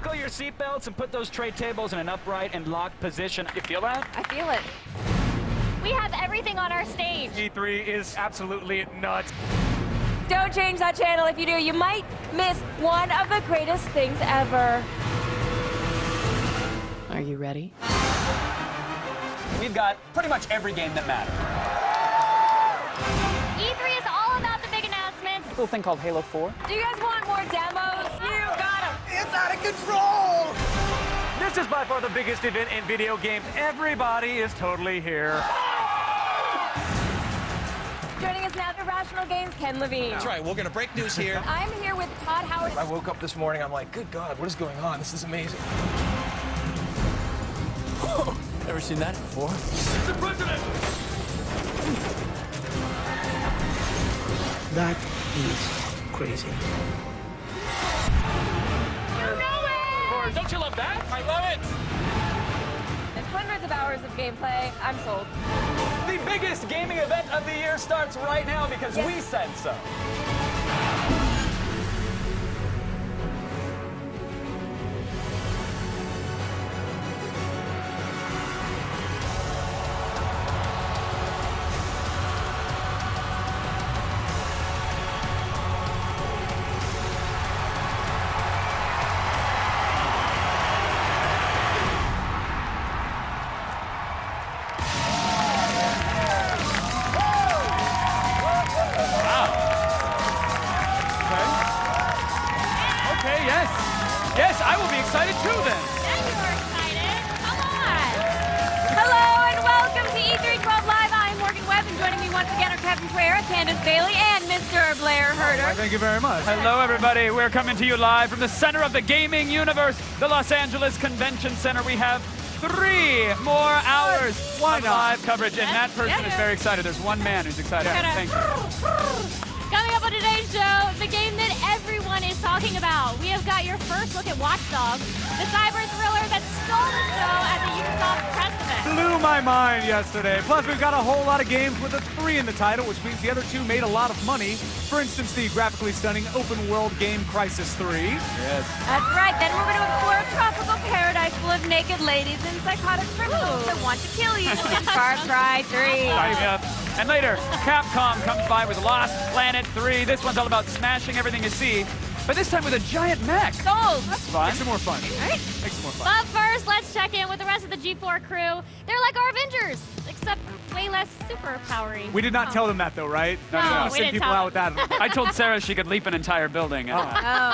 Buckle your seatbelts and put those tray tables in an upright and locked position. You feel that? I feel it. We have everything on our stage. E3 is absolutely nuts. Don't change that channel. If you do, you might miss one of the greatest things ever. Are you ready? We've got pretty much every game that matters. E3 is all about the big announcements. A little thing called Halo 4. Do you guys want more demos? You got them. It's out of control! This is by far the biggest event in video games. Everybody is totally here. Joining us now at Irrational Games, Ken Levine. That's right, we're gonna break news here. I'm here with Todd Howard. I woke up this morning, I'm like, good God, what is going on? This is amazing. Never seen that before. The president! That is crazy. You know it! Don't you love that? I love it! There's hundreds of hours of gameplay. I'm sold. The biggest gaming event of the year starts right now because we said so. Yes, I will be excited too then. Yeah, you are excited. Come on. Hello and welcome to E3 12 Live. I'm Morgan Webb, and joining me once again are Kevin Pereira, Candace Bailey, and Mr. Blair Herder. Why, thank you very much. Hello, everybody. We're coming to you live from the center of the gaming universe, the Los Angeles Convention Center. We have 3 more hours of live coverage, and that person is very excited. There's one man who's excited. Thank you. Coming up on today's show, the game that everyone is talking about. We have got your first look at Watch Dogs, the cyber thriller that stole the show at the Ubisoft press event. Blew my mind yesterday. Plus, we've got a whole lot of games with a 3 in the title, which means the other 2 made a lot of money. For instance, the graphically stunning open-world game Crysis 3. Yes. That's right. Then we're going to explore a tropical paradise full of naked ladies and psychotic criminals that want to kill you in Far Cry 3. Yep. And later, Capcom comes by with Lost Planet 3. This one's all about smashing everything you see, but this time with a giant mech. Sold. That's fun. Makes it more fun. Right? Makes it more fun. But first, let's check in with the rest of the G4 crew. They're like our Avengers, except way less superpowery. We did not tell them that, though, right? No, Send we didn't people tell out with that. I told Sarah she could leap an entire building. Oh,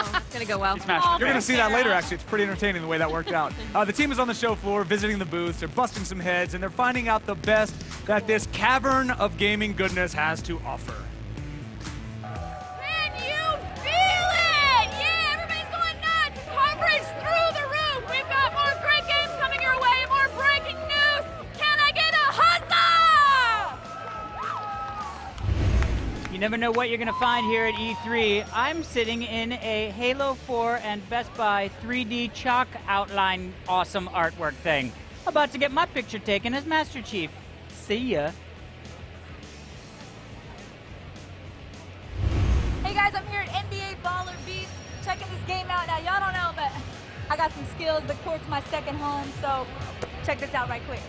it's going to go well. Smash. You're going to see that later, actually. It's pretty entertaining the way that worked out. The team is on the show floor, visiting the booths. They're busting some heads, and they're finding out the best that this cavern of gaming goodness has to offer. Can you feel it? Yeah, everybody's going nuts. Heart rate's through the roof. We've got more great games coming your way, more breaking news. Can I get a huzzah? You never know what you're going to find here at E3. I'm sitting in a Halo 4 and Best Buy 3D chalk outline awesome artwork thing. About to get my picture taken as Master Chief. See ya. Hey guys, I'm here at NBA Baller Beats, checking this game out. Now, y'all don't know, but I got some skills. The court's my second home, so check this out right quick.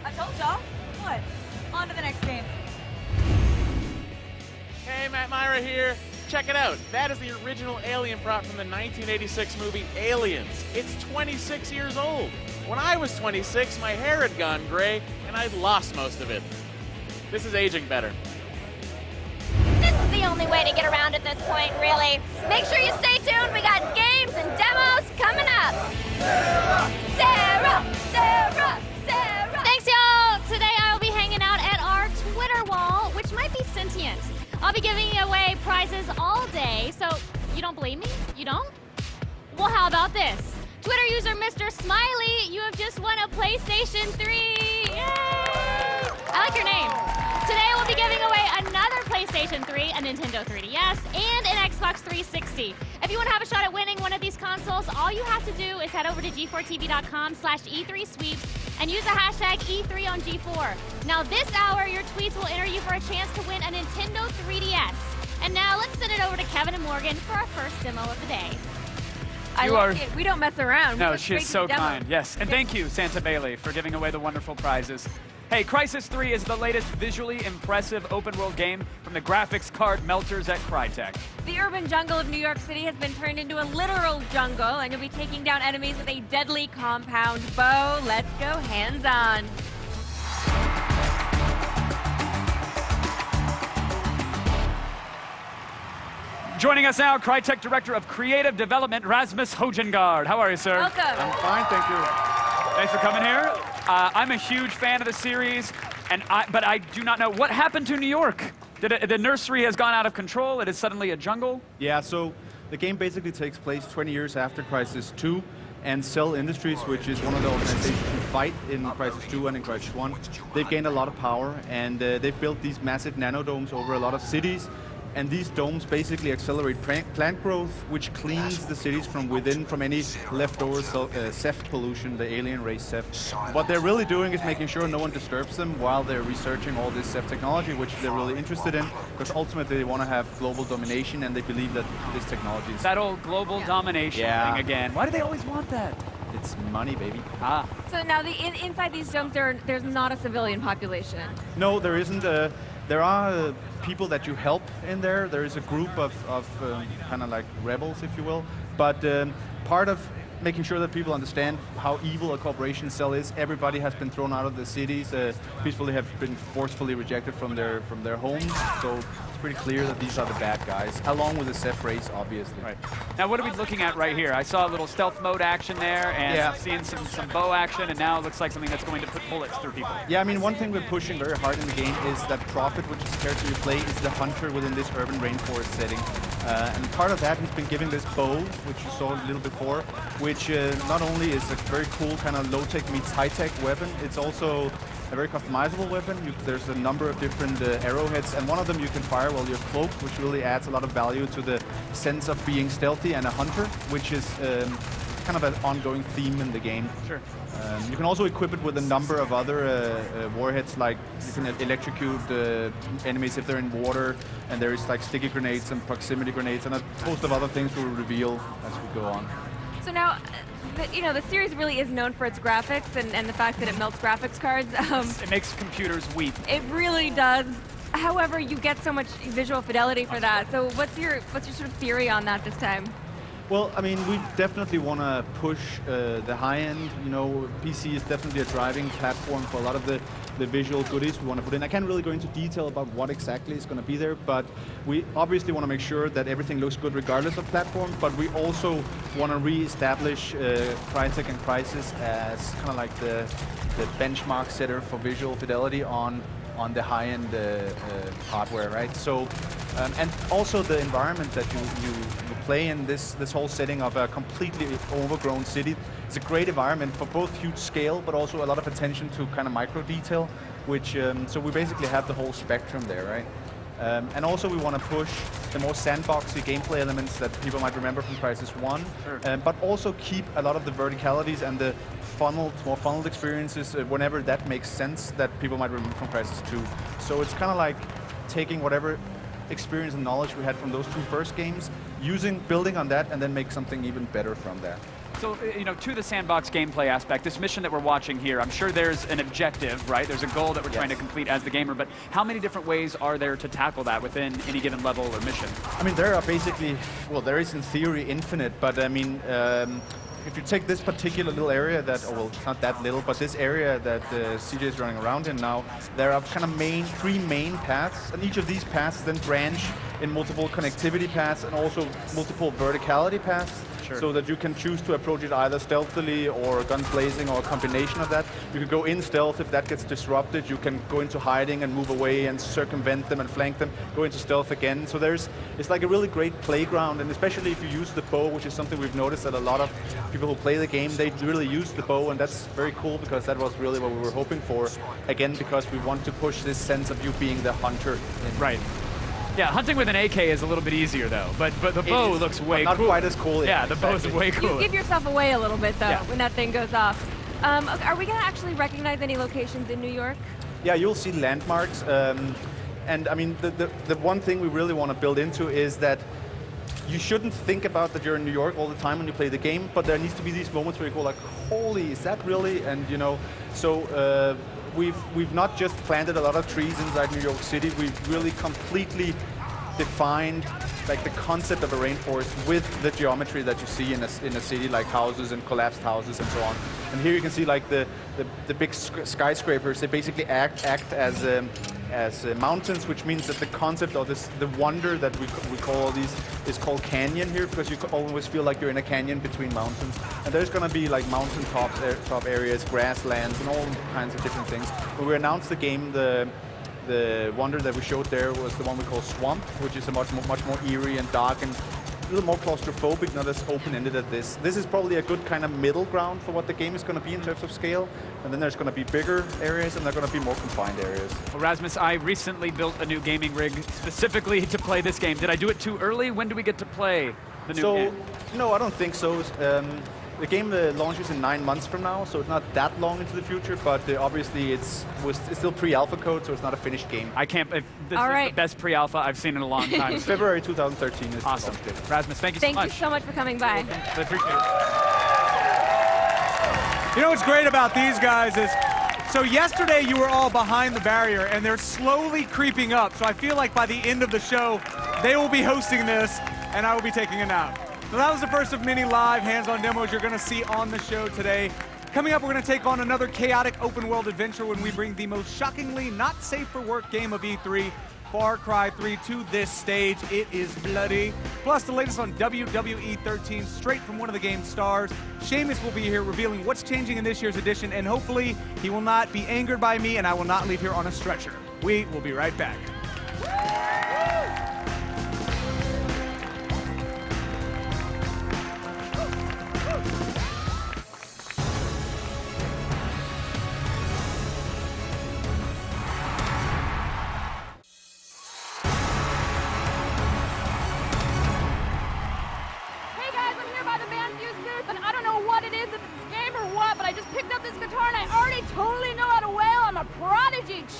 I told y'all. What? On to the next game. Hey, Matt Myra here. Check it out. That is the original alien prop from the 1986 movie Aliens. It's 26 years old. When I was 26, my hair had gone gray, and I'd lost most of it. This is aging better. This is the only way to get around at this point, really. Make sure you stay tuned. We got games and demos coming up. Sarah, Sarah, Sarah. Thanks, y'all. Today I will be hanging out at our Twitter wall, which might be sentient. I'll be giving away prizes all day, so you don't believe me? You don't? Well, how about this? Twitter user Mr. Smiley, you have just won a PlayStation 3. Yay! I like your name. Today we'll be giving away another PlayStation 3, a Nintendo 3DS, and an Xbox 360. If you want to have a shot at winning one of these consoles, all you have to do is head over to g4tv.com/E3sweeps and use the hashtag E3 on G4. Now this hour, your tweets will enter you for a chance to win a Nintendo 3DS. And now let's send it over to Kevin and Morgan for our first demo of the day. I like it. We don't mess around. No, We go she's straight to so the demo. kind. Yes, and thank you, Santa Bailey, for giving away the wonderful prizes. Hey, Crysis 3 is the latest visually impressive open-world game from the graphics card melters at Crytek. The urban jungle of New York City has been turned into a literal jungle, and you'll be taking down enemies with a deadly compound bow. Let's go hands-on. Joining us now, Crytek Director of Creative Development, Rasmus Hojengard. How are you, sir? Welcome. I'm fine, thank you. Thanks for coming here. I'm a huge fan of the series, but I do not know what happened to New York. The nursery has gone out of control. It is suddenly a jungle. Yeah, so the game basically takes place 20 years after Crysis 2, and Cell Industries, which is one of the organizations who fight in Crysis 2 and in Crysis 1, they've gained a lot of power, and they've built these massive nanodomes over a lot of cities. And these domes basically accelerate plant growth, which cleans the cities from within from any leftover Ceph pollution, the alien race Ceph. What they're really doing is making sure no one disturbs them while they're researching all this Ceph technology, which they're really interested in, because ultimately they want to have global domination, and they believe that this technology is... That old global domination thing again. Why do they always want that? It's money, baby. Ah. So now inside these domes, there's not a civilian population. No, there isn't. There are people that you help in there. There is a group of kind of like rebels, if you will. But part of making sure that people understand how evil a corporation cell is, everybody has been thrown out of the cities. Peacefully have been forcefully rejected from their homes. So it's pretty clear that these are the bad guys, along with the Ceph race, obviously. Right. Now, what are we looking at right here? I saw a little stealth mode action there, and seeing some bow action, and now it looks like something that's going to put bullets through people. Yeah, I mean, one thing we're pushing very hard in the game is that Prophet, which is the character you play, is the hunter within this urban rainforest setting. And part of that, he's been given this bow, which you saw a little before, which not only is a very cool kind of low-tech meets high-tech weapon, it's also a very customizable weapon. There's a number of different arrowheads, and one of them you can fire while you're cloaked, which really adds a lot of value to the sense of being stealthy and a hunter, which is kind of an ongoing theme in the game. Sure. You can also equip it with a number of other warheads, like you can electrocute enemies if they're in water, and there is like sticky grenades and proximity grenades, and a host of other things we'll reveal as we go on. So now, the series really is known for its graphics and the fact that it melts graphics cards. It makes computers weep. It really does. However, you get so much visual fidelity for that. So what's your sort of theory on that this time? Well, I mean, we definitely want to push the high end. You know, PC is definitely a driving platform for a lot of the visual goodies we want to put in. I can't really go into detail about what exactly is going to be there, but we obviously want to make sure that everything looks good regardless of platform, but we also want to re-establish Crytek and Crysis as kind of like the benchmark setter for visual fidelity on the high-end hardware, right? So, and also the environment that you play in, this whole setting of a completely overgrown city. It's a great environment for both huge scale, but also a lot of attention to kind of micro detail, which, so we basically have the whole spectrum there, right? And also we want to push the more sandboxy gameplay elements that people might remember from Crysis 1, sure. But also keep a lot of the verticalities and the more funneled experiences whenever that makes sense that people might remember from Crysis 2. So it's kind of like taking whatever experience and knowledge we had from those two first games, building on that, and then make something even better from that. So, to the sandbox gameplay aspect, this mission that we're watching here, I'm sure there's an objective, right? There's a goal that we're trying to complete as the gamer, but how many different ways are there to tackle that within any given level or mission? I mean, there are basically, well, there is in theory infinite, but I mean, if you take this particular little area well, it's not that little, but this area that CJ is running around in now, there are kind of three main paths, and each of these paths then branch in multiple connectivity paths and also multiple verticality paths. Sure. So that you can choose to approach it either stealthily or guns blazing or a combination of that. You can go in stealth. If that gets disrupted, you can go into hiding and move away and circumvent them and flank them, go into stealth again. So it's like a really great playground, and especially if you use the bow, which is something we've noticed that a lot of people who play the game, they really use the bow, and that's very cool because that was really what we were hoping for. Again, because we want to push this sense of you being the hunter. Right. Yeah, hunting with an AK is a little bit easier though, but the bow looks way cool. Not quite as cool. Yeah, the bow's way cooler. You give yourself away a little bit though when that thing goes off. Okay, are we going to actually recognize any locations in New York? Yeah, you'll see landmarks. And I mean, the one thing we really want to build into is that you shouldn't think about that you're in New York all the time when you play the game, but there needs to be these moments where you go like, holy, is that really? And you know, so we've not just planted a lot of trees inside New York City, we've really completely defined like the concept of a rainforest with the geometry that you see in a city, like houses and collapsed houses and so on. And here you can see like the big skyscrapers. They basically act as mountains, which means that the concept of the wonder that we call all these is called canyon here, because you always feel like you're in a canyon between mountains. And there's going to be like mountain top areas, grasslands, and all kinds of different things. When we announced the game, the wonder that we showed there was the one we call Swamp, which is a much more eerie and dark and a little more claustrophobic, not as open-ended as this. This is probably a good kind of middle ground for what the game is going to be in terms of scale. And then there's going to be bigger areas and there are going to be more confined areas. Well, Rasmus, I recently built a new gaming rig specifically to play this game. Did I do it too early? When do we get to play the new game? No, I don't think so. The game launches in 9 months from now, so it's not that long into the future, but obviously it's still pre-alpha code, so it's not a finished game. I can't, this is the best pre-alpha I've seen in a long time. February 2013 is awesome. the launch date. Rasmus, thank you so much. Thank you so much for coming by. I appreciate it. You know what's great about these guys is, so yesterday you were all behind the barrier and they're slowly creeping up. So I feel like by the end of the show, they will be hosting this and I will be taking a nap. So that was the first of many live hands-on demos you're going to see on the show today. Coming up, we're going to take on another chaotic open-world adventure when we bring the most shockingly not safe for work game of E3, Far Cry 3, to this stage. It is bloody. Plus, the latest on WWE 13, straight from one of the game's stars. Seamus will be here revealing what's changing in this year's edition, and hopefully he will not be angered by me and I will not leave here on a stretcher. We will be right back.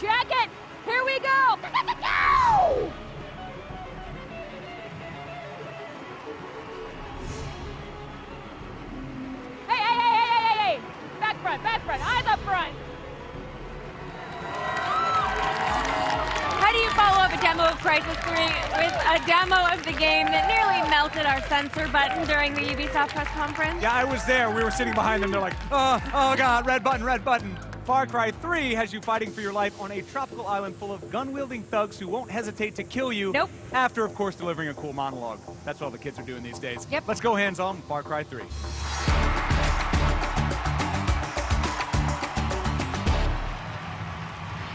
Check it! Here we go! Go! Hey! Back front, eyes up front! How do you follow up a demo of Crisis 3 with a demo of the game that nearly melted our censor button during the Ubisoft press conference? Yeah, I was there. We were sitting behind them. They're like, oh God, red button. Far Cry 3 has you fighting for your life on a tropical island full of gun-wielding thugs who won't hesitate to kill you. Nope. After, of course, delivering a cool monologue. That's what all the kids are doing these days. Yep. Let's go hands-on Far Cry 3.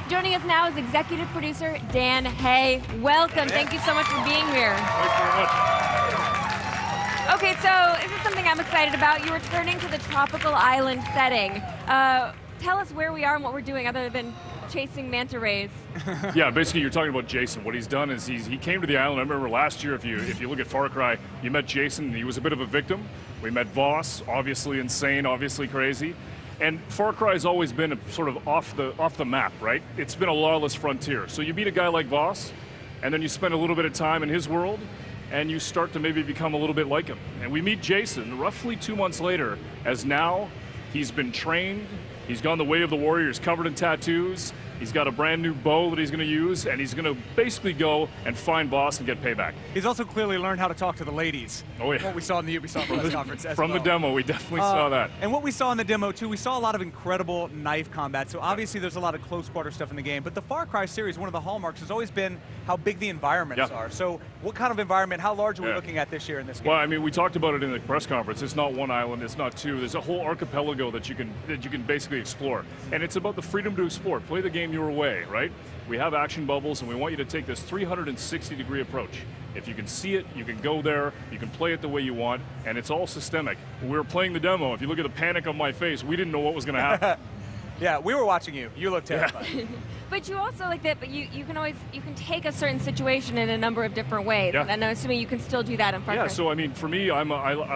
Joining us now is executive producer Dan Hay. Welcome. Thank you so much for being here. Thanks very much. Okay, so this is something I'm excited about. You're returning to the tropical island setting. Tell us where we are and what we're doing other than chasing manta rays. Yeah, basically you're talking about Jason. What he's done is he came to the island. I remember last year, if you look at Far Cry, you met Jason and he was a bit of a victim. We met Voss, obviously insane, obviously crazy. And Far Cry has always been a sort of off the map, right? It's been a lawless frontier. So you meet a guy like Voss, and then you spend a little bit of time in his world, and you start to maybe become a little bit like him. And we meet Jason roughly 2 months later, as now he's been trained. He's gone the way of the warrior. He's covered in tattoos. He's got a brand new bow that he's going to use, and he's going to basically go and find Boss and get payback. He's also clearly learned how to talk to the ladies. Oh, yeah. What we saw in the Ubisoft press conference as From well. the demo, we definitely saw that. And what we saw in the demo, too, we saw a lot of incredible knife combat. So obviously there's a lot of close quarter stuff in the game. But the Far Cry series, one of the hallmarks has always been how big the environments are. So what kind of environment, how large are we looking at this year in this game? Well, I mean, we talked about it in the press conference. It's not one island, it's not two. There's a whole archipelago that you can basically explore. And it's about the freedom to explore. Play the game your way, right? We have action bubbles, and we want you to take this 360-degree approach. If you can see it, you can go there, you can play it the way you want, and it's all systemic. When we were playing the demo, if you look at the panic on my face, we didn't know what was going to happen. Yeah, we were watching you. You look terrified. But you also like that. But you can take a certain situation in a number of different ways. Yeah. And I'm assuming you can still do that in Far Cry. Yeah, so I mean, for me, I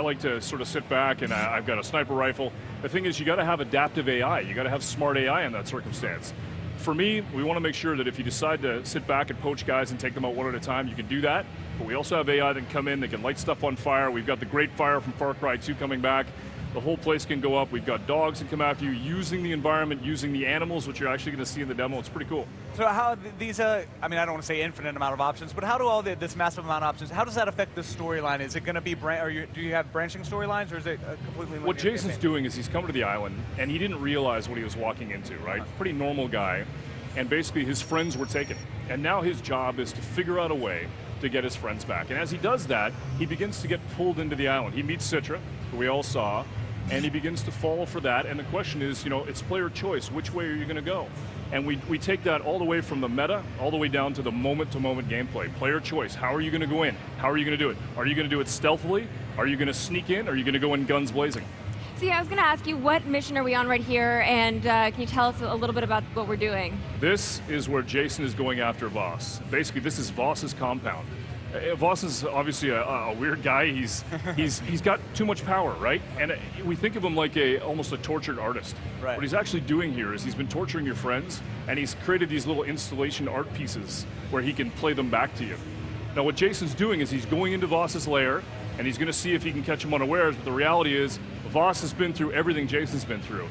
like to sort of sit back, and I've got a sniper rifle. The thing is, you got to have adaptive AI. You got to have smart AI in that circumstance. For me, we want to make sure that if you decide to sit back and poach guys and take them out one at a time, you can do that. But we also have AI that can come in, they can light stuff on fire. We've got the Great Fire from Far Cry 2 coming back. The whole place can go up. We've got dogs that come after you, using the environment, using the animals, which you're actually going to see in the demo. It's pretty cool. So how these, I mean, I don't want to say infinite amount of options, but how do all this massive amount of options, how does that affect the storyline? Is it going to be, do you have branching storylines, or is it completely linear? What Jason's doing is he's come to the island, and he didn't realize what he was walking into, right? Pretty normal guy, and basically his friends were taken. And now his job is to figure out a way to get his friends back. And as he does that, he begins to get pulled into the island. He meets Citra, who we all saw, and he begins to fall for that. And the question is, you know, it's player choice. Which way are you going to go? And we take that all the way from the meta, all the way down to the moment-to-moment gameplay. Player choice. How are you going to go in? How are you going to do it? Are you going to do it stealthily? Are you going to sneak in? Are you going to go in guns blazing? So yeah, I was going to ask you, what mission are we on right here? And can you tell us a little bit about what we're doing? This is where Jason is going after Voss. Basically, this is Voss's compound. Voss is obviously a weird guy. He's got too much power, right? And we think of him like almost a tortured artist. Right. What he's actually doing here is he's been torturing your friends, and he's created these little installation art pieces where he can play them back to you. Now, what Jason's doing is he's going into Voss's lair, and he's going to see if he can catch him unawares. But the reality is, Voss has been through everything Jason's been through,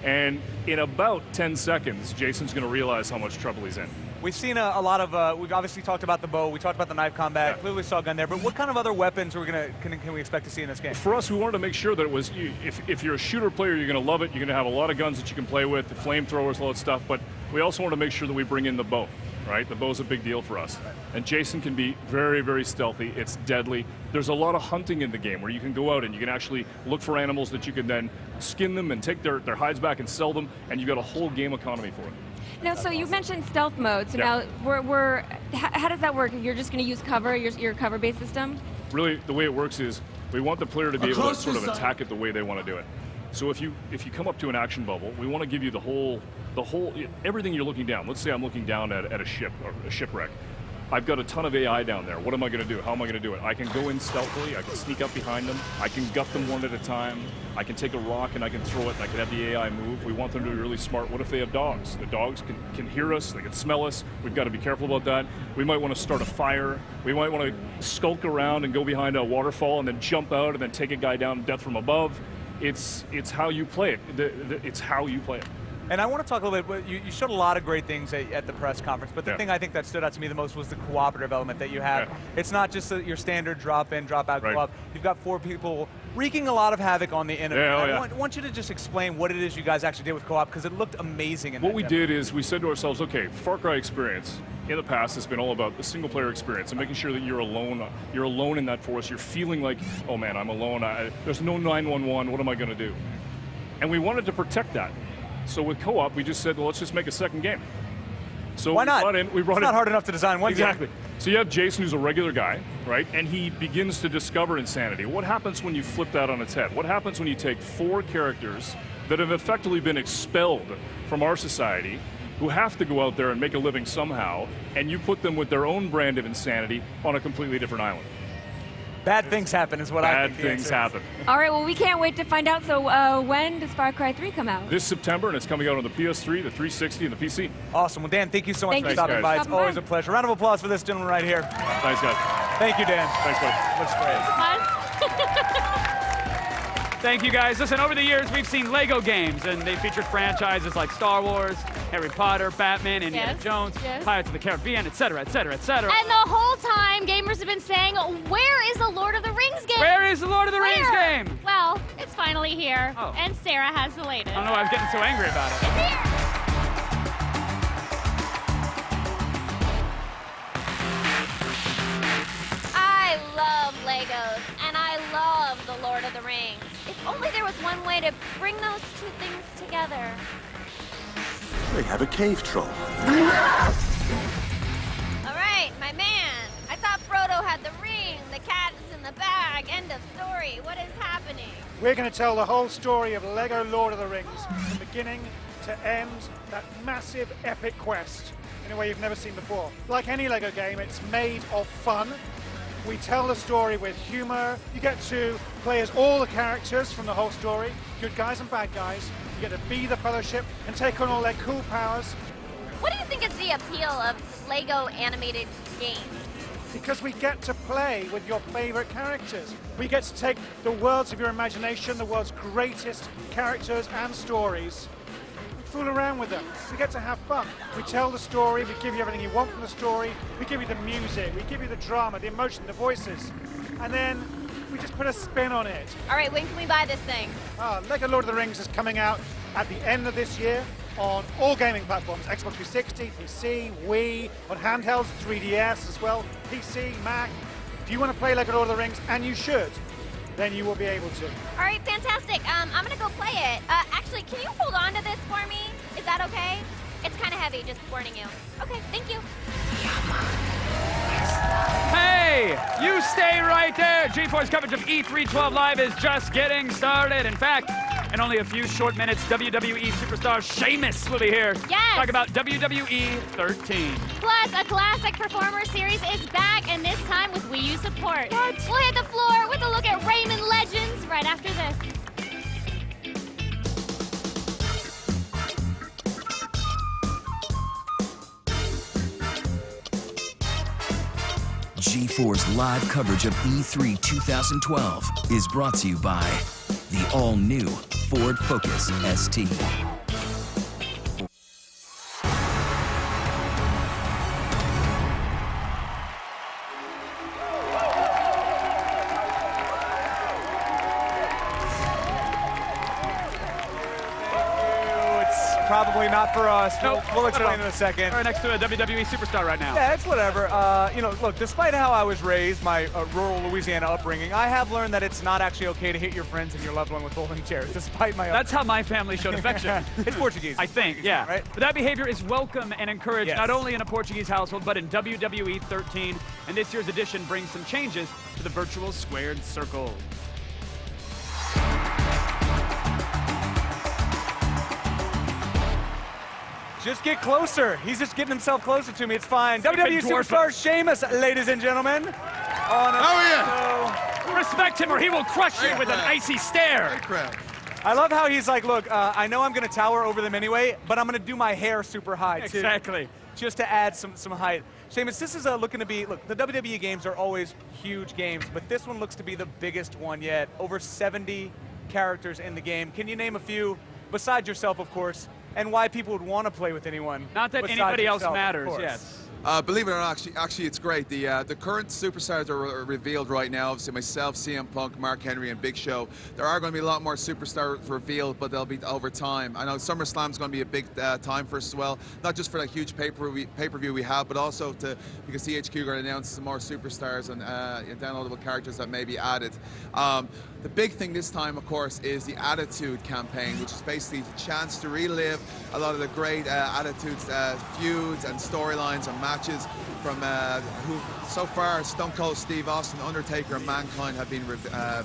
and in about 10 seconds, Jason's going to realize how much trouble he's in. We've seen a lot of, we've obviously talked about the bow, we talked about the knife combat, clearly saw a gun there, but what kind of other weapons are we can we expect to see in this game? For us, we wanted to make sure that it was, if you're a shooter player, you're going to love it. You're going to have a lot of guns that you can play with, the flamethrowers, all that stuff, but we also want to make sure that we bring in the bow, right? The bow's a big deal for us. And Jason can be very, very stealthy. It's deadly. There's a lot of hunting in the game where you can go out and you can actually look for animals that you can then skin them and take their hides back and sell them, and you've got a whole game economy for it. Now, so you mentioned stealth mode. So now, how does that work? You're just going to use cover, your cover-based system? Really, the way it works is we want the player to be able to sort of attack it the way they want to do it. So if you come up to an action bubble, we want to give you the whole everything you're looking down. Let's say I'm looking down at a ship or a shipwreck. I've got a ton of AI down there. What am I going to do? How am I going to do it? I can go in stealthily. I can sneak up behind them. I can gut them one at a time. I can take a rock and I can throw it, and I can have the AI move. We want them to be really smart. What if they have dogs? The dogs can hear us. They can smell us. We've got to be careful about that. We might want to start a fire. We might want to skulk around and go behind a waterfall and then jump out and then take a guy down to death from above. It's how you play it. It's how you play it. And I want to talk a little bit, you showed a lot of great things at the press conference, but the thing I think that stood out to me the most was the cooperative element that you have. It's not just your standard drop-in, drop-out co-op. You've got 4 people wreaking a lot of havoc on the internet. I want you to just explain what it is you guys actually did with co-op, because it looked amazing in What we did is we said to ourselves, okay, Far Cry experience in the past has been all about the single-player experience and making sure that you're alone in that forest. You're feeling like, oh man, I'm alone. There's no 911. What am I going to do? And we wanted to protect that. So with co-op, we just said, well, let's just make a second game. So why not? We brought it's not hard enough to design one Exactly. game. So you have Jason, who's a regular guy, right? And he begins to discover insanity. What happens when you flip that on its head? What happens when you take 4 characters that have effectively been expelled from our society, who have to go out there and make a living somehow, and you put them with their own brand of insanity on a completely different island? Bad things happen is what I think. Bad things happen. All right, well, we can't wait to find out. So when does Far Cry 3 come out? This September, and it's coming out on the PS3, the 360, and the PC. Awesome. Well, Dan, thank you so much Thank for you stopping so by. much. It's always a pleasure. Round of applause for this gentleman right here. Thanks, guys. Thank you, Dan. Thanks, buddy. Looks great. Thank you, guys. Listen, over the years, we've seen Lego games, and they featured franchises like Star Wars, Harry Potter, Batman, Indiana Jones, Pirates of the Caribbean, etc., etc., etc. And the whole time, gamers have been saying, where is the Lord of the Rings game? Where is the Lord of the Rings game? Well, it's finally here, and Sarah has the latest. I don't know why I was getting so angry about it. It's here. I love Legos, and I love the Lord of the Rings. If only there was one way to bring those 2 things together. They have a cave troll. All right, my man. I thought Frodo had the ring. The cat is in the bag. End of story. What is happening? We're going to tell the whole story of Lego Lord of the Rings, from beginning to to end that massive epic quest in a way you've never seen before. Like any LEGO game, it's made of fun. We tell the story with humor. You get to play as all the characters from the whole story, good guys and bad guys. You get to be the Fellowship and take on all their cool powers. What do you think is the appeal of LEGO animated games? Because we get to play with your favorite characters. We get to take the worlds of your imagination, the world's greatest characters and stories, and fool around with them. We get to have fun. We tell the story, we give you everything you want from the story, we give you the music, we give you the drama, the emotion, the voices, and then we just put a spin on it. All right, when can we buy this thing? LEGO Lord of the Rings is coming out at the end of this year on all gaming platforms, Xbox 360, PC, Wii, on handhelds, 3DS as well, PC, Mac. If you want to play LEGO Lord of the Rings, and you should, then you will be able to. All right, fantastic. I'm going to go play it. Actually, can you hold on to this for me? Is that okay? It's kind of heavy, just warning you. Okay, thank you. Hey, you stay right there. G4's coverage of E312 Live is just getting started. In fact, in only a few short minutes, WWE superstar Sheamus will be here. Yes. Talk about WWE 13. Plus, a classic performer series is back, and this time with Wii U support. What? We'll hit the floor with a look at Rayman Legends right after this. G4's live coverage of E3 2012 is brought to you by the all-new Ford Focus ST. Probably not for us. Nope. We'll explain in a second. We're next to a WWE superstar right now. Yeah, it's whatever. You know, look, despite how I was raised, my rural Louisiana upbringing, I have learned that it's not actually okay to hit your friends and your loved one with folding chairs, despite my That's how my family showed affection. It's Portuguese. I think, yeah. Right? But that behavior is welcome and encouraged Yes. not only in a Portuguese household, but in WWE 13. And this year's edition brings some changes to the virtual squared circle. Just get closer. He's just getting himself closer to me. It's fine. Big WWE dwarf. superstar Sheamus, ladies and gentlemen. Respect him or he will crush you with an icy stare. I love how he's like, look, I know I'm going to tower over them anyway, but I'm going to do my hair super high, too. Exactly. Just to add some height. Sheamus, this is looking to be, look, the WWE games are always huge games, but this one looks to be the biggest one yet. Over 70 characters in the game. Can you name a few, besides yourself, of course, and why people would want to play with anyone? Not that besides anybody else yourself, of matters, course. yes. Believe it or not, actually, it's great. The current superstars are revealed right now. Obviously, myself, CM Punk, Mark Henry, and Big Show. There are going to be a lot more superstars revealed, but they'll be over time. I know SummerSlam's going to be a big time for us as well. Not just for that huge pay-per-view we have, but also because THQ are going to announce some more superstars and downloadable characters that may be added. The big thing this time, of course, is the Attitude campaign, which is basically the chance to relive a lot of the great Attitudes feuds and storylines and matches from who so far Stone Cold Steve Austin, Undertaker, and Mankind have been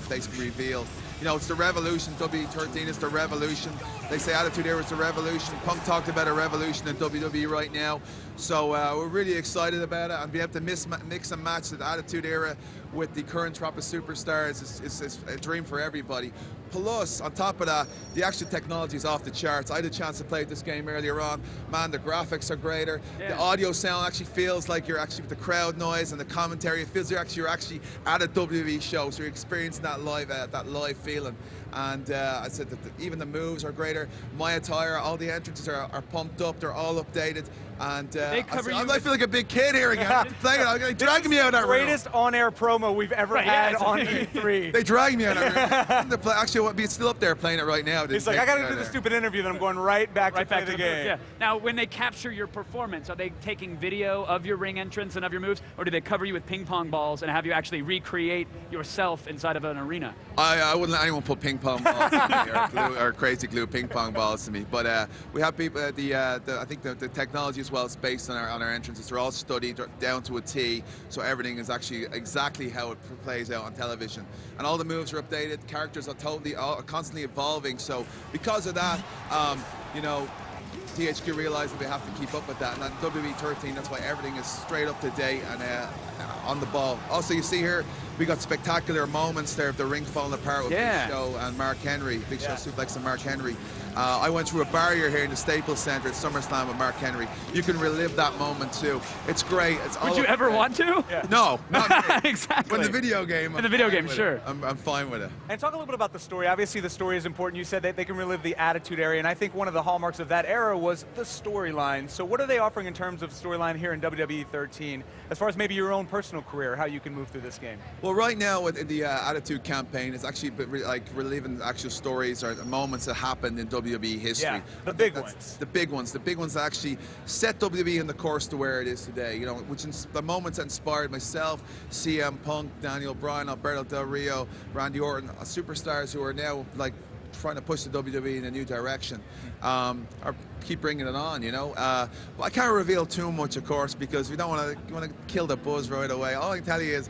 basically revealed. You know, it's the revolution. WWE13 is the revolution. They say Attitude Era is the revolution. Punk talked about a revolution in WWE right now. So we're really excited about it, and be able to mix and match the Attitude Era with the current crop of superstars is a dream for everybody. Plus, on top of that, the actual technology is off the charts. I had a chance to play this game earlier on. Man, the graphics are greater. Yeah. The audio sound actually feels like you're actually with the crowd noise and the commentary. It feels you're actually at a WWE show, so you're experiencing that live feeling. And I said that even the moves are greater. My attire, all the entrances are pumped up. They're all updated. And I feel like a big kid here again. They're dragging me out of that room. Greatest on-air promo we've ever had on E3. They drag me out of that room. Actually, it's still up there playing it right now. He's like, I got to do the stupid interview, then I'm going right back to play the game. Yeah. Now, when they capture your performance, are they taking video of your ring entrance and of your moves, or do they cover you with ping pong balls and have you actually recreate yourself inside of an arena? I wouldn't let anyone put ping pong balls to me or crazy glue ping pong balls to me. But we have people. I think the technology as well is based on our entrances. They're all studied down to a T, so everything is actually exactly how it plays out on television. And all the moves are updated. Characters are constantly evolving. So because of that, you know, THQ realized that they have to keep up with that, and on WWE 13, that's why everything is straight up to date and on the ball. Also, you see here, we got spectacular moments there of the ring falling apart with Big Show and Mark Henry. Big Show suplex and Mark Henry. I went through a barrier here in the Staples Center at SummerSlam with Mark Henry. You can relive that moment too. It's great. It's all Would you ever want to? No, not me. Exactly. When the video game, in the video game, sure. I'm fine with it. And talk a little bit about the story. Obviously, the story is important. You said that they can relive the Attitude Era, and I think one of the hallmarks of that era was the storyline. So what are they offering in terms of storyline here in WWE 13, as far as maybe your own personal career, how you can move through this game? Well, right now with the Attitude campaign, it's actually like reliving actual stories or moments that happened in WWE history. Yeah, the big ones. The big ones. The big ones that actually set WWE in the course to where it is today. You know, the moments that inspired myself, CM Punk, Daniel Bryan, Alberto Del Rio, Randy Orton, superstars who are now like trying to push the WWE in a new direction, or keep bringing it on, you know. But I can't reveal too much, of course, because we don't want to kill the buzz right away. All I can tell you is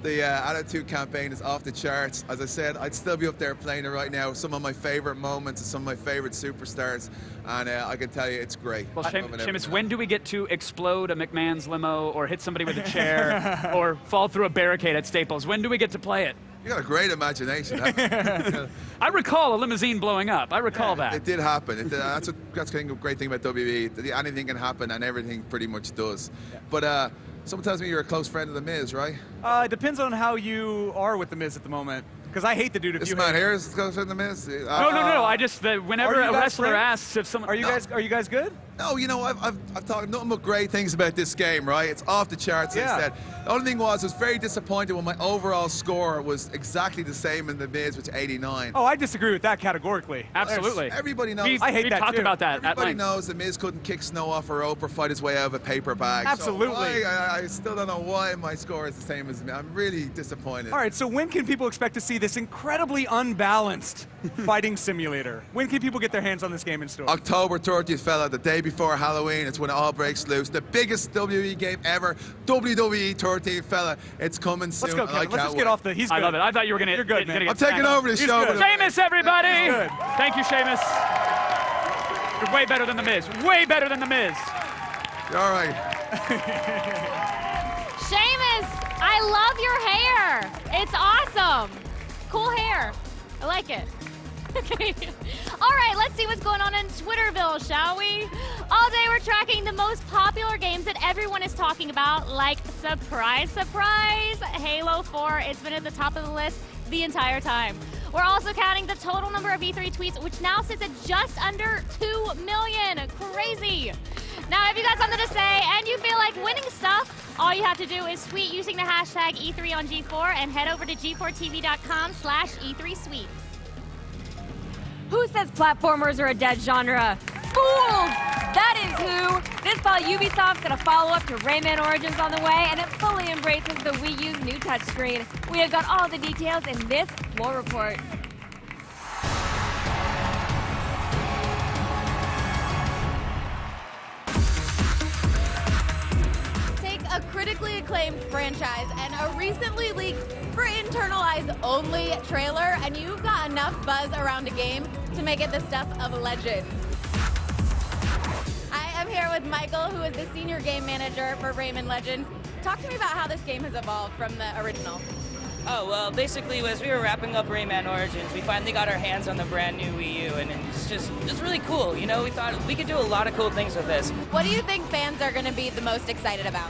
the Attitude campaign is off the charts. As I said, I'd still be up there playing it right now. Some of my favorite moments and some of my favorite superstars, and I can tell you it's great. Well, Seamus, when do we get to explode a McMahon's limo or hit somebody with a chair or fall through a barricade at Staples? When do we get to play it? You got a great imagination. I recall a limousine blowing up. I recall that. It did happen. That's kind of a great thing about WWE. Anything can happen, and everything pretty much does. But someone tells me you're a close friend of The Miz, right? It depends on how you are with The Miz at the moment. Because I hate the dude if this you man here is close friend of The Miz. No. I just whenever a wrestler asks if someone, are you guys good? No, you know, I've talked nothing but great things about this game, right? It's off the charts, as I said. The only thing was, I was very disappointed when my overall score was exactly the same in The Miz, which is 89. Oh, I disagree with that categorically. Absolutely. Everybody knows. I hate we that talked too. about that. Everybody knows The Miz couldn't kick snow off a rope or fight his way out of a paper bag. Absolutely. So I still don't know why my score is the same as me. I'm really disappointed. All right, so when can people expect to see this incredibly unbalanced fighting simulator? When can people get their hands on this game in store? October 30th, fella, the day before Halloween. It's when it all breaks loose. The biggest WWE game ever. WWE 13th, fella. It's coming soon. Let's go, Kevin. Let's just get off the. He's good. I love it. I thought you were going to. You're good, man. I'm taking over the show. Sheamus, everybody. He's good. Thank you, Sheamus. You're way better than The Miz. Way better than The Miz. You're all right. Sheamus, I love your hair. It's awesome. Cool hair. I like it. Okay. All right, let's see what's going on in Twitterville, shall we? All day we're tracking the most popular games that everyone is talking about, like, surprise, surprise, Halo 4. It's been at the top of the list the entire time. We're also counting the total number of E3 tweets, which now sits at just under 2 million. Crazy. Now, if you got something to say and you feel like winning stuff, all you have to do is tweet using the hashtag E3 on G4 and head over to g4tv.com/E3sweeps. Who says platformers are a dead genre? Fools! That is who! This fall, Ubisoft's got a follow-up to Rayman Origins on the way, and it fully embraces the Wii U's new touchscreen. We have got all the details in this floor report. Take a critically acclaimed franchise and a recently leaked for internal eyes only trailer, and you've got enough buzz around a game to make it the stuff of legends. I am here with Michael, who is the senior game manager for Rayman Legends. Talk to me about how this game has evolved from the original. Oh, well, basically, as we were wrapping up Rayman Origins, we finally got our hands on the brand new Wii U, and it's really cool. You know, we thought we could do a lot of cool things with this. What do you think fans are going to be the most excited about?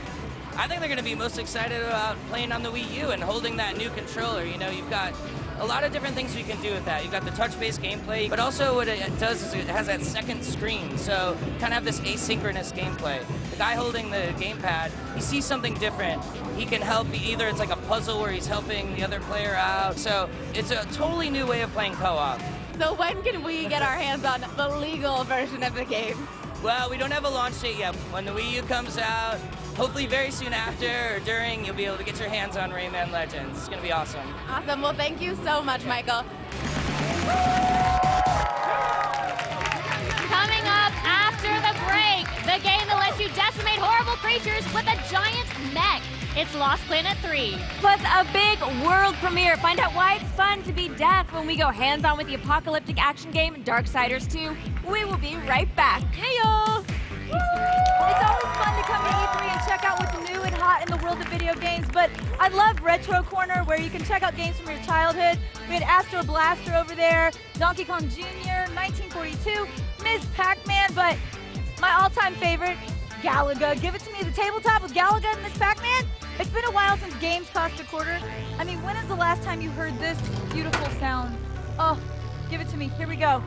I think they're going to be most excited about playing on the Wii U and holding that new controller. You know, you've got a lot of different things you can do with that. You've got the touch-based gameplay, but also what it does is it has that second screen, so you kind of have this asynchronous gameplay. The guy holding the gamepad, he sees something different. He can help, either it's like a puzzle where he's helping the other player out, so it's a totally new way of playing co-op. So when can we get our hands on the legal version of the game? Well, we don't have a launch date yet. When the Wii U comes out, hopefully very soon after or during, you'll be able to get your hands on Rayman Legends. It's going to be awesome. Awesome. Well, thank you so much, Michael. Coming up after the break, the game that lets you decimate horrible creatures creatures with a giant mech. It's Lost Planet 3. Plus a big world premiere. Find out why it's fun to be Death when we go hands-on with the apocalyptic action game Darksiders 2. We will be right back. Yeah! It's always fun to come to E3 and check out what's new and hot in the world of video games, but I love Retro Corner, where you can check out games from your childhood. We had Astro Blaster over there, Donkey Kong Jr., 1942, Ms. Pac-Man, but my all-time favorite, Galaga. Give it to me, the tabletop with Galaga and Ms. Pac-Man. It's been a while since games cost a quarter. I mean, when is the last time you heard this beautiful sound? Oh, give it to me. Here we go.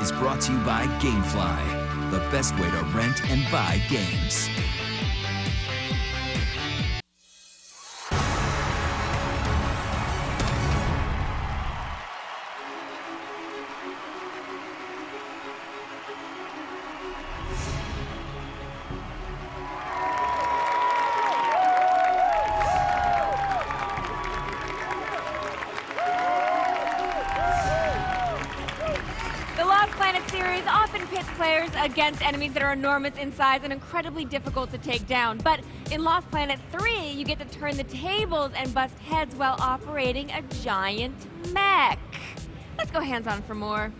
Is brought to you by GameFly, the best way to rent and buy games. Players against enemies that are enormous in size and incredibly difficult to take down. But in Lost Planet 3, you get to turn the tables and bust heads while operating a giant mech. Let's go hands-on for more.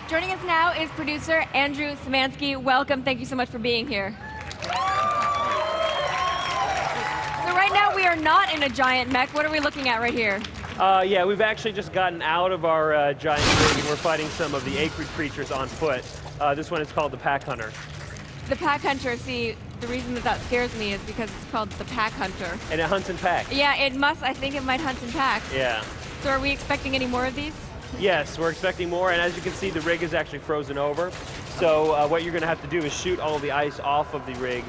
Joining us now is producer Andrew Szymanski. Welcome. Thank you so much for being here. So right now we are not in a giant mech. What are we looking at right here? Yeah, we've actually just gotten out of our giant rig, and we're fighting some of the acrid creatures on foot. This one is called the Pack Hunter. The Pack Hunter, see, the reason that scares me is because it's called the Pack Hunter. And it hunts in packs. Yeah, it must, I think it might hunt in packs. Yeah. So are we expecting any more of these? Yes, we're expecting more, and as you can see, the rig is actually frozen over. So what you're going to have to do is shoot all the ice off of the rig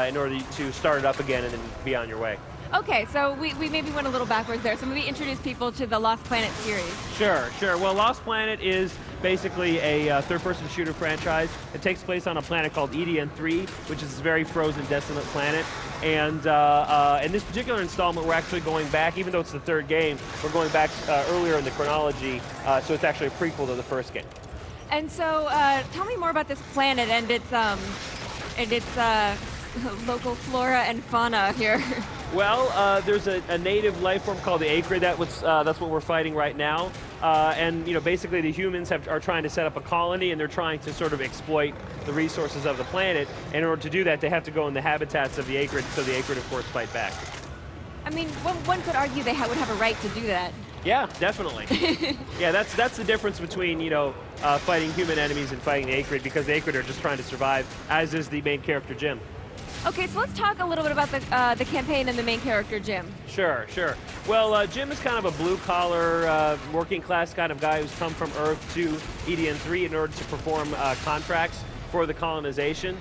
in order to start it up again and then be on your way. Okay, so we maybe went a little backwards there. So maybe introduce people to the Lost Planet series. Sure. Well, Lost Planet is basically a third-person shooter franchise. It takes place on a planet called EDN3, which is a very frozen, desolate planet. And in this particular installment, we're actually going back, even though it's the third game, we're going back earlier in the chronology, so it's actually a prequel to the first game. And so tell me more about this planet and its local flora and fauna here. Well, there's a native life form called the acrid. That's what we're fighting right now. And basically the humans are trying to set up a colony, and they're trying to sort of exploit the resources of the planet. And in order to do that, they have to go in the habitats of the acrid, so the acrid, of course, fight back. I mean, one could argue they would have a right to do that. Yeah, definitely. Yeah, that's the difference between fighting human enemies and fighting the acrid, because the acrid are just trying to survive, as is the main character Jim. Okay, so let's talk a little bit about the campaign and the main character, Jim. Sure. Well, Jim is kind of a blue-collar, working-class kind of guy who's come from Earth to EDN3 in order to perform contracts for the colonization,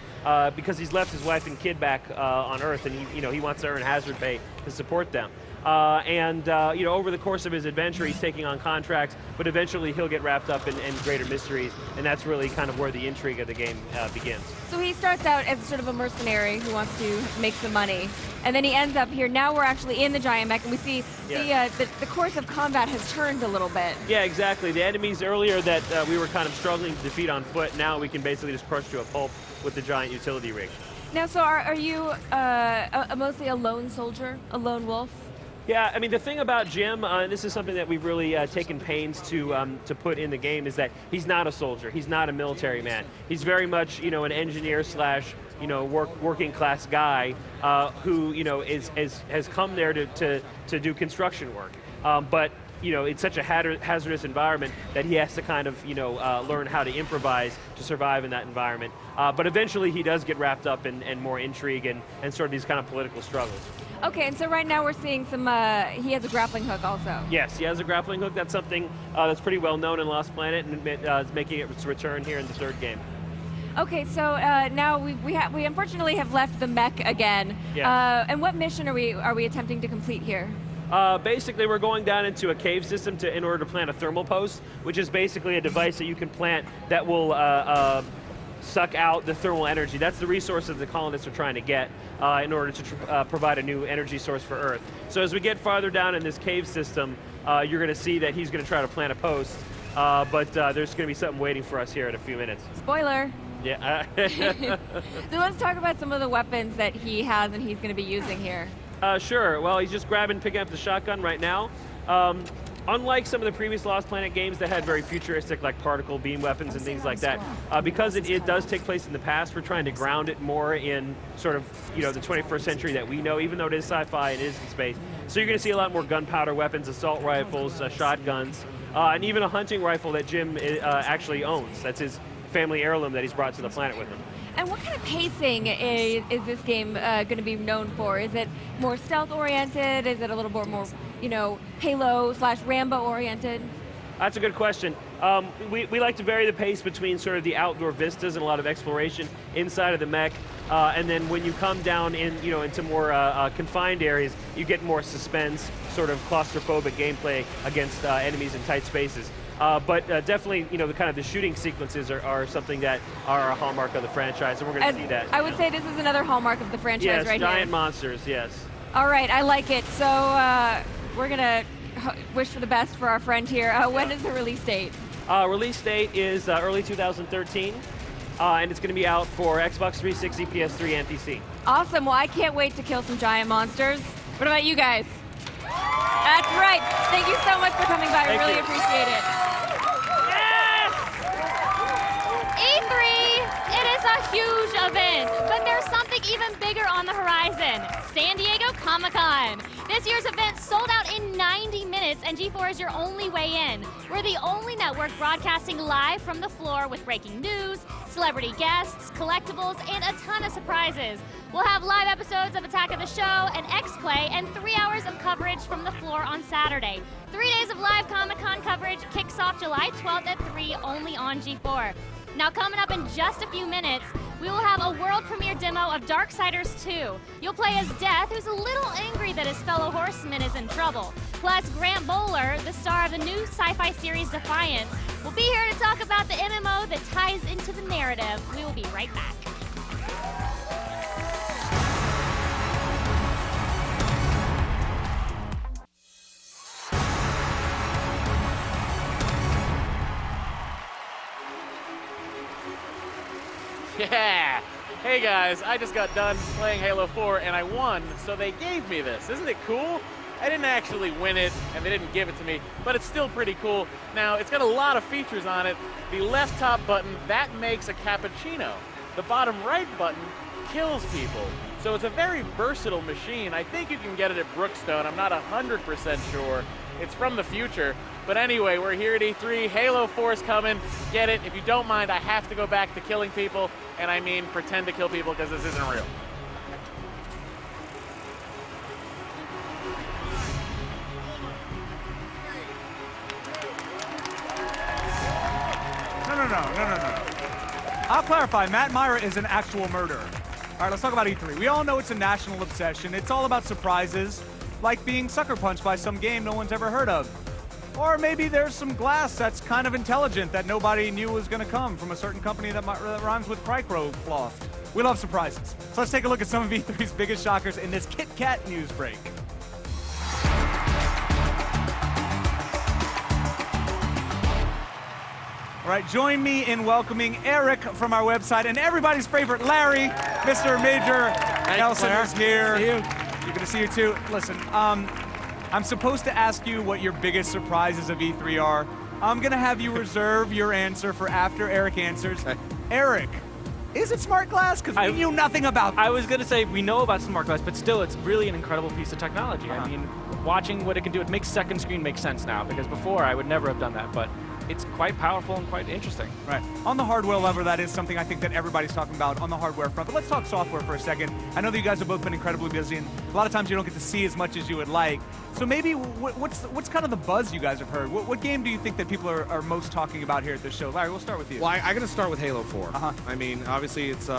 because he's left his wife and kid back on Earth, and he wants to earn hazard pay to support them. Over the course of his adventure, he's taking on contracts, but eventually he'll get wrapped up in greater mysteries, and that's really kind of where the intrigue of the game begins. So he starts out as sort of a mercenary who wants to make some money, and then he ends up here. Now we're actually in the giant mech, and we see the course of combat has turned a little bit. Yeah, exactly. The enemies earlier that we were kind of struggling to defeat on foot, now we can basically just crush to a pulp with the giant utility rig. Now, so are you mostly a lone soldier, a lone wolf? Yeah, I mean, the thing about Jim, and this is something that we've really taken pains to put in the game, is that he's not a soldier. He's not a military man. He's very much, an engineer slash, working class guy who, has come there to do construction work. But it's such a hazardous environment that he has to kind of, learn how to improvise to survive in that environment. But eventually he does get wrapped up in more intrigue and sort of these kind of political struggles. Okay, and so right now we're seeing some, he has a grappling hook also. Yes, he has a grappling hook. That's something that's pretty well known in Lost Planet, and it's making its return here in the third game. Okay, so now we unfortunately have left the mech again. Yeah. And what mission are we attempting to complete here? Basically, we're going down into a cave system in order to plant a thermal post, which is basically a device that you can plant that will suck out the thermal energy. That's the resource that the colonists are trying to get in order to provide a new energy source for Earth. So as we get farther down in this cave system, you're going to see that he's going to try to plant a post, but there's going to be something waiting for us here in a few minutes. Spoiler. Yeah. So let's talk about some of the weapons that he has and he's going to be using here. Sure. Well, he's just picking up the shotgun right now. Unlike some of the previous Lost Planet games that had very futuristic, like particle beam weapons and things like that, because it does take place in the past, we're trying to ground it more in sort of, the 21st century that we know, even though it is sci-fi, it is in space. So you're going to see a lot more gunpowder weapons, assault rifles, shotguns, and even a hunting rifle that Jim actually owns. That's his family heirloom that he's brought to the planet with him. And what kind of pacing is this game going to be known for? Is it more stealth-oriented? Is it a little more Halo/Rambo-oriented? That's a good question. We like to vary the pace between sort of the outdoor vistas and a lot of exploration inside of the mech, and then when you come down into more confined areas, you get more suspense, sort of claustrophobic gameplay against enemies in tight spaces. But definitely, the shooting sequences are something that are a hallmark of the franchise, and we're going to see that. I would say this is another hallmark of the franchise right here. Yes, giant monsters, yes. All right, I like it. So we're going to wish for the best for our friend here. When is the release date? Release date is early 2013, and it's going to be out for Xbox 360, PS3, and PC. Awesome. Well, I can't wait to kill some giant monsters. What about you guys? That's right. Thank you so much for coming by. We really appreciate it. E3, it is a huge event, but there's something even bigger on the horizon. San Diego Comic-Con. This year's event sold out in 90 minutes, and G4 is your only way in. We're the only network broadcasting live from the floor with breaking news, celebrity guests, collectibles, and a ton of surprises. We'll have live episodes of Attack of the Show and X-Play, and 3 hours of coverage from the floor on Saturday. 3 days of live Comic-Con coverage kicks off July 12th at 3, only on G4. Now, coming up in just a few minutes, we will have a world premiere demo of Darksiders 2. You'll play as Death, who's a little angry that his fellow horseman is in trouble. Plus, Grant Bowler, the star of the new sci-fi series Defiance, will be here to talk about the MMO that ties into the narrative. We will be right back. Yeah! Hey guys, I just got done playing Halo 4 and I won, so they gave me this. Isn't it cool? I didn't actually win it and they didn't give it to me, but it's still pretty cool. Now, it's got a lot of features on it. The left top button, that makes a cappuccino. The bottom right button kills people. So it's a very versatile machine. I think you can get it at Brookstone. I'm not 100% sure. It's from the future. But anyway, we're here at E3. Halo 4 is coming. Get it. If you don't mind, I have to go back to killing people. And I mean pretend to kill people because this isn't real. No. I'll clarify. Matt Myra is an actual murderer. All right, let's talk about E3. We all know it's a national obsession. It's all about surprises, like being sucker punched by some game no one's ever heard of. Or maybe there's some glass that's kind of intelligent that nobody knew was going to come from a certain company that rhymes with Cricro cloth. We love surprises. So let's take a look at some of E3's biggest shockers in this Kit Kat news break. All right, join me in welcoming Eric from our website and everybody's favorite Larry. Mr. Major Nelson is here. You're good to see you too. Listen, I'm supposed to ask you what your biggest surprises of E3 are. I'm going to have you reserve your answer for after Eric answers. Eric, is it smart glass? Because we knew nothing about I was going to say we know about smart glass, but still, it's really an incredible piece of technology. I mean, watching what it can do, it makes second screen make sense now, because before I would never have done that, but it's quite powerful and quite interesting. Right. On the hardware level, that is something I think that everybody's talking about on the hardware front. But let's talk software for a second. I know that you guys have both been incredibly busy, and a lot of times you don't get to see as much as you would like. So maybe what's kind of the buzz you guys have heard? What game do you think that people are most talking about here at this show? Larry, we'll start with you. Well, I'm going to start with Halo 4. I mean, obviously, it's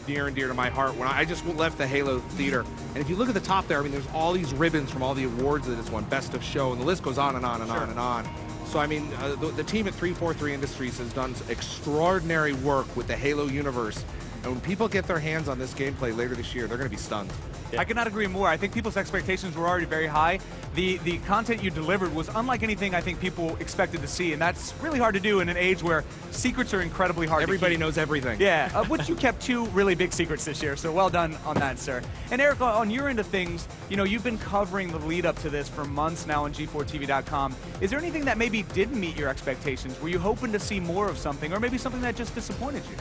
near and dear to my heart. When I just left the Halo theater, and if you look at the top there, I mean, there's all these ribbons from all the awards that it's won, Best of Show, and the list goes on and on and on and on. So, I mean, the team at 343 Industries has done extraordinary work with the Halo universe. And when people get their hands on this gameplay later this year, they're going to be stunned. I could not agree more. I think people's expectations were already very high. The content you delivered was unlike anything I think people expected to see, and that's really hard to do in an age where secrets are incredibly hard Everybody to keep. knows everything. Yeah, of which you kept 2 really big secrets this year, so well done on that, sir. And Eric, on your end of things, you know, you've been covering the lead up to this for months now on G4TV.com. Is there anything that maybe didn't meet your expectations? Were you hoping to see more of something, or maybe something that just disappointed you?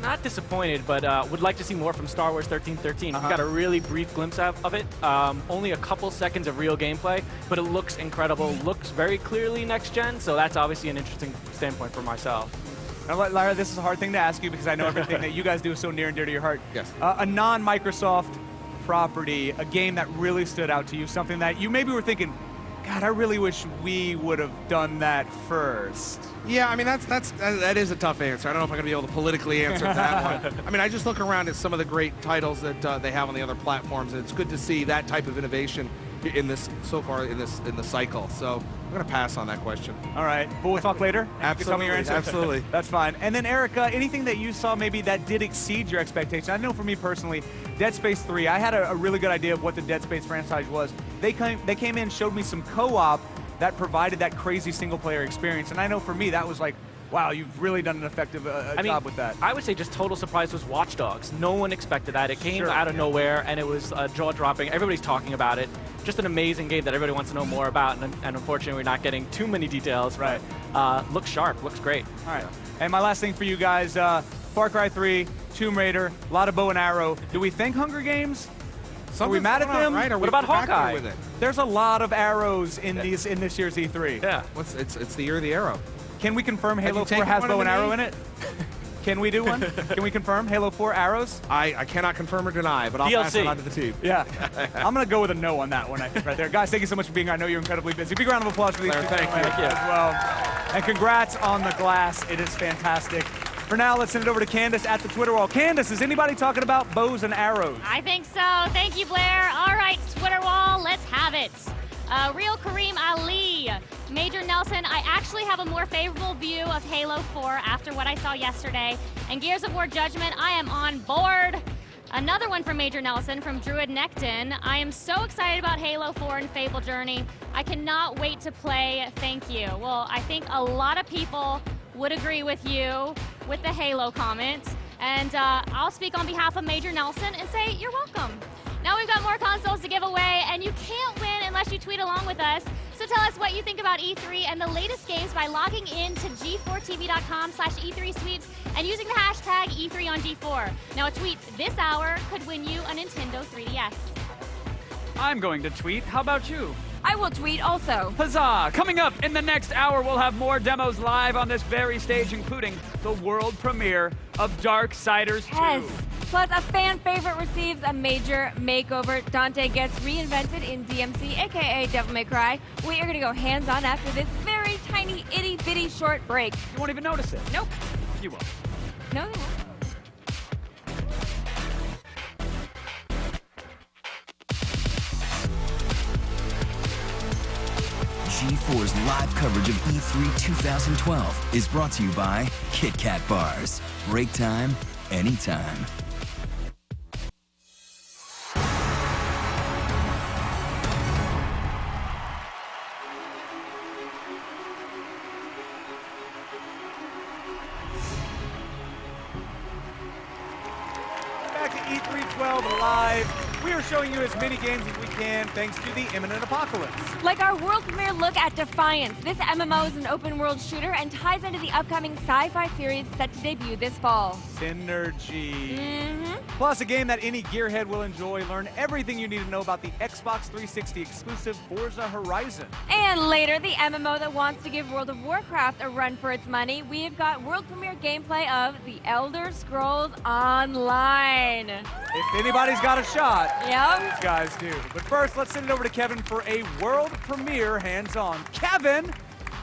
Not disappointed, but would like to see more from Star Wars 1313. We got a really brief glimpse of it. Only a couple seconds of real gameplay, but it looks incredible. Looks very clearly next gen, so that's obviously an interesting standpoint for myself. Now, Lyra, this is a hard thing to ask you because I know everything that you guys do is so near and dear to your heart. Yes. A non-Microsoft property, a game that really stood out to you, something that you maybe were thinking, God, I really wish we would have done that first. Yeah, I mean, that is a tough answer. I don't know if I'm going to be able to politically answer that one. I mean, I just look around at some of the great titles that they have on the other platforms, and it's good to see that type of innovation in this so far in the cycle. So I'm going to pass on that question. All right, but we'll talk later. Absolutely, tell me your answer. absolutely. That's fine. And then Eric, anything that you saw maybe that did exceed your expectations? I know for me personally, Dead Space 3, I had a really good idea of what the Dead Space franchise was. They came in, showed me some co-op that provided that crazy single-player experience, and I know for me that was like, wow, you've really done an effective job with that. I would say just total surprise was Watch Dogs. No one expected that. It came out of nowhere, and it was jaw-dropping. Everybody's talking about it. Just an amazing game that everybody wants to know more about, and unfortunately we're not getting too many details. Right. But, looks sharp, looks great. All right. And my last thing for you guys, Far Cry 3, Tomb Raider, a lot of bow and arrow. Do we think Hunger Games? Are we mad at them? Right? What about Hawkeye? With it? There's a lot of arrows in this year's E3. Yeah. It's the year of the arrow. Can we confirm Halo 4 taken has one bow of and the arrow knee? in it? Can we do one? Can we confirm Halo 4 arrows? I cannot confirm or deny, but I'll pass it on to the team. Yeah. I'm going to go with a no on that one, I think, right there. Guys, thank you so much for being here. I know you're incredibly busy. Big round of applause for these two Thank you. as well. And congrats on the glass. It is fantastic. For now, let's send it over to Candace at the Twitter wall. Candace, is anybody talking about bows and arrows? I think so. Thank you, Blair. All right, Twitter wall, let's have it. Real Kareem Ali, Major Nelson, I actually have a more favorable view of Halo 4 after what I saw yesterday. And Gears of War Judgment, I am on board. Another one from Major Nelson from Druid Necton. I am so excited about Halo 4 and Fable Journey. I cannot wait to play. Thank you. Well, I think a lot of people would agree with you with the Halo comment. And I'll speak on behalf of Major Nelson and say you're welcome. Now we've got more consoles to give away, and you can't win unless you tweet along with us. So tell us what you think about E3 and the latest games by logging in to G4TV.com/E3 sweeps and using the hashtag E3 on G4. Now a tweet this hour could win you a Nintendo 3DS. I'm going to tweet. How about you? I will tweet also. Huzzah! Coming up in the next hour, we'll have more demos live on this very stage, including the world premiere of Darksiders 2. Yes. Plus, a fan favorite receives a major makeover. Dante gets reinvented in DMC, aka Devil May Cry. We are going to go hands-on after this very tiny, itty-bitty short break. You won't even notice it. Nope. You won't. No, you won't. G4's live coverage of E3 2012 is brought to you by Kit Kat Bars. Break time, anytime. Back to E3 12 Live. We are showing you as many games as we can thanks to the imminent apocalypse. Like our world premiere look at Defiance. This MMO is an open world shooter and ties into the upcoming sci-fi series set to debut this fall. Synergy. Plus a game that any gearhead will enjoy. Learn everything you need to know about the Xbox 360 exclusive Forza Horizon. And later, the MMO that wants to give World of Warcraft a run for its money, we've got world premiere gameplay of The Elder Scrolls Online. If anybody's got a shot, yep, these guys do. But first, let's send it over to Kevin for a world premiere hands-on. Kevin!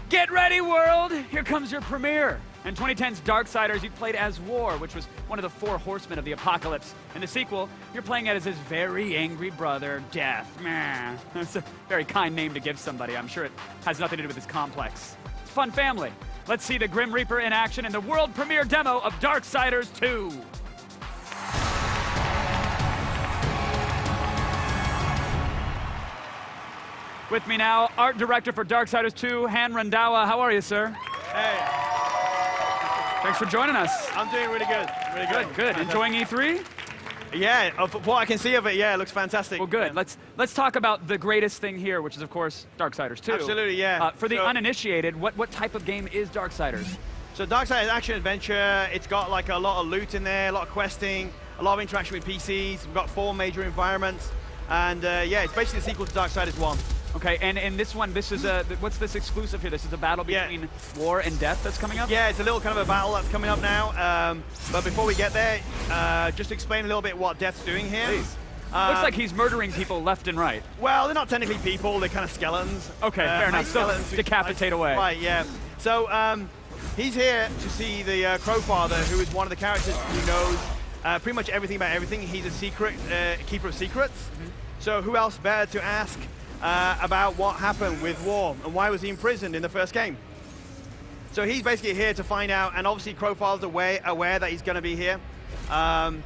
Get ready, world! Here comes your premiere. In 2010's Darksiders, you played as War, which was one of the 4 horsemen of the apocalypse. In the sequel, you're playing as his very angry brother, Death. Meh. That's a very kind name to give somebody. I'm sure it has nothing to do with his complex. It's a fun family. Let's see the Grim Reaper in action in the world premiere demo of Darksiders 2. With me now, art director for Darksiders 2, Han Randawa. How are you, sir? Hey. Thanks for joining us. I'm doing really good. Really good. Good. Enjoying E3? Yeah, of what I can see of it, yeah, it looks fantastic. Well, good. Let's talk about the greatest thing here, which is, of course, Darksiders 2. Absolutely, yeah. For the uninitiated, what type of game is Darksiders? So Darksiders is action-adventure. It's got like a lot of loot in there, a lot of questing, a lot of interaction with PCs. We've got 4 major environments. And yeah, it's basically the sequel to Darksiders 1. Okay, and in this one, this is what's this exclusive here? This is a battle between War and Death that's coming up? Yeah, it's a little kind of a battle that's coming up now. But before we get there, just explain a little bit what Death's doing here. Please. Looks like he's murdering people left and right. Well, they're not technically people, they're kind of skeletons. Okay, fair enough. So decapitate away. Right, yeah. So he's here to see the Crowfather, who is one of the characters who knows pretty much everything about everything. He's a secret keeper of secrets. Mm-hmm. So who else better to ask about what happened with War and why was he imprisoned in the first game? So he's basically here to find out, and obviously Crowfather's aware that he's going to be here. And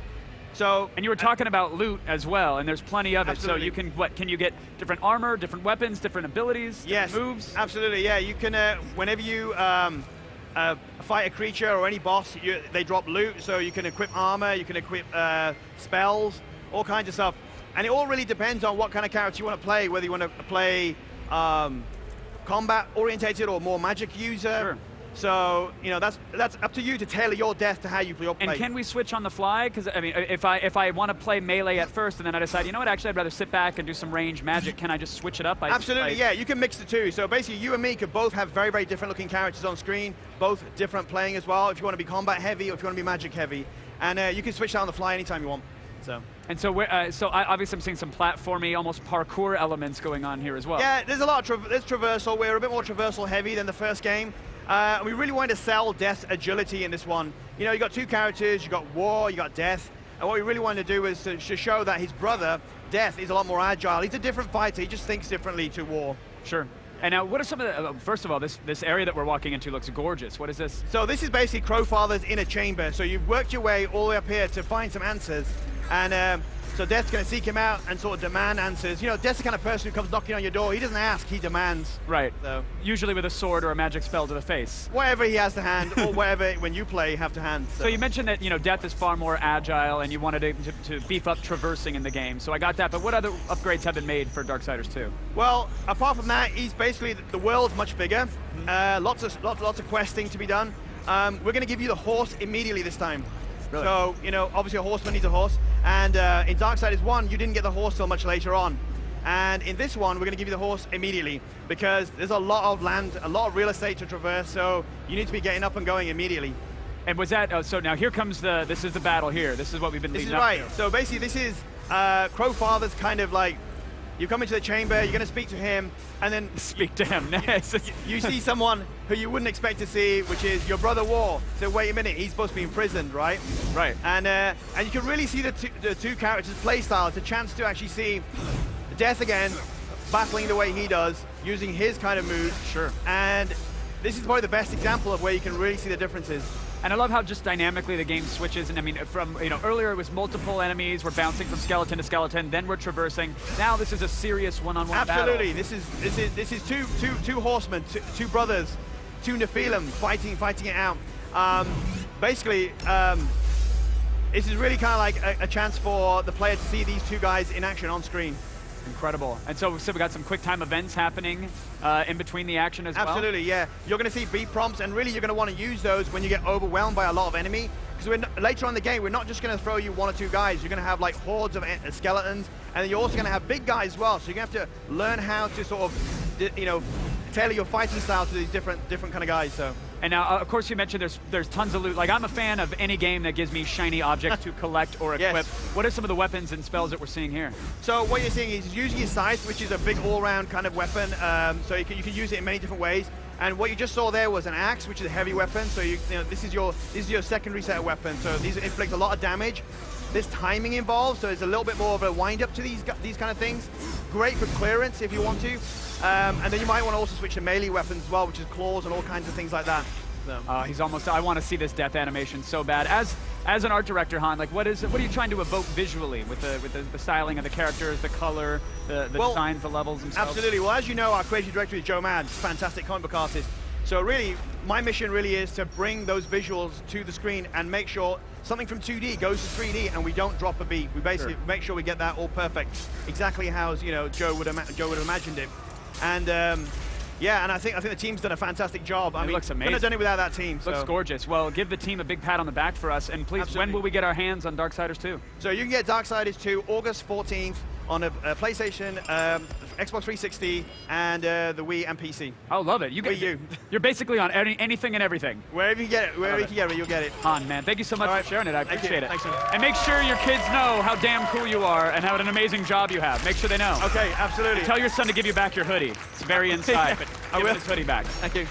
you were talking about loot as well, and there's plenty of it. Absolutely. So you can can you get different armor, different weapons, different abilities, different moves? Absolutely, yeah. You can whenever you fight a creature or any boss, they drop loot, so you can equip armor, you can equip spells, all kinds of stuff. And it all really depends on what kind of character you want to play, whether you want to play combat orientated or more magic user. Sure. So, you know, that's up to you to tailor your Death to how you play your play. And can we switch on the fly? Because, I mean, if I want to play melee at first and then I decide, you know what, actually I'd rather sit back and do some range magic, can I just switch it up? Absolutely, yeah. You can mix the two. So basically, you and me could both have very, very different looking characters on screen, both different playing as well, if you want to be combat heavy or if you want to be magic heavy. And you can switch that on the fly anytime you want. So obviously I'm seeing some platformy, almost parkour elements going on here as well. Yeah, there's a lot of there's traversal. We're a bit more traversal heavy than the first game. We really wanted to sell Death's agility in this one. You know, you got 2 characters, you got War, you got Death, and what we really wanted to do was to show that his brother, Death, is a lot more agile. He's a different fighter. He just thinks differently to War. Sure. And now, what are some of the, first of all, this area that we're walking into looks gorgeous. What is this? So this is basically Crowfather's inner chamber. So you've worked your way all the way up here to find some answers. And so Death's going to seek him out and sort of demand answers. You know, Death's the kind of person who comes knocking on your door. He doesn't ask, he demands. Right. So usually with a sword or a magic spell to the face. Whatever he has to hand, or whatever when you play have to hand. So you mentioned that, you know, Death is far more agile and you wanted to beef up traversing in the game. So I got that, but what other upgrades have been made for Darksiders 2? Well, apart from that, he's basically, the world's much bigger. Lots of questing to be done. We're going to give you the horse immediately this time. Really? So, you know, obviously a horseman needs a horse. And in Darksiders 1, you didn't get the horse till much later on. And in this one, we're going to give you the horse immediately because there's a lot of land, a lot of real estate to traverse, so you need to be getting up and going immediately. And was that, so now here comes this is the battle here. This is what we've been leading up to. This is right. So basically this is Crowfather's kind of like, you come into the chamber, you're going to speak to him, and then... Speak to him, you see someone who you wouldn't expect to see, which is your brother War. So wait a minute, he's supposed to be imprisoned, right? Right. And you can really see the two characters' play style. It's a chance to actually see Death again, battling the way he does, using his kind of moves. Sure. And this is probably the best example of where you can really see the differences. And I love how just dynamically the game switches. And I mean, from, you know, earlier it was multiple enemies. We're bouncing from skeleton to skeleton. Then we're traversing. Now this is a serious one-on-one battle. Absolutely. This is two horsemen, two brothers, 2 Nephilim fighting it out. Basically, this is really kind of like a chance for the player to see these 2 guys in action on screen. Incredible. And so we got some quick time events happening in between the action as well? Absolutely, yeah. You're going to see beat prompts, and really you're going to want to use those when you get overwhelmed by a lot of enemy. Because later on in the game, we're not just going to throw you 1 or 2 guys. You're going to have like hordes of skeletons, and then you're also going to have big guys as well. So you're going to have to learn how to sort of, you know, tailor your fighting style to these different kind of guys. So. And now, of course, you mentioned there's tons of loot. Like, I'm a fan of any game that gives me shiny objects to collect or equip. Yes. What are some of the weapons and spells that we're seeing here? So what you're seeing is using your scythe, which is a big all-round kind of weapon. So you can use it in many different ways. And what you just saw there was an axe, which is a heavy weapon. So this is your secondary set of weapons. So these inflict a lot of damage. There's timing involved, so there's a little bit more of a wind-up to these kind of things. Great for clearance if you want to. And then you might want to also switch to melee weapons as well, which is claws and all kinds of things like that. So. He's almost. I want to see this death animation so bad. As an art director, Han, like what are you trying to evoke visually with the styling of the characters, the color, the designs, the levels themselves? Absolutely. Well, as you know, our creative director is Joe Mann, fantastic comic book artist. So really, my mission really is to bring those visuals to the screen and make sure something from 2D goes to 3D and we don't drop a beat. We basically make sure we get that all perfect, exactly how Joe would have imagined it. And yeah, and I think the team's done a fantastic job. I mean, looks amazing. Couldn't have done it without that team. Looks so. gorgeous. Well, give the team a big pat on the back for us, and please, Absolutely. when will we get our hands on Darksiders 2? So you can get Darksiders 2 August 14th on a PlayStation, Xbox 360, and the Wii and PC. I love it. You're basically on anything and everything. Wherever you get it, you'll get it. Han, man, thank you so much for sharing it. I appreciate it. Thanks, man. And make sure your kids know how damn cool you are and how an amazing job you have. Make sure they know. Okay, absolutely. And tell your son to give you back your hoodie. It's very inside, but give him his hoodie back. Thank you.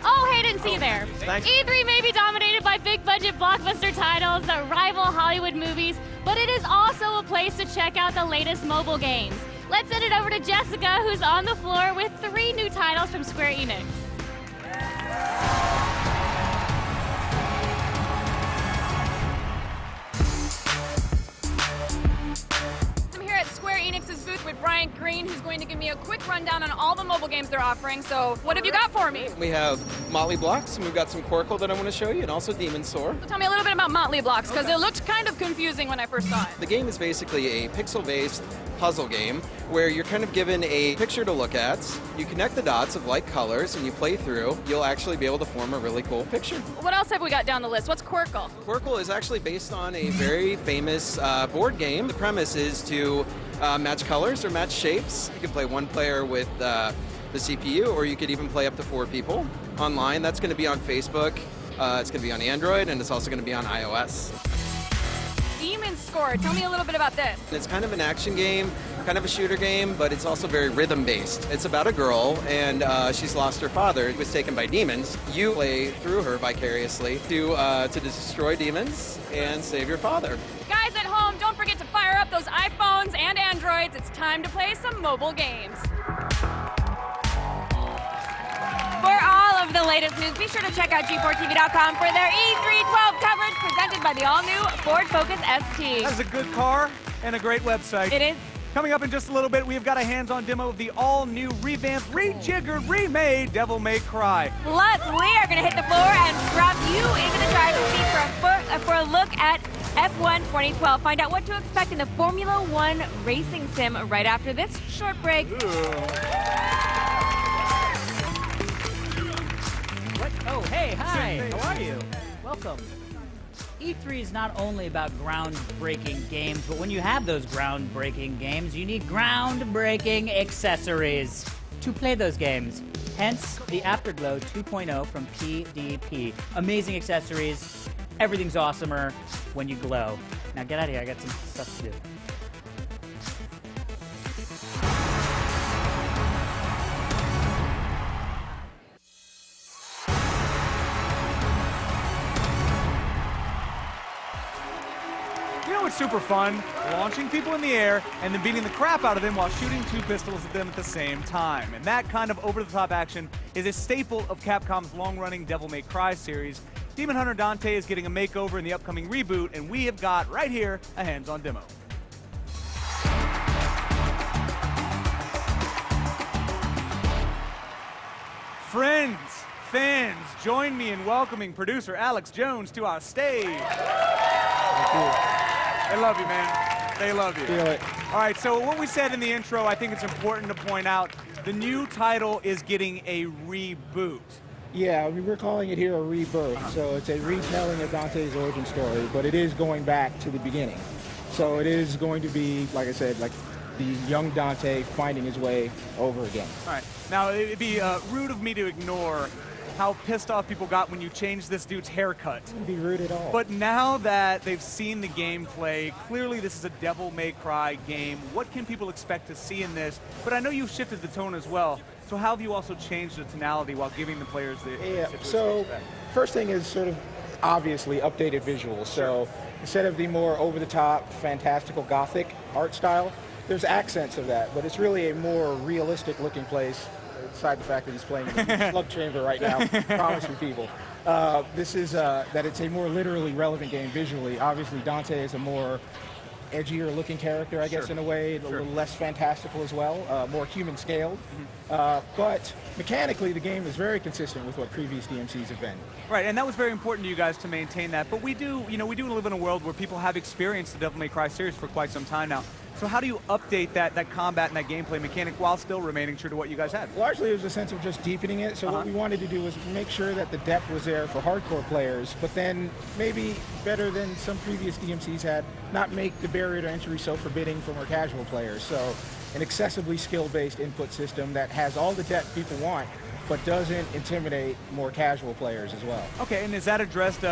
Oh, hey, didn't see you there. Thanks. E3 may be dominated by big-budget blockbuster titles that rival Hollywood movies, but it is also a place to check out the latest mobile games. Let's send it over to Jessica, who's on the floor with 3 new titles from Square Enix. I'm here at Square Enix's booth with Brian Green, who's going to give me a quick rundown on all the mobile games they're offering. So what have you got for me? We have Motley Blocks, and we've got some Quirkle that I want to show you, and also Demon's Soar. So tell me a little bit about Motley Blocks, because it looked kind of confusing when I first saw it. The game is basically a pixel-based puzzle game where you're kind of given a picture to look at, you connect the dots of like colors, and you play through, you'll actually be able to form a really cool picture. What else have we got down the list? What's Quirkle? Quirkle is actually based on a very famous board game. The premise is to match colors or match shapes. You can play one player with the CPU, or you could even play up to 4 people online. That's going to be on Facebook, it's going to be on Android, and it's also going to be on iOS. Demon's Soar. Tell me a little bit about this. It's kind of an action game, kind of a shooter game, but it's also very rhythm-based. It's about a girl, and she's lost her father. He was taken by demons. You play through her vicariously to destroy demons and save your father. Guys at home, don't forget to fire up those iPhones and Androids. It's time to play some mobile games. For all of the latest news, be sure to check out G4TV.com for their E312 coverage presented by the all-new Ford Focus ST. That's a good car and a great website. It is. Coming up in just a little bit, we've got a hands-on demo of the all-new, revamped, rejiggered, remade Devil May Cry. Plus, we are going to hit the floor and drop you into the driver's seat for a look at F1 2012. Find out what to expect in the Formula One racing sim right after this short break. What? Oh, hey, hi. How are you? Welcome. E3 is not only about groundbreaking games, but when you have those groundbreaking games, you need groundbreaking accessories to play those games. Hence, the Afterglow 2.0 from PDP. Amazing accessories. Everything's awesomer when you glow. Now get out of here. I got some stuff to do. It's super fun, launching people in the air and then beating the crap out of them while shooting 2 pistols at them at the same time. And that kind of over-the-top action is a staple of Capcom's long-running Devil May Cry series. Demon Hunter Dante is getting a makeover in the upcoming reboot, and we have got, right here, a hands-on demo. Friends, fans, join me in welcoming producer Alex Jones to our stage. Thank you. They love you, man. They love you. Feel it. All right, so what we said in the intro, I think it's important to point out, the new title is getting a reboot. Yeah, I mean, we're calling it here a rebirth. So it's a retelling of Dante's origin story, but it is going back to the beginning. So it is going to be, like I said, like the young Dante finding his way over again. All right. Now, it'd be rude of me to ignore how pissed off people got when you changed this dude's haircut. Wouldn't be rude at all. But now that they've seen the gameplay, clearly this is a Devil May Cry game. What can people expect to see in this? But I know you've shifted the tone as well. So how have you also changed the tonality while giving the players the So first thing is sort of obviously updated visuals. So instead of the more over-the-top, fantastical gothic art style, there's accents of that, but it's really a more realistic looking place, aside the fact that he's playing in the slug chamber right now, promising people. This is that it's a more literally relevant game visually. Obviously, Dante is a more edgier looking character, I guess, in a way, a little less fantastical as well, more human scaled. But mechanically, the game is very consistent with what previous DMCs have been. Right, and that was very important to you guys to maintain that. But we do live in a world where people have experienced the Devil May Cry series for quite some time now. So how do you update that combat and that gameplay mechanic while still remaining true to what you guys had? Largely, it was a sense of just deepening it. So what we wanted to do was make sure that the depth was there for hardcore players, but then maybe better than some previous DMCs had, not make the barrier to entry so forbidding for more casual players. So an excessively skill-based input system that has all the depth people want, but doesn't intimidate more casual players as well. Okay, and is that addressed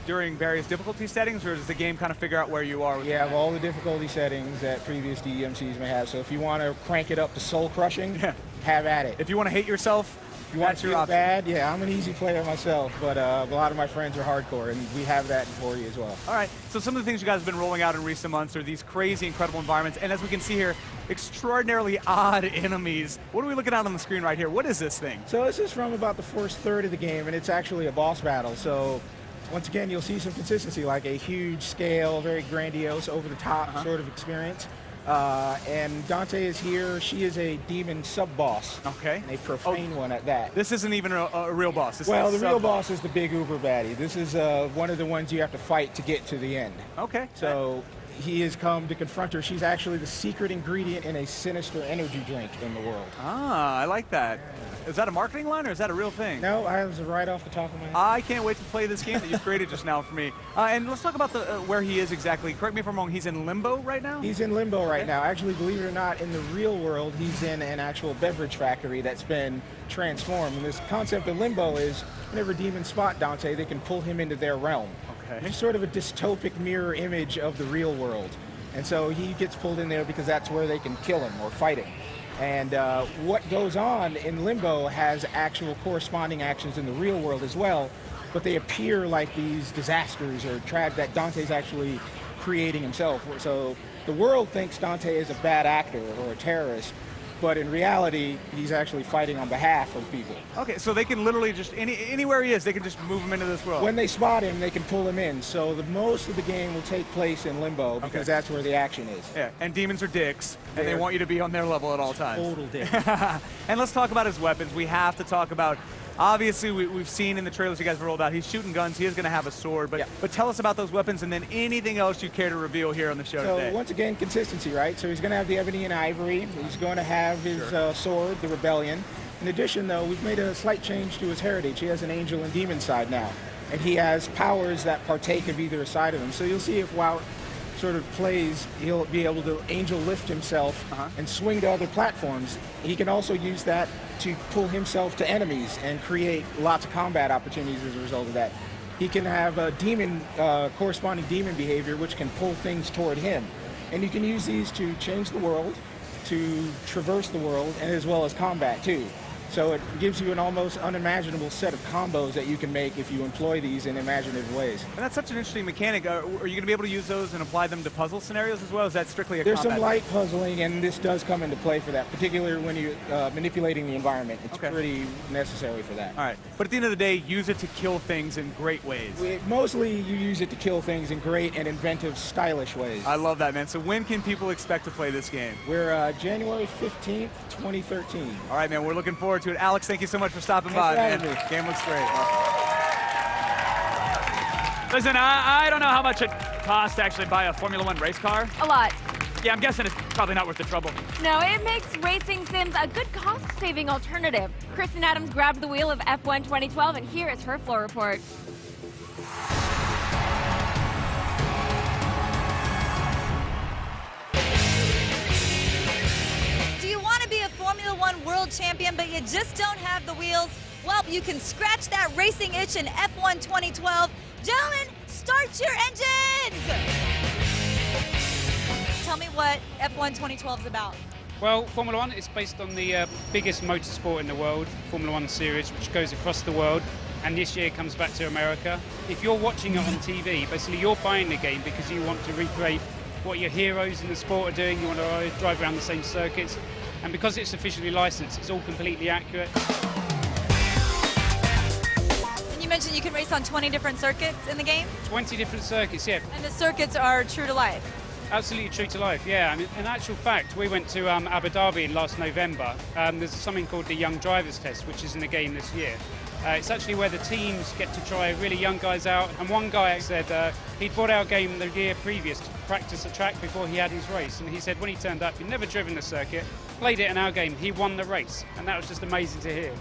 during various difficulty settings, or does the game kind of figure out where you are? You have all the difficulty settings that previous DMCs may have. So if you want to crank it up to soul crushing, have at it. If you want to hate yourself, if you want to feel bad, yeah, I'm an easy player myself, but a lot of my friends are hardcore, and we have that for you as well. All right, so some of the things you guys have been rolling out in recent months are these crazy, incredible environments, and as we can see here, extraordinarily odd enemies. What are we looking at on the screen right here? What is this thing? So this is from about the first third of the game, and it's actually a boss battle. So once again, you'll see some consistency, like a huge scale, very grandiose, over-the-top sort of experience. And Dante is here. She is a demon sub-boss. Okay. And a profane one at that. This isn't even a real boss. This Well, is the real boss is the big uber baddie. This is one of the ones you have to fight to get to the end. Okay. So he has come to confront her. She's actually the secret ingredient in a sinister energy drink in the world. Ah, I like that. Is that a marketing line or is that a real thing? No, I was right off the top of my head. I can't wait to play this game that you created just now for me. And let's talk about where he is exactly. Correct me if I'm wrong, he's in limbo right now? He's in limbo right now. Actually, believe it or not, in the real world, he's in an actual beverage factory that's been transformed. And this concept of limbo is whenever demons spot Dante, they can pull him into their realm. Okay. It's sort of a dystopic mirror image of the real world. And so he gets pulled in there because that's where they can kill him or fight him. And what goes on in Limbo has actual corresponding actions in the real world as well, but they appear like these disasters or that Dante's actually creating himself. So the world thinks Dante is a bad actor or a terrorist, but in reality, he's actually fighting on behalf of people. Okay, so they can literally just, anywhere he is, they can just move him into this world. When they spot him, they can pull him in. So most of the game will take place in Limbo because that's where the action is. Yeah, and demons are dicks, and they want you to be on their level at all times. Total dick. And let's talk about his weapons. We have to talk about, obviously, we've seen in the trailers you guys have rolled out, he's shooting guns, he is going to have a sword, but tell us about those weapons and then anything else you care to reveal here on the show today. So once again, consistency, right? So he's going to have the ebony and ivory, he's going to have his sword, the rebellion. In addition, though, we've made a slight change to his heritage. He has an angel and demon side now, and he has powers that partake of either side of him. So you'll see if while sort of plays, he'll be able to angel lift himself and swing to other platforms. He can also use that to pull himself to enemies and create lots of combat opportunities as a result of that. He can have a demon, corresponding demon behavior, which can pull things toward him. And you can use these to change the world, to traverse the world, and as well as combat too. So it gives you an almost unimaginable set of combos that you can make if you employ these in imaginative ways. And that's such an interesting mechanic. Are you going to be able to use those and apply them to puzzle scenarios as well? Is that strictly a There's combat? some light puzzling, and this does come into play for that, particularly when you're manipulating the environment. It's pretty necessary for that. All right. But at the end of the day, use it to kill things in great ways. Mostly you use it to kill things in great and inventive, stylish ways. I love that, man. So when can people expect to play this game? We're January 15th, 2013. All right, man. We're looking forward to it. Alex, thank you so much for stopping by, man. Game looks great. Listen, I don't know how much it costs to actually buy a Formula One race car. A lot. Yeah, I'm guessing it's probably not worth the trouble. No, it makes racing sims a good cost-saving alternative. Kristen Adams grabbed the wheel of F1 2012, and here is her floor report. Do you want to be a Formula One world champion, but you just don't have the wheels? Well, you can scratch that racing itch in F1 2012. Gentlemen, start your engines! Tell me what F1 2012 is about. Well, Formula One is based on the biggest motorsport in the world, Formula One series, which goes across the world, and this year comes back to America. If you're watching it on TV, basically you're buying the game because you want to recreate what your heroes in the sport are doing, you want to drive around the same circuits, and because it's officially licensed, it's all completely accurate. And you mentioned you can race on 20 different circuits in the game? 20 different circuits, yeah. And the circuits are true to life? Absolutely true to life, yeah. I mean, in actual fact, we went to Abu Dhabi last November. There's something called the Young Drivers Test, which is in the game this year. It's actually where the teams get to try really young guys out. And one guy said he'd bought our game the year previous to practice the track before he had his race. And he said when he turned up, he'd never driven the circuit, played it in our game, he won the race. And that was just amazing to hear.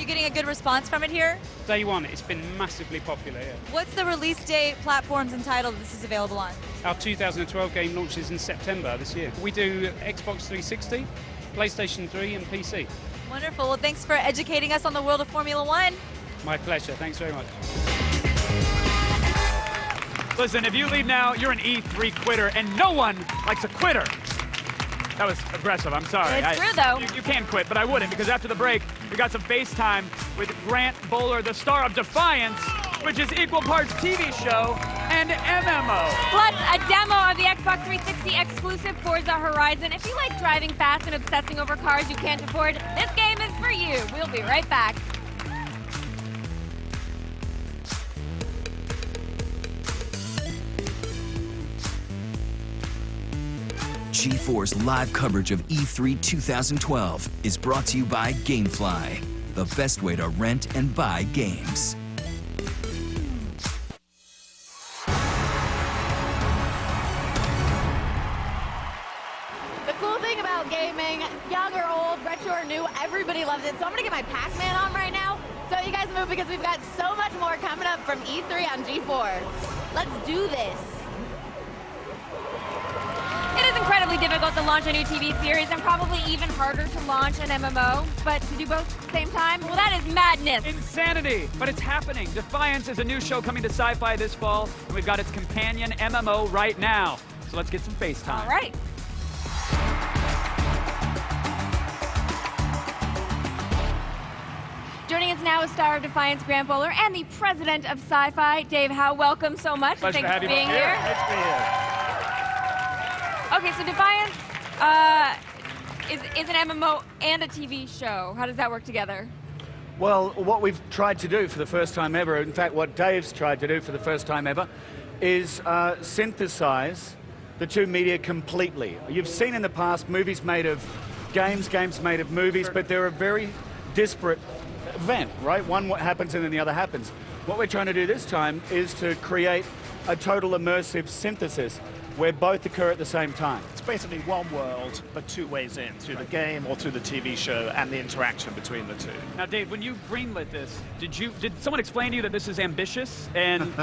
Getting a good response from it here? Day one, it's been massively popular, yeah. What's the release date, platforms, and title this is available on? Our 2012 game launches in September this year. We do Xbox 360, PlayStation 3, and PC. Wonderful. Well, thanks for educating us on the world of Formula One. My pleasure. Thanks very much. Listen, if you leave now, you're an E3 quitter, and no one likes a quitter. That was aggressive, I'm sorry. It's true, though. You can quit, but I wouldn't, because after the break, we got some FaceTime with Grant Bowler, the star of Defiance, which is equal parts TV show and MMO. Plus, a demo of the Xbox 360 exclusive Forza Horizon. If you like driving fast and obsessing over cars you can't afford, this game is for you. We'll be right back. G4's live coverage of E3 2012 is brought to you by GameFly, the best way to rent and buy games. The cool thing about gaming, young or old, retro or new, everybody loves it. So I'm gonna get my Pac-Man on right now. So you guys move because we've got so much more coming up from E3 on G4. Let's do this. It is incredibly difficult to launch a new TV series and probably even harder to launch an MMO, but to do both at the same time, well, that is madness. Insanity, but it's happening. Defiance is a new show coming to Sci-Fi this fall, and we've got its companion MMO right now. So let's get some FaceTime. All right. Joining us now is star of Defiance, Grant Bowler, and the president of Sci-Fi, Dave Howe. Welcome so much. Pleasure Thanks to have for you being both here. Nice to be here. Okay, so Defiance is an MMO and a TV show. How does that work together? Well, what we've tried to do for the first time ever, in fact, what Dave's tried to do for the first time ever, is synthesize the two media completely. You've seen in the past movies made of games, games made of movies, but they're a very disparate event, right? One what happens and then the other happens. What we're trying to do this time is to create a total immersive synthesis where both occur at the same time. It's basically one world, but two ways in, through the game or through the TV show and the interaction between the two. Now, Dave, when you greenlit this, did someone explain to you that this is ambitious and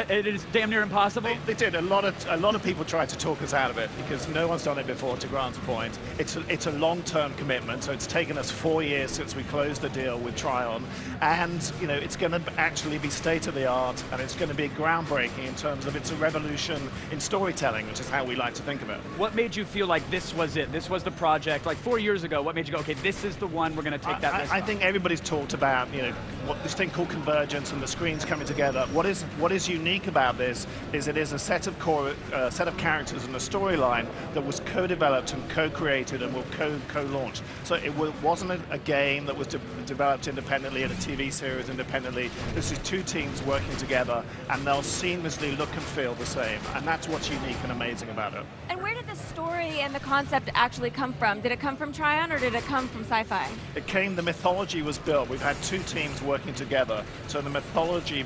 it is damn near impossible? They did. A lot of people tried to talk us out of it because no one's done it before. To Grant's point, it's a long-term commitment. So it's taken us 4 years since we closed the deal with Tryon, and you know it's going to actually be state-of-the-art, and it's going to be groundbreaking in terms of it's a revolution in storytelling, which is how we like to think of it. What made you feel like this was it? This was the project? Like 4 years ago, what made you go, okay, this is the one, we're going to take that risk I on? think everybody's talked about, you know, what this thing called convergence and the screens coming together. What is unique about this is it is a set of characters and a storyline that was co-developed and co-created and will co-launched. So it wasn't a game that was developed independently and a TV series independently. This is two teams working together, and they'll seamlessly look and feel the same. And that's what's unique and amazing about it. And where did the story and the concept actually come from? Did it come from Tryon or did it come from Sci-Fi? The mythology was built. We've had two teams working together. So the mythology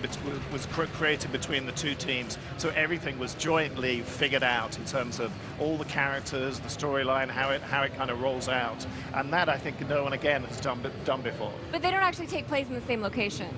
was created between the two teams. So everything was jointly figured out in terms of all the characters, the storyline, how it kind of rolls out. And that I think no one again has done before. But they don't actually take place in the same location.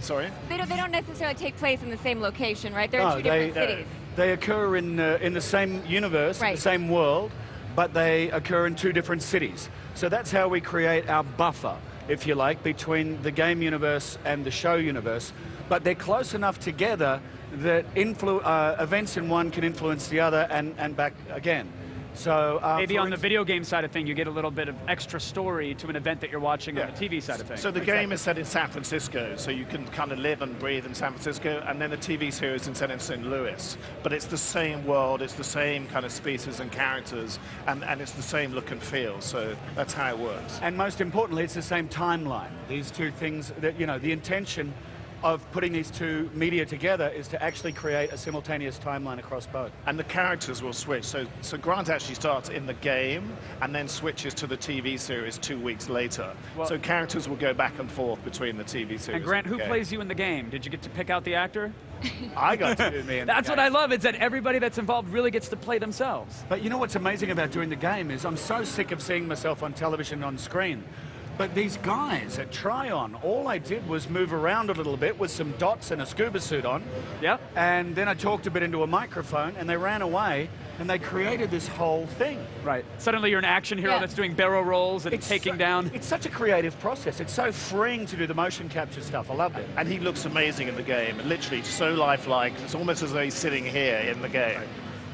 Sorry? They don't necessarily take place in the same location, right? They're in two different cities. They occur in the same universe, right. The same world, but they occur in 2 different cities. So that's how we create our buffer, if you like, between the game universe and the show universe. But they're close enough together that events in one can influence the other and back again. So maybe on the video game side of thing, you get a little bit of extra story to an event that you're watching on the TV side of things. So the game is set in San Francisco, so you can kind of live and breathe in San Francisco, and then the TV series is set in St. Louis. But it's the same world, it's the same kind of species and characters, and it's the same look and feel. So that's how it works. And most importantly, it's the same timeline. These 2 things that, you know, the intention of putting these 2 media together is to actually create a simultaneous timeline across both. And the characters will switch. So Grant actually starts in the game and then switches to the TV series 2 weeks later. Well, so characters will go back and forth between the TV series. And Grant, who game. plays you in the game? Did you get to pick out the actor? I got to do me in That's what I love, is that everybody that's involved really gets to play themselves. But you know what's amazing about doing the game is I'm so sick of seeing myself on television on screen. But these guys at Tryon, all I did was move around a little bit with some dots and a scuba suit on. Yep. And then I talked a bit into a microphone, and they ran away, and they created this whole thing. Right. Suddenly you're an action hero that's doing barrel rolls and taking down. It's such a creative process. It's so freeing to do the motion capture stuff. I loved it. And he looks amazing in the game. Literally so lifelike. It's almost as though he's sitting here in the game. Right.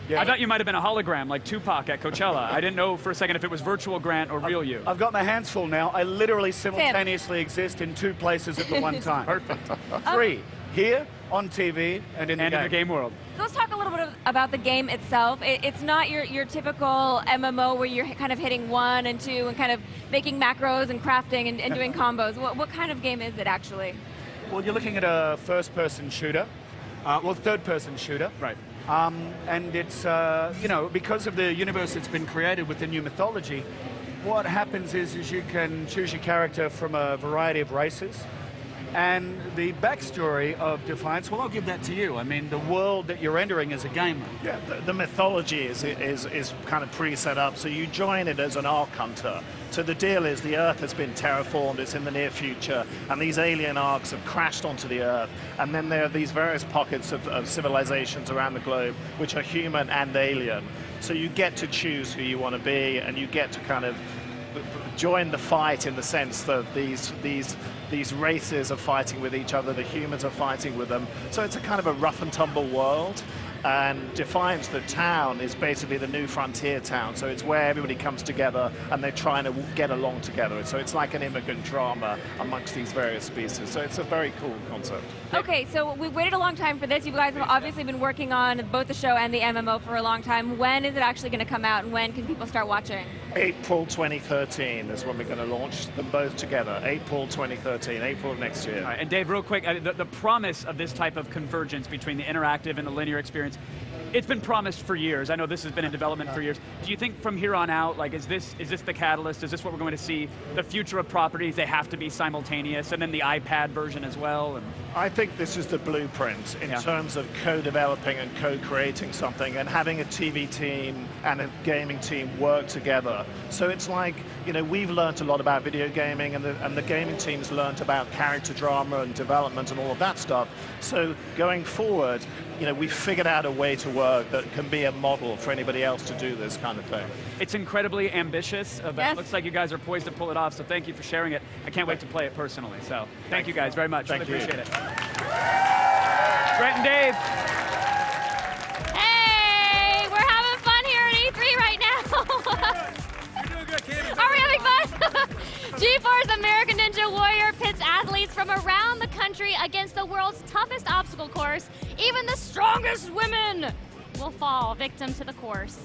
Yeah. I thought you might have been a hologram like Tupac at Coachella. I didn't know for a second if it was virtual Grant or real you. I've got my hands full now. I literally simultaneously exist in 2 places at the one time. Perfect. 3, here, on TV, and in the game world. So let's talk a little bit about the game itself. It's not your typical MMO where you're kind of hitting 1 and 2 and kind of making macros and crafting and doing combos. What kind of game is it actually? Well, you're looking at a first-person shooter. Well, third-person shooter. Right. And it's, you know, because of the universe that's been created with the new mythology, what happens is you can choose your character from a variety of races. And the backstory of Defiance, well, I'll give that to you. I mean, the world that you're entering as a gamer. Yeah, the mythology is kind of pre-set up, so you join it as an Ark hunter. So the deal is the Earth has been terraformed, it's in the near future, and these alien Arks have crashed onto the Earth, and then there are these various pockets of civilizations around the globe, which are human and alien. So you get to choose who you want to be, and you get to kind of join the fight in the sense that these races are fighting with each other, the humans are fighting with them. So it's a kind of a rough and tumble world. And Defiance, the town, is basically the new frontier town. So it's where everybody comes together and they're trying to get along together. So it's like an immigrant drama amongst these various species. So it's a very cool concept. Okay, so we've waited a long time for this. You guys have obviously been working on both the show and the MMO for a long time. When is it actually going to come out, and when can people start watching? April 2013 is when we're going to launch them both together. April 2013, April of next year. All right, and Dave, real quick, the promise of this type of convergence between the interactive and the linear experience, it's been promised for years. I know this has been in development for years. Do you think from here on out, like, is this the catalyst? Is this what we're going to see? The future of properties, they have to be simultaneous, and then the iPad version as well? And I think this is the blueprint in terms of co-developing and co-creating something and having a TV team and a gaming team work together. So it's like, you know, we've learned a lot about video gaming, and the gaming team's learned about character drama and development and all of that stuff. So going forward, you know, we've figured out a way to work that can be a model for anybody else to do this kind of thing. It's incredibly ambitious, but it looks like you guys are poised to pull it off, so thank you for sharing it. I can't wait to play it personally, so thank you guys very much. Thank you. Appreciate it. Grant and Dave. Hey, we're having fun here at E3 right now. You're doing good, Candy. Are we having fun? G4's American Ninja Warrior pits athletes from around the country against the world's toughest obstacle course. Even the strongest women will fall victim to the course.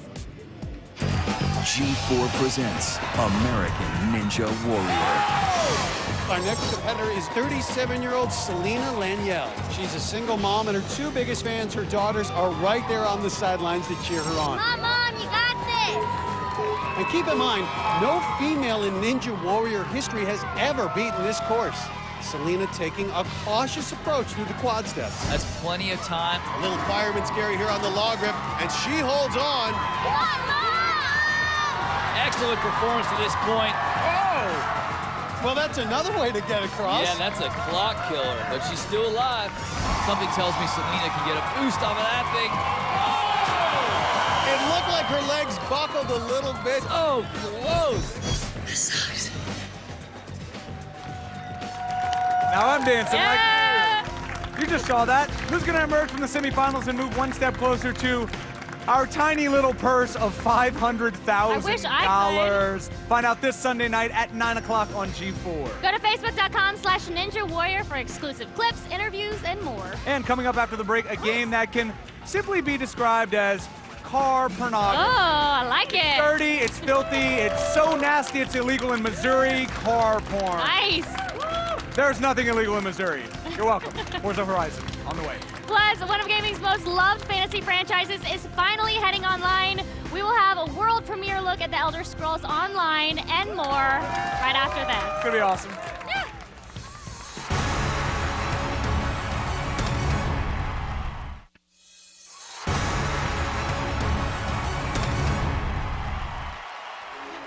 G4 presents American Ninja Warrior. Our next competitor is 37-year-old Selena Laniel. She's a single mom, and her 2 biggest fans, her daughters, are right there on the sidelines to cheer her on. Mom, you got this! And keep in mind, no female in Ninja Warrior history has ever beaten this course. Selena taking a cautious approach through the quad steps. That's plenty of time. A little fireman scary here on the log rip, and she holds on. Come on, Mom! Excellent performance to this point. Oh! Well, that's another way to get across. Yeah, that's a clock killer, but she's still alive. Something tells me Selena can get a boost off of that thing. It looked like like her legs buckled a little bit. Oh, close. This sucks. Now I'm dancing. Yeah. You just saw that. Who's going to emerge from the semifinals and move one step closer to our tiny little purse of $500,000? Find out this Sunday night at 9 o'clock on G4. Go to facebook.com/Ninja Warrior for exclusive clips, interviews, and more. And coming up after the break, a game that can simply be described as car pornography. Oh, I like it. It's dirty, it's filthy, it's so nasty it's illegal in Missouri. Car porn. Nice. There's nothing illegal in Missouri. You're welcome. Forza Horizon on the way. Plus, one of gaming's most loved fantasy franchises is finally heading online. We will have a world premiere look at the Elder Scrolls Online and more right after this. It's gonna be awesome.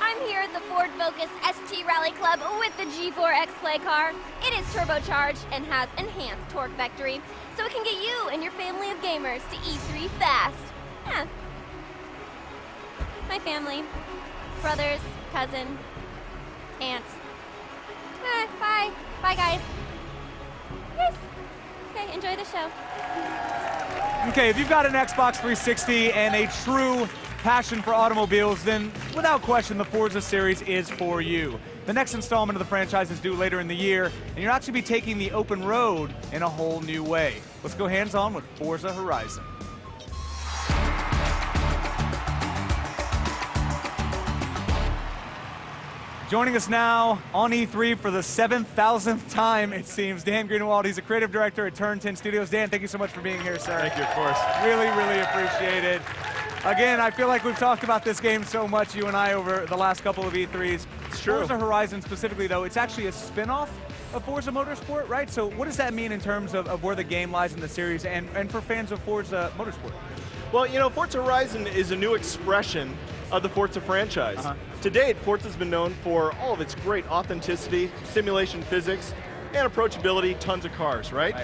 I'm here at the Ford Focus ST Rally Club with the G4 X-Play car. It is turbocharged and has enhanced torque vectory, so it can get you and your family of gamers to E3 fast. Yeah. My family. Brothers, cousin, aunts. Bye. Bye, guys. Yes. Okay, enjoy the show. Okay, if you've got an Xbox 360 and a true passion for automobiles, then without question, the Forza series is for you. The next installment of the franchise is due later in the year, and you'll actually be taking the open road in a whole new way. Let's go hands-on with Forza Horizon. Joining us now on E3 for the 7,000th time, it seems, Dan Greenwald. He's a creative director at Turn 10 Studios. Dan, thank you so much for being here, sir. Thank you, of course. Really, really appreciate it. Again, I feel like we've talked about this game so much, you and I, over the last couple of E3s. It's true. Forza Horizon specifically, though, it's actually a spin-off of Forza Motorsport, right? So what does that mean in terms of where the game lies in the series and for fans of Forza Motorsport? Well, you know, Forza Horizon is a new expression of the Forza franchise. To date, Forza's been known for all of its great authenticity, simulation physics, and approachability, tons of cars, right?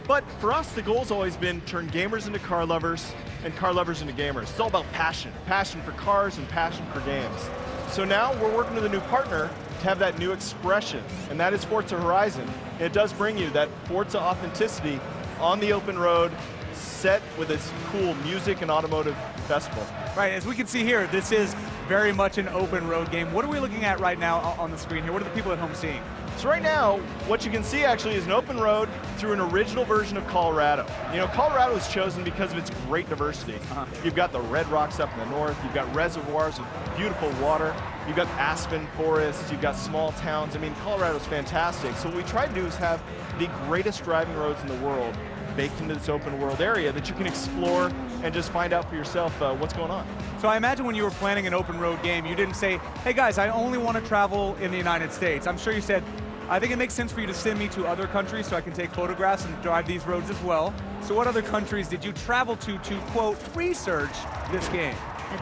But for us, the goal's always been turn gamers into car lovers and car lovers into gamers. It's all about passion. Passion for cars and passion for games. So now we're working with a new partner to have that new expression, and that is Forza Horizon. And it does bring you that Forza authenticity on the open road, set with its cool music and automotive festival. Right, as we can see here, this is very much an open road game. What are we looking at right now on the screen here? What are the people at home seeing? So right now, what you can see actually is an open road through an original version of Colorado. You know, Colorado was chosen because of its great diversity. You've got the red rocks up in the north, you've got reservoirs with beautiful water, you've got aspen forests, you've got small towns. I mean, Colorado's fantastic. So what we try to do is have the greatest driving roads in the world baked into this open world area that you can explore and just find out for yourself what's going on. So I imagine when you were planning an open road game, you didn't say, hey guys, I only want to travel in the United States. I'm sure you said, I think it makes sense for you to send me to other countries so I can take photographs and drive these roads as well. So what other countries did you travel to quote, research this game?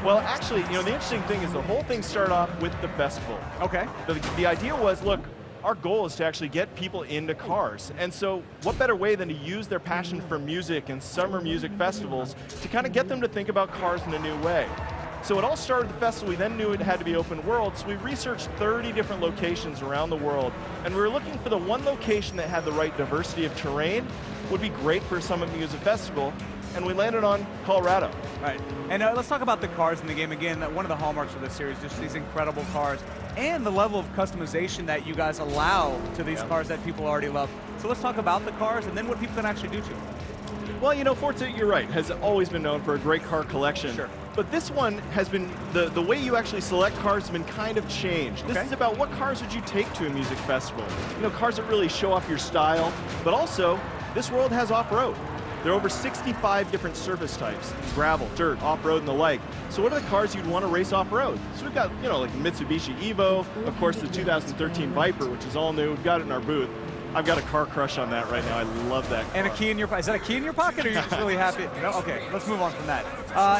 Well, actually, you know, the interesting thing is the whole thing started off with the festival. Okay. The idea was, look, our goal is to actually get people into cars. And so what better way than to use their passion for music and summer music festivals to kind of get them to think about cars in a new way. So it all started with the festival. We then knew it had to be open world, so we researched 30 different locations around the world, and we were looking for the one location that had the right diversity of terrain, would be great for a Summit Music Festival, and we landed on Colorado. Right, and let's talk about the cars in the game again. One of the hallmarks of this series, just these incredible cars, and the level of customization that you guys allow to these cars that people already love. So let's talk about the cars, and then what people can actually do to them. Well, you know, Forza, you're right, has always been known for a great car collection. Sure. But this one has been, the way you actually select cars has been kind of changed. This is about what cars would you take to a music festival. You know, cars that really show off your style, but also, this world has off-road. There are over 65 different surface types, gravel, dirt, off-road, and the like. So what are the cars you'd want to race off-road? So we've got, you know, like the Mitsubishi Evo, of course the 2013 Viper, which is all new. We've got it in our booth. I've got a car crush on that right now. I love that car. And a key in your pocket. Is that a key in your pocket, or are you just really happy? No? Okay, let's move on from that.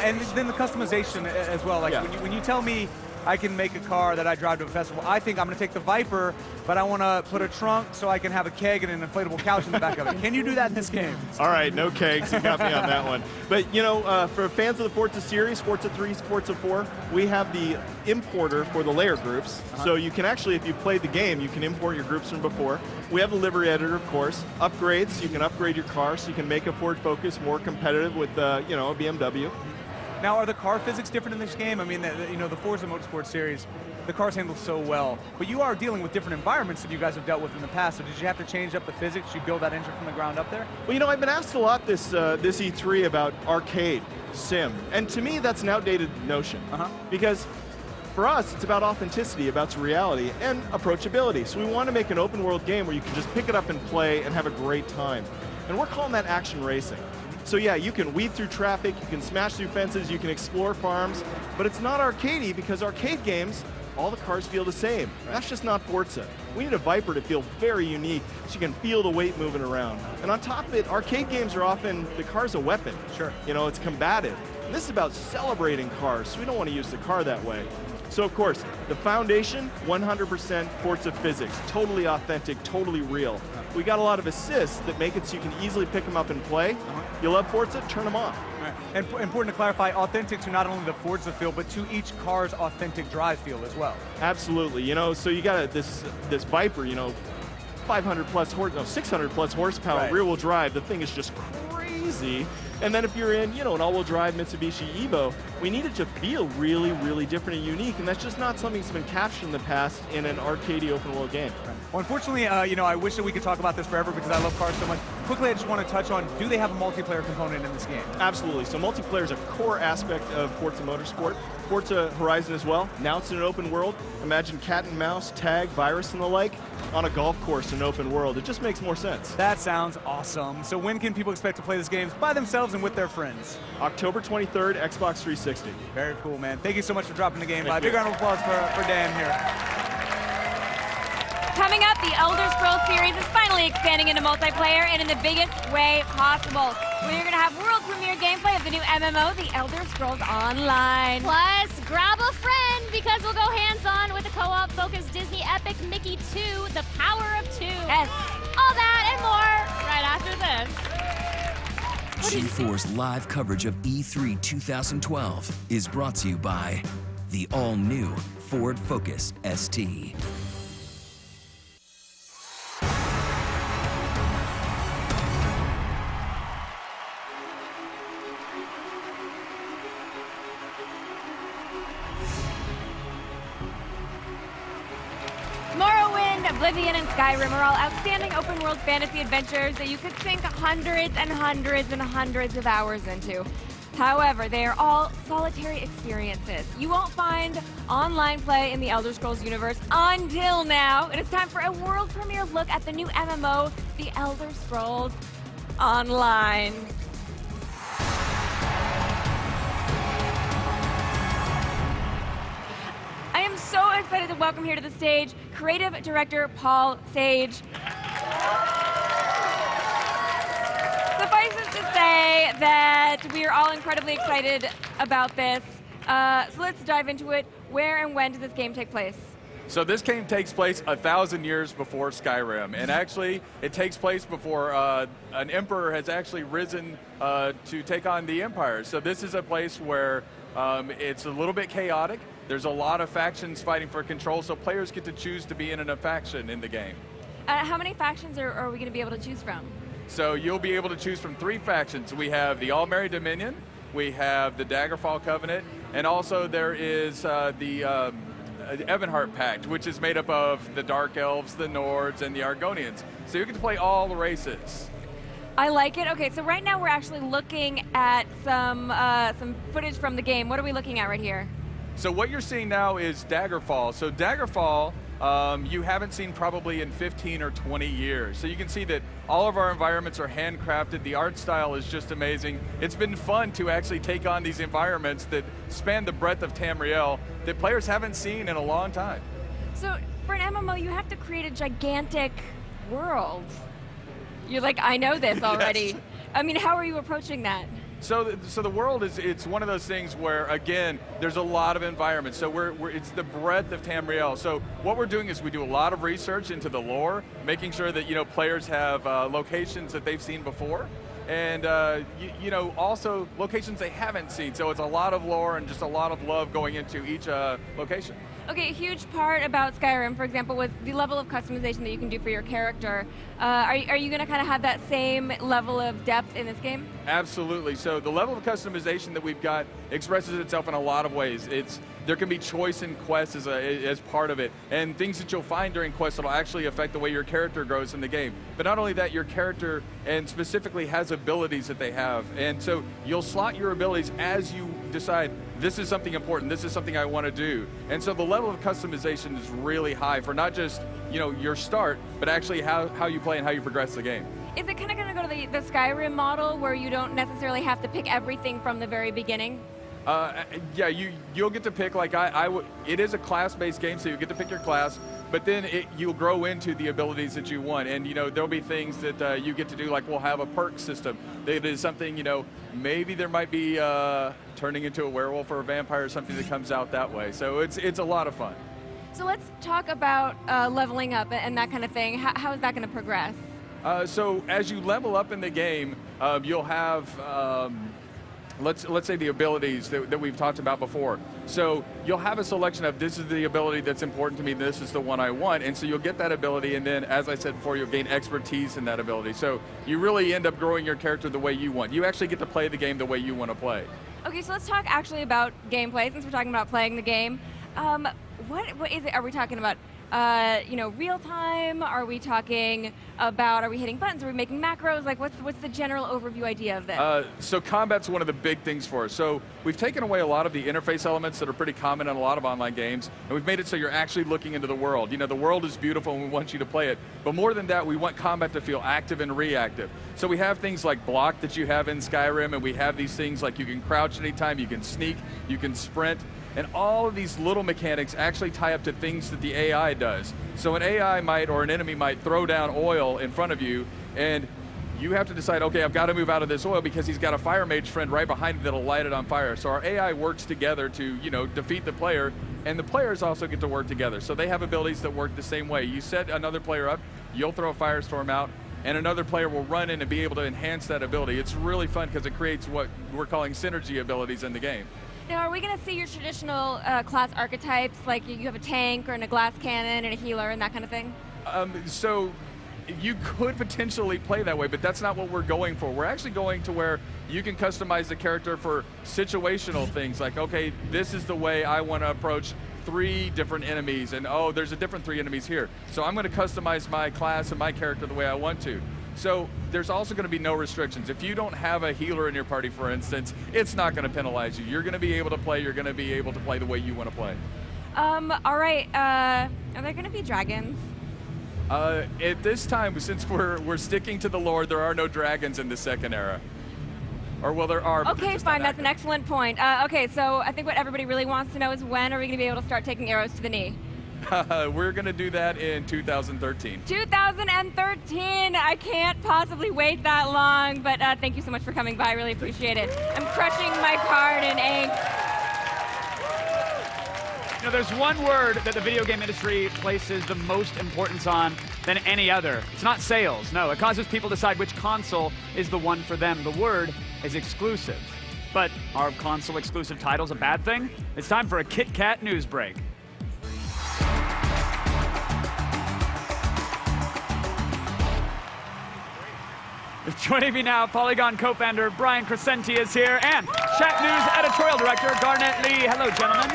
And then the customization as well. Like when you tell me I can make a car that I drive to a festival. I think I'm going to take the Viper, but I want to put a trunk so I can have a keg and an inflatable couch in the back of it. Can you do that in this game? All right, no kegs. You got me on that one. But, you know, for fans of the Forza series, Forza 3, Forza 4, we have the importer for the layer groups. So you can actually, if you played the game, you can import your groups from before. We have a livery editor, of course. Upgrades, you can upgrade your car so you can make a Ford Focus more competitive with, you know, a BMW. Now, are the car physics different in this game? I mean, you know, the Forza Motorsport series, the cars handle so well, but you are dealing with different environments that you guys have dealt with in the past, so did you have to change up the physics? You build that engine from the ground up there? Well, you know, I've been asked a lot this E3 about arcade, sim, and to me, that's an outdated notion. Because for us, it's about authenticity, about reality, and approachability. So we want to make an open world game where you can just pick it up and play and have a great time. And we're calling that action racing. So yeah, you can weed through traffic, you can smash through fences, you can explore farms, but it's not arcadey because arcade games, all the cars feel the same. That's just not Forza. We need a Viper to feel very unique so you can feel the weight moving around. And on top of it, arcade games are often, the car's a weapon. Sure. You know, it's combative. And this is about celebrating cars, so we don't want to use the car that way. So of course, the foundation, 100% Forza physics, totally authentic, totally real. We got a lot of assists that make it so you can easily pick them up and play. You love Forza, turn them off. Right. And important to clarify, authentic to not only the Forza feel, but to each car's authentic drive feel as well. Absolutely, you know, so you got this Viper, you know, 500 plus horse, no, 600 plus horsepower, rear-wheel drive. The thing is just crazy. And then if you're in, you know, an all-wheel drive Mitsubishi Evo, we need it to feel really, really different and unique, and that's just not something that's been captured in the past in an arcadey open-world game. Well, unfortunately, you know, I wish that we could talk about this forever because I love cars so much. Quickly, I just want to touch on, do they have a multiplayer component in this game? Absolutely. So multiplayer is a core aspect of Forza Motorsport. Forza Horizon as well. Now it's in an open world. Imagine cat and mouse, tag, virus, and the like on a golf course in an open world. It just makes more sense. That sounds awesome. So when can people expect to play this game by themselves and with their friends? October 23rd, Xbox 360. Very cool, man. Thank you so much for dropping the game by. Big round of applause for Dan here. Coming up, the Elder Scrolls series is finally expanding into multiplayer and in the biggest way possible. We're going to have world premiere gameplay of the new MMO, The Elder Scrolls Online. Plus, grab a friend because we'll go hands-on with the co-op focused Disney epic Mickey 2, The Power of Two. Yes. All that and more right after this. G4's live coverage of E3 2012 is brought to you by the all-new Ford Focus ST. Oblivion and Skyrim are all outstanding open-world fantasy adventures that you could sink hundreds and hundreds and hundreds of hours into. However, they are all solitary experiences. You won't find online play in the Elder Scrolls universe until now. It is time for a world premiere look at the new MMO, The Elder Scrolls Online. I am so excited to welcome here to the stage creative director Paul Sage. Suffice it to say that we are all incredibly excited about this. So let's dive into it. Where and when does this game take place? So this game takes place 1,000 years before Skyrim, and actually it takes place before an emperor has actually risen to take on the empire. So this is a place where it's a little bit chaotic. There's a lot of factions fighting for control, so players get to choose to be in a faction in the game. How many factions are we going to be able to choose from? So you'll be able to choose from 3 factions. We have the All-Merry Dominion, we have the Daggerfall Covenant, and also there is the Ebonheart Pact, which is made up of the Dark Elves, the Nords, and the Argonians. So you get to play all the races. I like it. Okay, so right now we're actually looking at some footage from the game. What are we looking at right here? So what you're seeing now is Daggerfall. So Daggerfall, you haven't seen probably in 15 or 20 years. So you can see that all of our environments are handcrafted. The art style is just amazing. It's been fun to actually take on these environments that span the breadth of Tamriel that players haven't seen in a long time. So for an MMO, you have to create a gigantic world. You're like, I know this already. Yes. I mean, how are you approaching that? So the world it's one of those things where, again, there's a lot of environments. So it's the breadth of Tamriel. So what we're doing is we do a lot of research into the lore, making sure that, players have locations that they've seen before, and also locations they haven't seen. So it's a lot of lore and just a lot of love going into each location. Okay, a huge part about Skyrim, for example, was the level of customization that you can do for your character. Are you going to kind of have that same level of depth in this game? Absolutely. So the level of customization that we've got expresses itself in a lot of ways. There can be choice in quests as part of it, and things that you'll find during quests that'll actually affect the way your character grows in the game. But not only that, your character and specifically has abilities that they have, and so you'll slot your abilities as you decide, this is something important, this is something I want to do. And so the level of customization is really high for not just your start, but actually how you play and how you progress the game. Is it kind of going to go to the Skyrim model where you don't necessarily have to pick everything from the very beginning? Yeah, you'll get to pick, it is a class-based game, so you get to pick your class, but then you'll grow into the abilities that you want, and there'll be things that you get to do, like we'll have a perk system. That is something, maybe there might be turning into a werewolf or a vampire or something that comes out that way, so it's a lot of fun. So let's talk about leveling up and that kind of thing. How is that going to progress? So as you level up in the game, you'll have let's say the abilities that we've talked about before. So you'll have a selection of, this is the ability that's important to me, this is the one I want, and so you'll get that ability, and then, as I said before, you'll gain expertise in that ability. So you really end up growing your character the way you want. You actually get to play the game the way you want to play. Okay, so let's talk actually about gameplay, since we're talking about playing the game. What is it? Are we talking about real time? Are we talking about, are we hitting buttons? Are we making macros? Like, what's the general overview idea of this? So combat's one of the big things for us. So we've taken away a lot of the interface elements that are pretty common in a lot of online games, and we've made it so you're actually looking into the world. The world is beautiful and we want you to play it. But more than that, we want combat to feel active and reactive. So we have things like block that you have in Skyrim, and we have these things like you can crouch anytime, you can sneak, you can sprint. And all of these little mechanics actually tie up to things that the AI does. So an AI or an enemy might throw down oil in front of you, and you have to decide, okay, I've got to move out of this oil because he's got a fire mage friend right behind him that'll light it on fire. So our AI works together to, defeat the player, and the players also get to work together. So they have abilities that work the same way. You set another player up, you'll throw a firestorm out, and another player will run in and be able to enhance that ability. It's really fun because it creates what we're calling synergy abilities in the game. Now, are we going to see your traditional class archetypes, like you have a tank or a glass cannon and a healer and that kind of thing? So you could potentially play that way, but that's not what we're going for. We're actually going to where you can customize the character for situational things, like, okay, this is the way I want to approach 3 different enemies, and oh, there's a different 3 enemies here. So I'm going to customize my class and my character the way I want to. So there's also going to be no restrictions. If you don't have a healer in your party, for instance, it's not going to penalize you. You're going to be able to play. You're going to be able to play the way you want to play. All right. Are there going to be dragons? At this time, since we're sticking to the lore, there are no dragons in the second era. Or, well, there are. Okay, fine. That's an excellent point. Okay, so I think what everybody really wants to know is, when are we going to be able to start taking arrows to the knee? We're going to do that in 2013. 2013! I can't possibly wait that long, but thank you so much for coming by. I really appreciate it. I'm crushing my card in ink. There's one word that the video game industry places the most importance on than any other. It's not sales. No, it causes people to decide which console is the one for them. The word is exclusive. But are console exclusive titles a bad thing? It's time for a Kit Kat news break. Joining me now, Polygon co-founder Brian Crescenti is here, and Chat News editorial director Garnett Lee. Hello, gentlemen.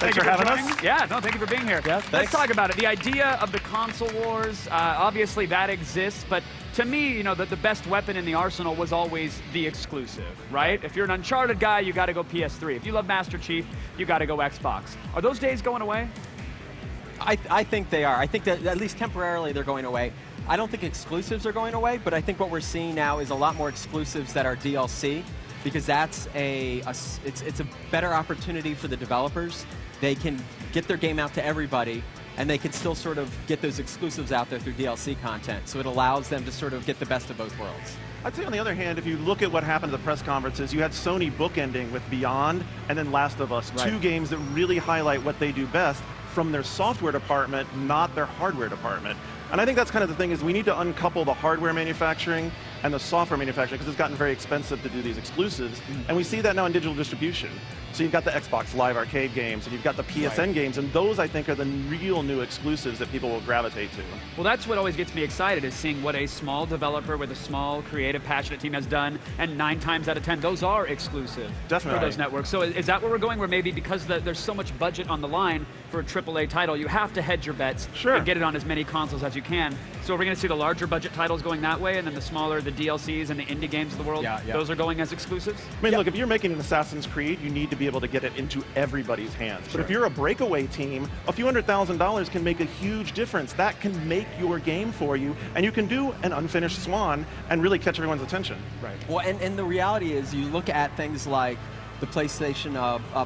Thanks for having us. Yeah, no, thank you for being here. Yeah, Let's talk about it. The idea of the console wars, obviously that exists, but to me, the best weapon in the arsenal was always the exclusive, right? If you're an Uncharted guy, you got to go PS3. If you love Master Chief, you got to go Xbox. Are those days going away? I think they are. I think that at least temporarily they're going away. I don't think exclusives are going away, but I think what we're seeing now is a lot more exclusives that are DLC, because that's it's a better opportunity for the developers. They can get their game out to everybody, and they can still sort of get those exclusives out there through DLC content. So it allows them to sort of get the best of both worlds. I'd say on the other hand, if you look at what happened at the press conferences, you had Sony bookending with Beyond and then Last of Us, two games that really highlight what they do best from their software department, not their hardware department. And I think that's kind of the thing, is we need to uncouple the hardware manufacturing and the software manufacturing, because it's gotten very expensive to do these exclusives. And we see that now in digital distribution. So you've got the Xbox Live Arcade games, and you've got the PSN games, and those, I think, are the real new exclusives that people will gravitate to. Well, that's what always gets me excited, is seeing what a small developer with a small, creative, passionate team has done, and 9 times out of 10, those are exclusive Definitely. for those networks. So is that where we're going, where maybe because there's so much budget on the line for a AAA title, you have to hedge your bets and get it on as many consoles as you can? So we're going to see the larger budget titles going that way, and then the smaller, the DLCs and the indie games of the world, those are going as exclusives? I mean, look, if you're making an Assassin's Creed, you need to be able to get it into everybody's hands. But if you're a breakaway team, a few $100,000 can make a huge difference. That can make your game for you, and you can do an unfinished Swan and really catch everyone's attention. Right. Well, and the reality is, you look at things like the PlayStation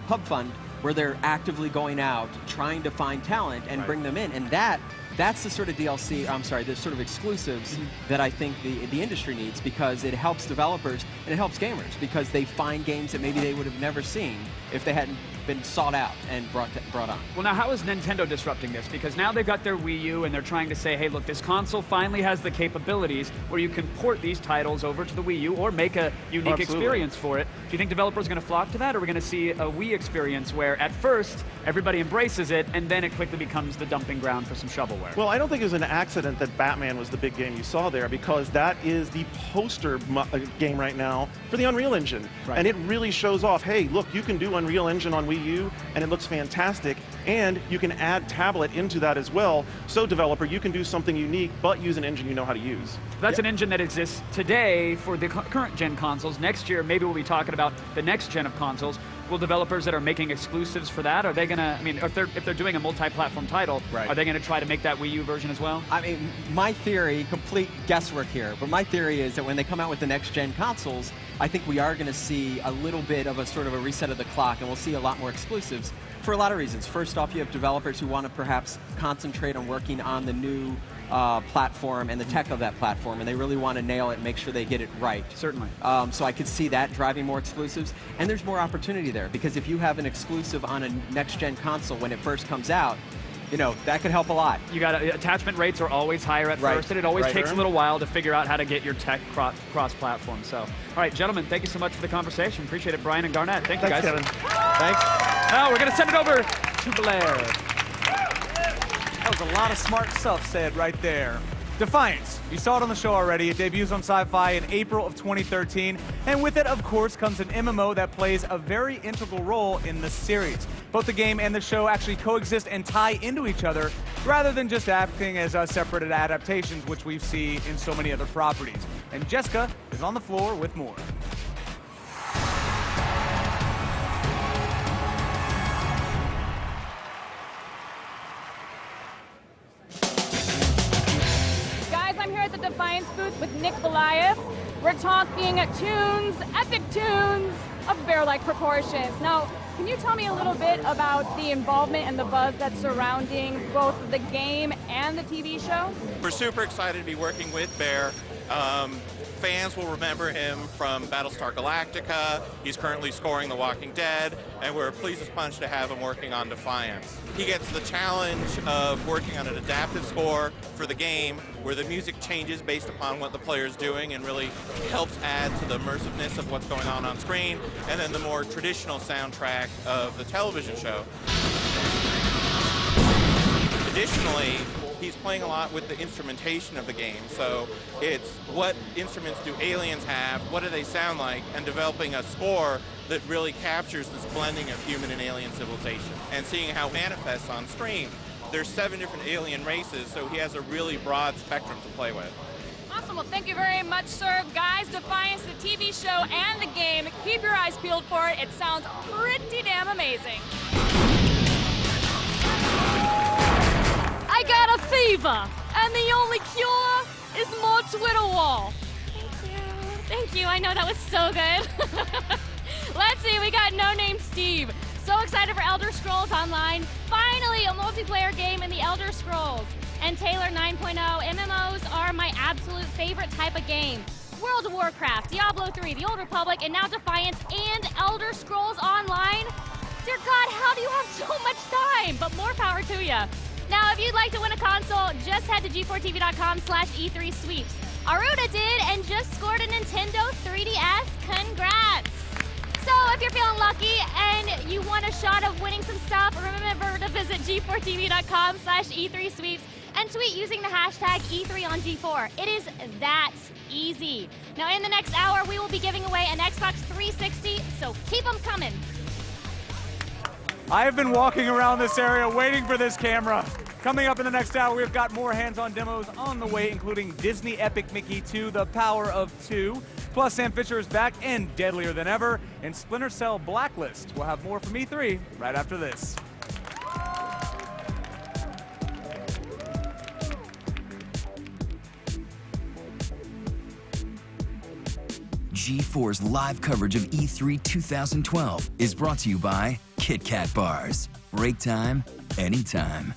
Pub Fund, where they're actively going out, trying to find talent and bring them in, and that's the sort of DLC, I'm sorry, the sort of exclusives that I think the industry needs, because it helps developers and it helps gamers, because they find games that maybe they would have never seen if they hadn't been sought out and brought on. Well, now how is Nintendo disrupting this? Because now they've got their Wii U and they're trying to say, hey, look, this console finally has the capabilities where you can port these titles over to the Wii U or make a unique experience for it. Do you think developers are going to flock to that, or are we going to see a Wii experience where at first everybody embraces it and then it quickly becomes the dumping ground for some shovelware? Well, I don't think it was an accident that Batman was the big game you saw there, because that is the poster game right now for the Unreal Engine. And it really shows off, hey, look, you can do Unreal Engine on Wii U, and it looks fantastic, and you can add tablet into that as well. So developer, you can do something unique, but use an engine you know how to use. That's an engine that exists today for the current gen consoles. Next year, maybe we'll be talking about the next gen of consoles. Will developers that are making exclusives for that, are they going to, I mean, if they're doing a multi-platform title, are they going to try to make that Wii U version as well? I mean, my theory, complete guesswork here, but my theory is that when they come out with the next gen consoles, I think we are going to see a little bit of a sort of a reset of the clock, and we'll see a lot more exclusives for a lot of reasons. First off, you have developers who want to perhaps concentrate on working on the new platform and the tech of that platform, and they really want to nail it and make sure they get it right. Certainly. So I could see that driving more exclusives, and there's more opportunity there, because if you have an exclusive on a next-gen console when it first comes out, you know, that could help a lot. You got attachment rates are always higher at first, and it always takes a little while to figure out how to get your tech cross-platform. So, all right, gentlemen, thank you so much for the conversation. Appreciate it, Brian and Garnett. Thank you, guys. Kevin. Thanks. Now we're going to send it over to Blair. That was a lot of smart stuff said right there. Defiance. You saw it on the show already. It debuts on Sci-Fi in April of 2013. And with it, of course, comes an MMO that plays a very integral role in the series. Both the game and the show actually coexist and tie into each other, rather than just acting as separate adaptations, which we see in so many other properties. And Jessica is on the floor with more. Defiance booth with Nick Goliath. We're talking tunes, epic tunes of bear-like proportions. Now, can you tell me a little bit about the involvement and the buzz that's surrounding both the game and the TV show? We're super excited to be working with Bear. Fans will remember him from Battlestar Galactica. He's currently scoring The Walking Dead, and we're pleased as punch to have him working on Defiance. He gets the challenge of working on an adaptive score for the game, where the music changes based upon what the player's doing and really helps add to the immersiveness of what's going on screen, and then the more traditional soundtrack of the television show. Additionally, he's playing a lot with the instrumentation of the game. So it's what instruments do aliens have, what do they sound like, and developing a score that really captures this blending of human and alien civilization, and seeing how it manifests on screen. There's 7 different alien races, so he has a really broad spectrum to play with. Awesome, well thank you very much, sir. Guys, Defiance, the TV show and the game, keep your eyes peeled for it. It sounds pretty damn amazing. I got a fever, and the only cure is more Twitter wall. Thank you, I know that was so good. Let's see, we got No Name Steve. So excited for Elder Scrolls Online. Finally, a multiplayer game in the Elder Scrolls. And Taylor 9.0, MMOs are my absolute favorite type of game. World of Warcraft, Diablo 3, The Old Republic, and now Defiance and Elder Scrolls Online. Dear God, how do you have so much time? But more power to you. Now, if you'd like to win a console, just head to g4tv.com/E3 sweeps. Aruna did and just scored a Nintendo 3DS. Congrats! So if you're feeling lucky and you want a shot of winning some stuff, remember to visit g4tv.com/E3 sweeps and tweet using the hashtag E3OnG4. It is that easy. Now, in the next hour, we will be giving away an Xbox 360, so keep them coming. I have been walking around this area waiting for this camera. Coming up in the next hour, we've got more hands-on demos on the way, including Disney Epic Mickey 2, The Power of Two. Plus, Sam Fisher is back and deadlier than ever. And Splinter Cell Blacklist. We'll have more from E3 right after this. G4's live coverage of E3 2012 is brought to you by Kit Kat Bars. Break time, anytime.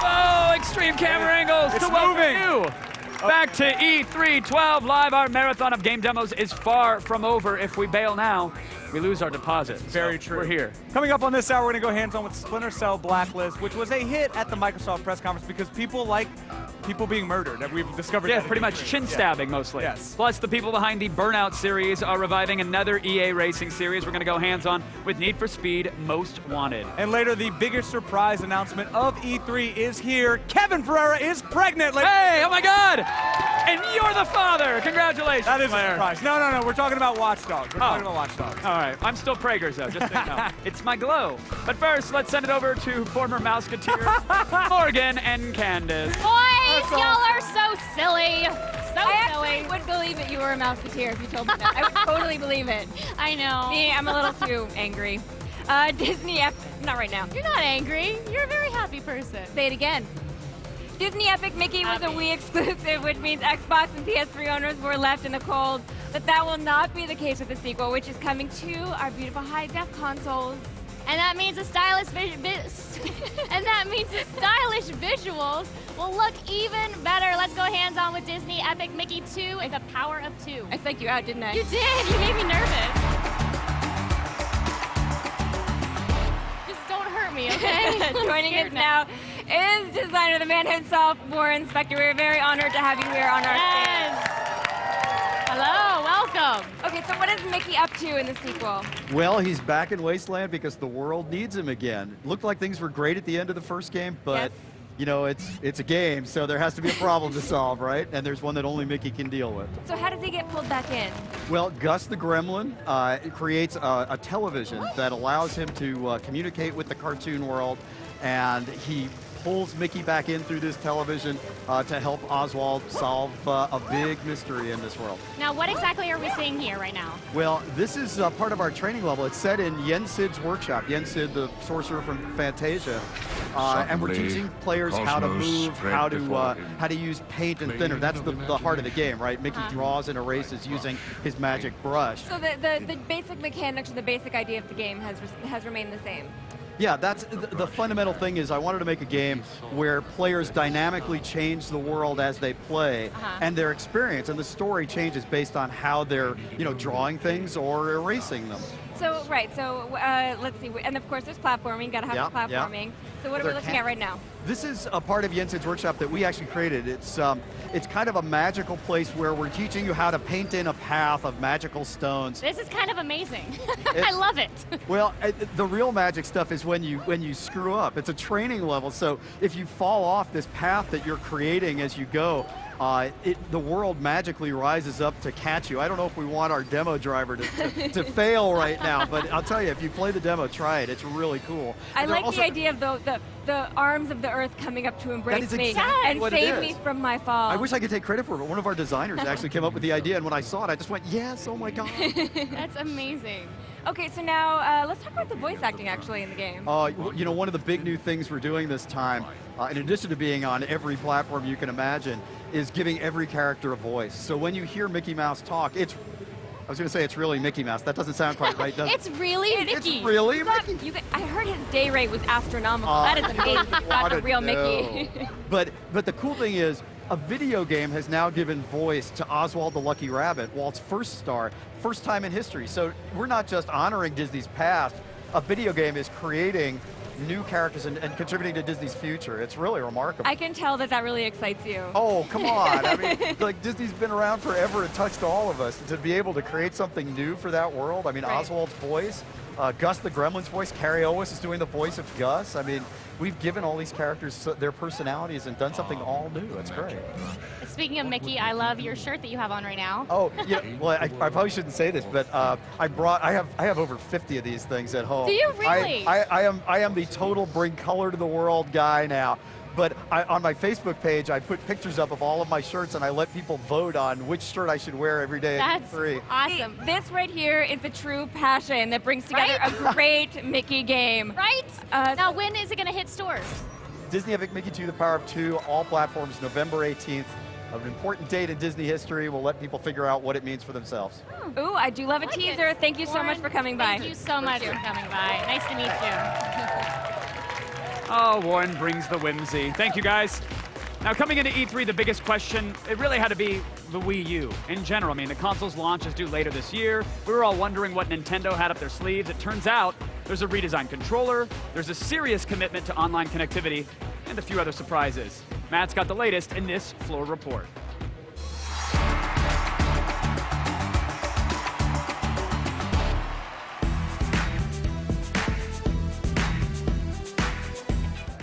Whoa, extreme camera angles It's to welcome moving. you back to E3 12 Live. Our marathon of game demos is far from over. If we bail now, we lose our deposit. Very So true. We're here. Coming up on this hour, we're going to go hands-on with Splinter Cell Blacklist, which was a hit at the Microsoft press conference because people like people being murdered. We've discovered Yeah, that in pretty much E3. chin stabbing mostly. Yes. Plus, the people behind the Burnout series are reviving another EA racing series. We're going to go hands-on with Need for Speed Most Wanted. And later, the biggest surprise announcement of E3 is here. Kevin Ferreira is pregnant. Hey, oh my God! And you're the father! Congratulations, That is Claire. a surprise. No, we're talking about Watch Dogs. We're talking about Watch Dogs. All right, I'm still Prager's though, just so you know. It's my glow. But first, let's send it over to former Mouseketeer, Morgan and Candace. Boys, y'all are so silly. So I silly. actually would believe it you were a Mouseketeer if you told me that. I would totally believe it. I know. Me, I'm a little too angry. Disney, not right now. You're not angry. You're a very happy person. Say it again. Disney Epic Mickey was a Wii exclusive, which means Xbox and PS3 owners were left in the cold. But that will not be the case with the sequel, which is coming to our beautiful high-def consoles. And that means the stylish visuals will look even better. Let's go hands-on with Disney Epic Mickey 2 and The Power of Two. I psyched you out, didn't I? You did. You made me nervous. Just don't hurt me, okay? Joining us now is designer, the man himself, Warren Spector. We're very honored to have you here on our stand. Hello, welcome. Okay, so what is Mickey up to in the sequel? Well, he's back in Wasteland because the world needs him again. Looked like things were great at the end of the first game, but you know, it's a game, so there has to be a problem to solve, right? And there's one that only Mickey can deal with. So how does he get pulled back in? Well, Gus the Gremlin creates a television that allows him to communicate with the cartoon world, and he pulls Mickey back in through this television to help Oswald solve a big mystery in this world. Now, what exactly are we seeing here right now? Well, this is part of our training level. It's set in Yen Sid's workshop. Yen Sid, the sorcerer from Fantasia. And we're teaching players how to move, how to use paint and thinner. That's the heart of the game, right? Mickey draws and erases using his magic brush. So the basic mechanics or the basic idea of the game has remained the same. Yeah, that's the fundamental thing is I wanted to make a game where players dynamically change the world as they play, and their experience and the story changes based on how they're, drawing things or erasing them. So, right, so let's see, and of course there's platforming, gotta have the platforming. So what are we looking at right now? This is a part of Yen Sid's workshop that we actually created. It's kind of a magical place where we're teaching you how to paint in a path of magical stones. This is kind of amazing. I love it. Well, the real magic stuff is when you screw up. It's a training level, so if you fall off this path that you're creating as you go, the world magically rises up to catch you. I don't know if we want our demo driver to fail right now, but I'll tell you, if you play the demo, try it. It's really cool. I like the idea of the arms of the earth coming up to embrace me and save me from my fall. I wish I could take credit for it, but one of our designers actually came up with the idea, and when I saw it, I just went, yes, oh my God. That's amazing. Okay, so now let's talk about the voice acting actually in the game. You know, one of the big new things we're doing this time, in addition to being on every platform you can imagine, is giving every character a voice. So when you hear Mickey Mouse talk, I was going to say it's really Mickey Mouse. That doesn't sound quite right, does it? It's really Mickey. It's really Mickey. I heard his day rate was astronomical. That is amazing. Got a real Mickey. But the cool thing is, a video game has now given voice to Oswald the Lucky Rabbit, Walt's first star, first time in history. So we're not just honoring Disney's past. A video game is creating new characters and contributing to Disney's future. It's really remarkable. I can tell that that really excites you. Oh, come on. I mean, like, Disney's been around forever. It touched all of us. To be able to create something new for that world, I mean, Right. Oswald's voice, Gus the Gremlin's voice, Carrie Owens is doing the voice of Gus. I mean, we've given all these characters their personalities and done something all new. It's great. Speaking of Mickey, I love your shirt that you have on right now. Oh, yeah. Well, I probably shouldn't say this, but I have over 50 of these things at home. Do you really? I am the total bring color to the world guy now. But on my Facebook page, I put pictures up of all of my shirts, and I let people vote on which shirt I should wear every day at That's E3. awesome. This right here is the true passion that brings together Right? a great Mickey game. Right? Now, when is it going to hit stores? Disney Epic Mickey 2, The Power of 2, all platforms, November 18th. An important date in Disney history. We'll let people figure out what it means for themselves. Ooh, I do love a teaser. Thank you so much for coming by. Thank you so much for coming by. Nice to meet you. Oh, Warren brings the whimsy. Thank you, guys. Now, coming into E3, the biggest question, it really had to be the Wii U in general. I mean, the console's launch is due later this year. We were all wondering what Nintendo had up their sleeves. It turns out there's a redesigned controller, there's a serious commitment to online connectivity, and a few other surprises. Matt's got the latest in this floor report.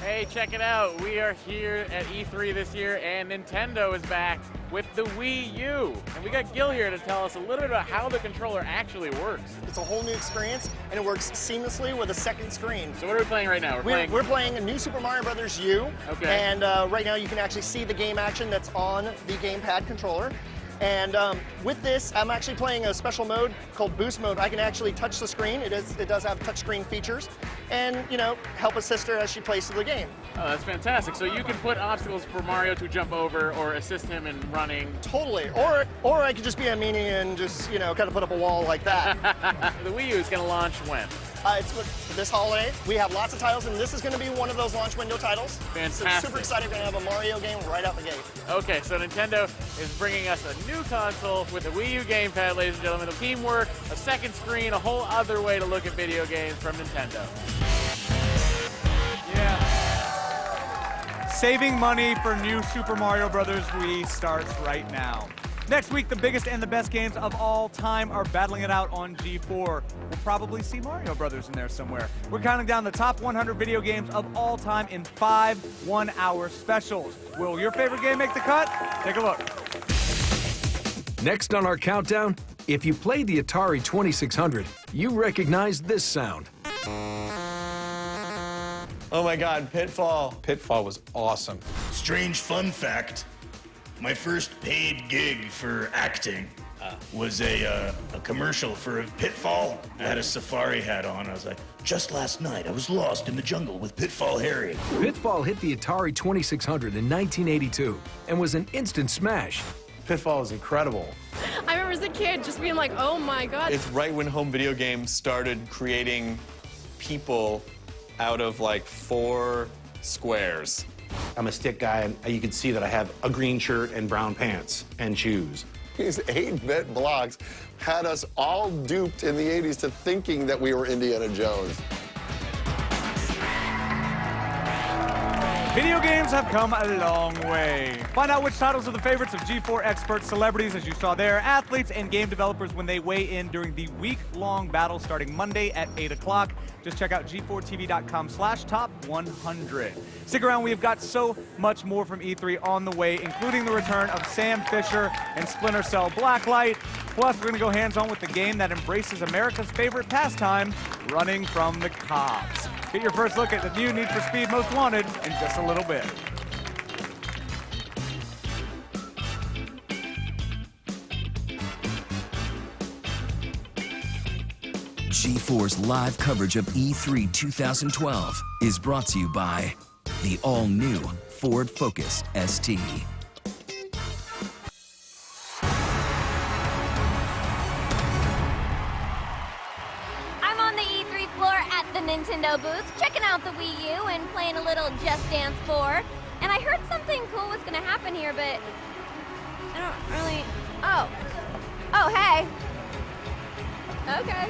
Hey, check it out. We are here at E3 this year, and Nintendo is back with the Wii U. And we got Gil here to tell us a little bit about how the controller actually works. It's a whole new experience, and it works seamlessly with a second screen. So what are we playing right now? We're playing a new Super Mario Brothers U. Okay. And right now you can actually see the game action that's on the gamepad controller. And with this, I'm actually playing a special mode called Boost Mode. I can actually touch the screen. It does have touchscreen features, and help assist her as she plays through the game. Oh, that's fantastic. So you can put obstacles for Mario to jump over or assist him in running. Totally. Or I could just be a meanie and just kind of put up a wall like that. The Wii U is going to launch when? It's this holiday. We have lots of titles, and this is going to be one of those launch window titles. Fantastic. So super excited. We're going to have a Mario game right out the gate. Okay, so Nintendo is bringing us a new console with the Wii U gamepad, ladies and gentlemen. The teamwork, a second screen, a whole other way to look at video games from Nintendo. Saving money for new Super Mario Brothers Wii starts right now. Next week, the biggest and the best games of all time are battling it out on G4. We'll probably see Mario Brothers in there somewhere. We're counting down the top 100 video games of all time in 5 one-hour specials. Will your favorite game make the cut? Take a look. Next on our countdown, if you played the Atari 2600, you recognize this sound. Oh my God, Pitfall. Pitfall was awesome. Strange fun fact, my first paid gig for acting was a commercial for Pitfall. I had a safari hat on. I was like, just last night I was lost in the jungle with Pitfall Harry. Pitfall hit the Atari 2600 in 1982 and was an instant smash. Pitfall is incredible. I remember as a kid just being like, oh my God. It's right when home video games started creating people out of like 4 squares. I'm a stick guy, and you can see that I have a green shirt and brown pants and shoes. These 8-bit blocks had us all duped in the 80s to thinking that we were Indiana Jones. Video games have come a long way. Find out which titles are the favorites of G4 experts, celebrities, as you saw there, athletes, and game developers when they weigh in during the week-long battle starting Monday at 8 o'clock. Just check out g4tv.com/top100. Stick around, we've got so much more from E3 on the way, including the return of Sam Fisher and Splinter Cell Blacklight. Plus, we're going to go hands-on with the game that embraces America's favorite pastime, running from the cops. Get your first look at the new Need for Speed Most Wanted in just a little bit. G4's live coverage of E3 2012 is brought to you by the all-new Ford Focus ST. I'm on the E3 floor at the Nintendo booth, checking out the Wii U and playing a little Just Dance 4. And I heard something cool was gonna happen here, but I don't really... Oh, hey. Okay.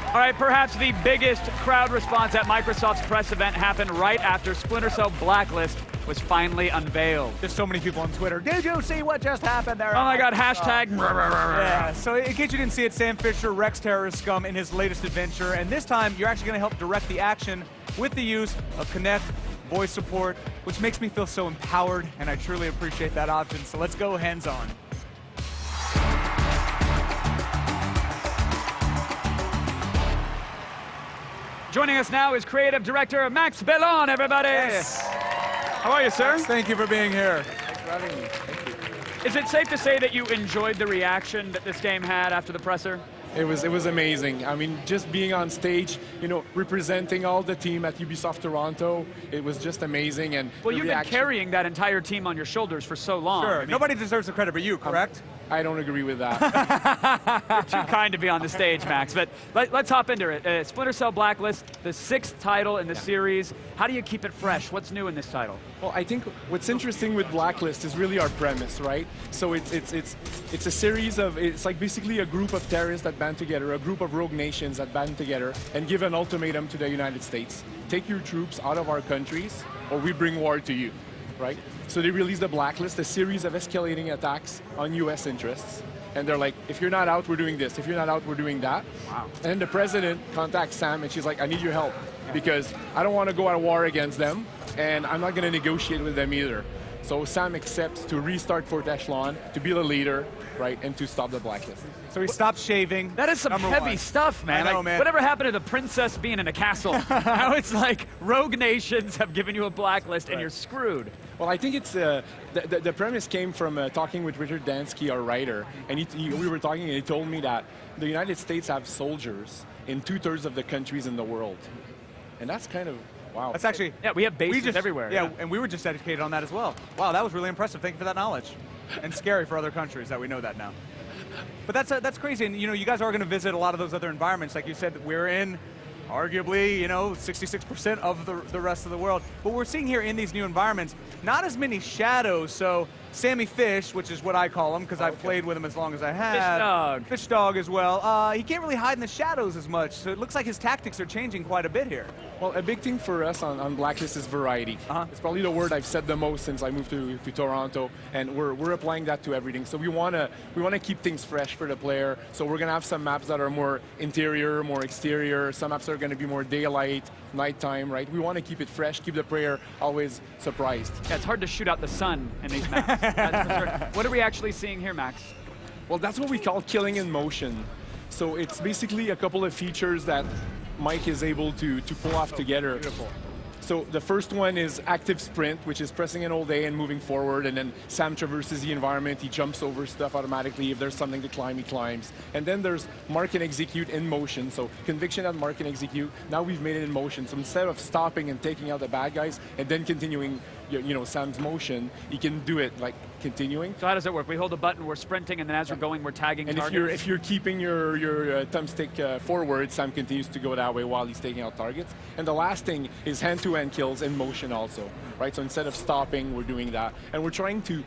All right, perhaps the biggest crowd response at Microsoft's press event happened right after Splinter Cell Blacklist was finally unveiled. There's so many people on Twitter. Did you see what just happened there? Oh my God, hashtag. Yeah, so in case you didn't see it, Sam Fisher wrecks terrorist scum in his latest adventure, and this time you're actually going to help direct the action with the use of Kinect voice support, which makes me feel so empowered, and I truly appreciate that option. So let's go hands-on. Joining us now is creative director Max Bellon, everybody. Yes. How are you, sir? Max, thank you for being here. Thanks for having me. Thank you. Is it safe to say that you enjoyed the reaction that this game had after the presser? It was amazing. I mean, just being on stage, you know, representing all the team at Ubisoft Toronto, it was just amazing. And well, you've been carrying that entire team on your shoulders for so long. Sure. I mean, nobody deserves the credit but you, correct? I don't agree with that. You're too kind to be on the stage, Max. But let's hop into it. Splinter Cell Blacklist, the 6th title in the series. How do you keep it fresh? What's new in this title? Well, I think what's interesting with Blacklist is really our premise, right? So it's a series of, it's like basically a group of terrorists that band together, a group of rogue nations that band together and give an ultimatum to the United States. Take your troops out of our countries or we bring war to you, right? So they released the Blacklist, a series of escalating attacks on U.S. interests. And they're like, if you're not out, we're doing this. If you're not out, we're doing that. Wow. And then the president contacts Sam and she's like, I need your help because I don't want to go at war against them and I'm not going to negotiate with them either. So Sam accepts to restart Fort Echelon, to be the leader, right, and to stop the Blacklist. So he stops shaving. That is some heavy stuff, man. I know, like, man. Whatever happened to the princess being in a castle? Now it's like rogue nations have given you a blacklist and you're screwed. Well, I think it's the premise came from talking with Richard Dansky, our writer, and we were talking and he told me that the United States have soldiers in 2/3 of the countries in the world. And that's kind of, wow. That's actually, yeah, we have bases everywhere. Yeah, and we were just educated on that as well. Wow, that was really impressive. Thank you for that knowledge. And scary for other countries that we know that now. But that's crazy, and you know, you guys are going to visit a lot of those other environments. Like you said, we're in arguably, you know, 66% of the rest of the world. But we're seeing here in these new environments, not as many shadows. So Sammy Fish, which is what I call him because I've played with him as long as I have. Fish Dog. Fish Dog as well. He can't really hide in the shadows as much. So it looks like his tactics are changing quite a bit here. Well, a big thing for us on Blacklist is variety. It's probably the word I've said the most since I moved to Toronto, and we're applying that to everything. So we wanna keep things fresh for the player. So we're gonna have some maps that are more interior, more exterior. Some maps are gonna be more daylight, nighttime, right? We want to keep it fresh, keep the player always surprised. Yeah, it's hard to shoot out the sun in these maps. That's for sure. What are we actually seeing here, Max? Well, that's what we call killing in motion. So it's basically a couple of features that Mike is able to pull off together. Beautiful. So the first one is active sprint, which is pressing an all day and moving forward, and then Sam traverses the environment, he jumps over stuff automatically. If there's something to climb, he climbs. And then there's mark and execute in motion. So conviction and mark and execute, now we've made it in motion. So instead of stopping and taking out the bad guys and then continuing, you know, Sam's motion, he can do it like continuing. So how does it work? We hold a button, we're sprinting, and then as we're going, we're tagging and targets? if you're keeping your thumbstick forward, Sam continues to go that way while he's taking out targets. And the last thing is hand-to-hand kills in motion also, right? So instead of stopping, we're doing that. And we're trying to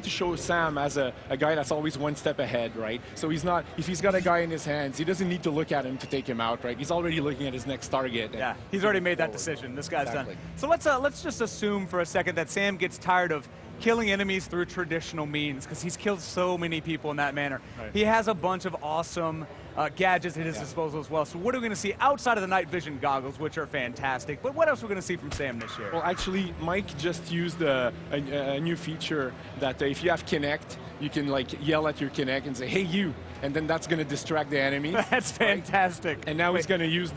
show Sam as a guy that's always one step ahead, right? So he's not, if he's got a guy in his hands, he doesn't need to look at him to take him out, right? He's already looking at his next target. Yeah, he's already made that decision. This guy's done. So let's just assume for a second that Sam gets tired of killing enemies through traditional means, because he's killed so many people in that manner. Right. He has a bunch of awesome gadgets at his disposal as well. So what are we going to see outside of the night vision goggles, which are fantastic? But what else are we going to see from Sam this year? Well, actually, Mike just used a new feature that if you have Kinect, you can like yell at your Kinect and say, "Hey, you," and then that's going to distract the enemy. That's fantastic. And now he's going to use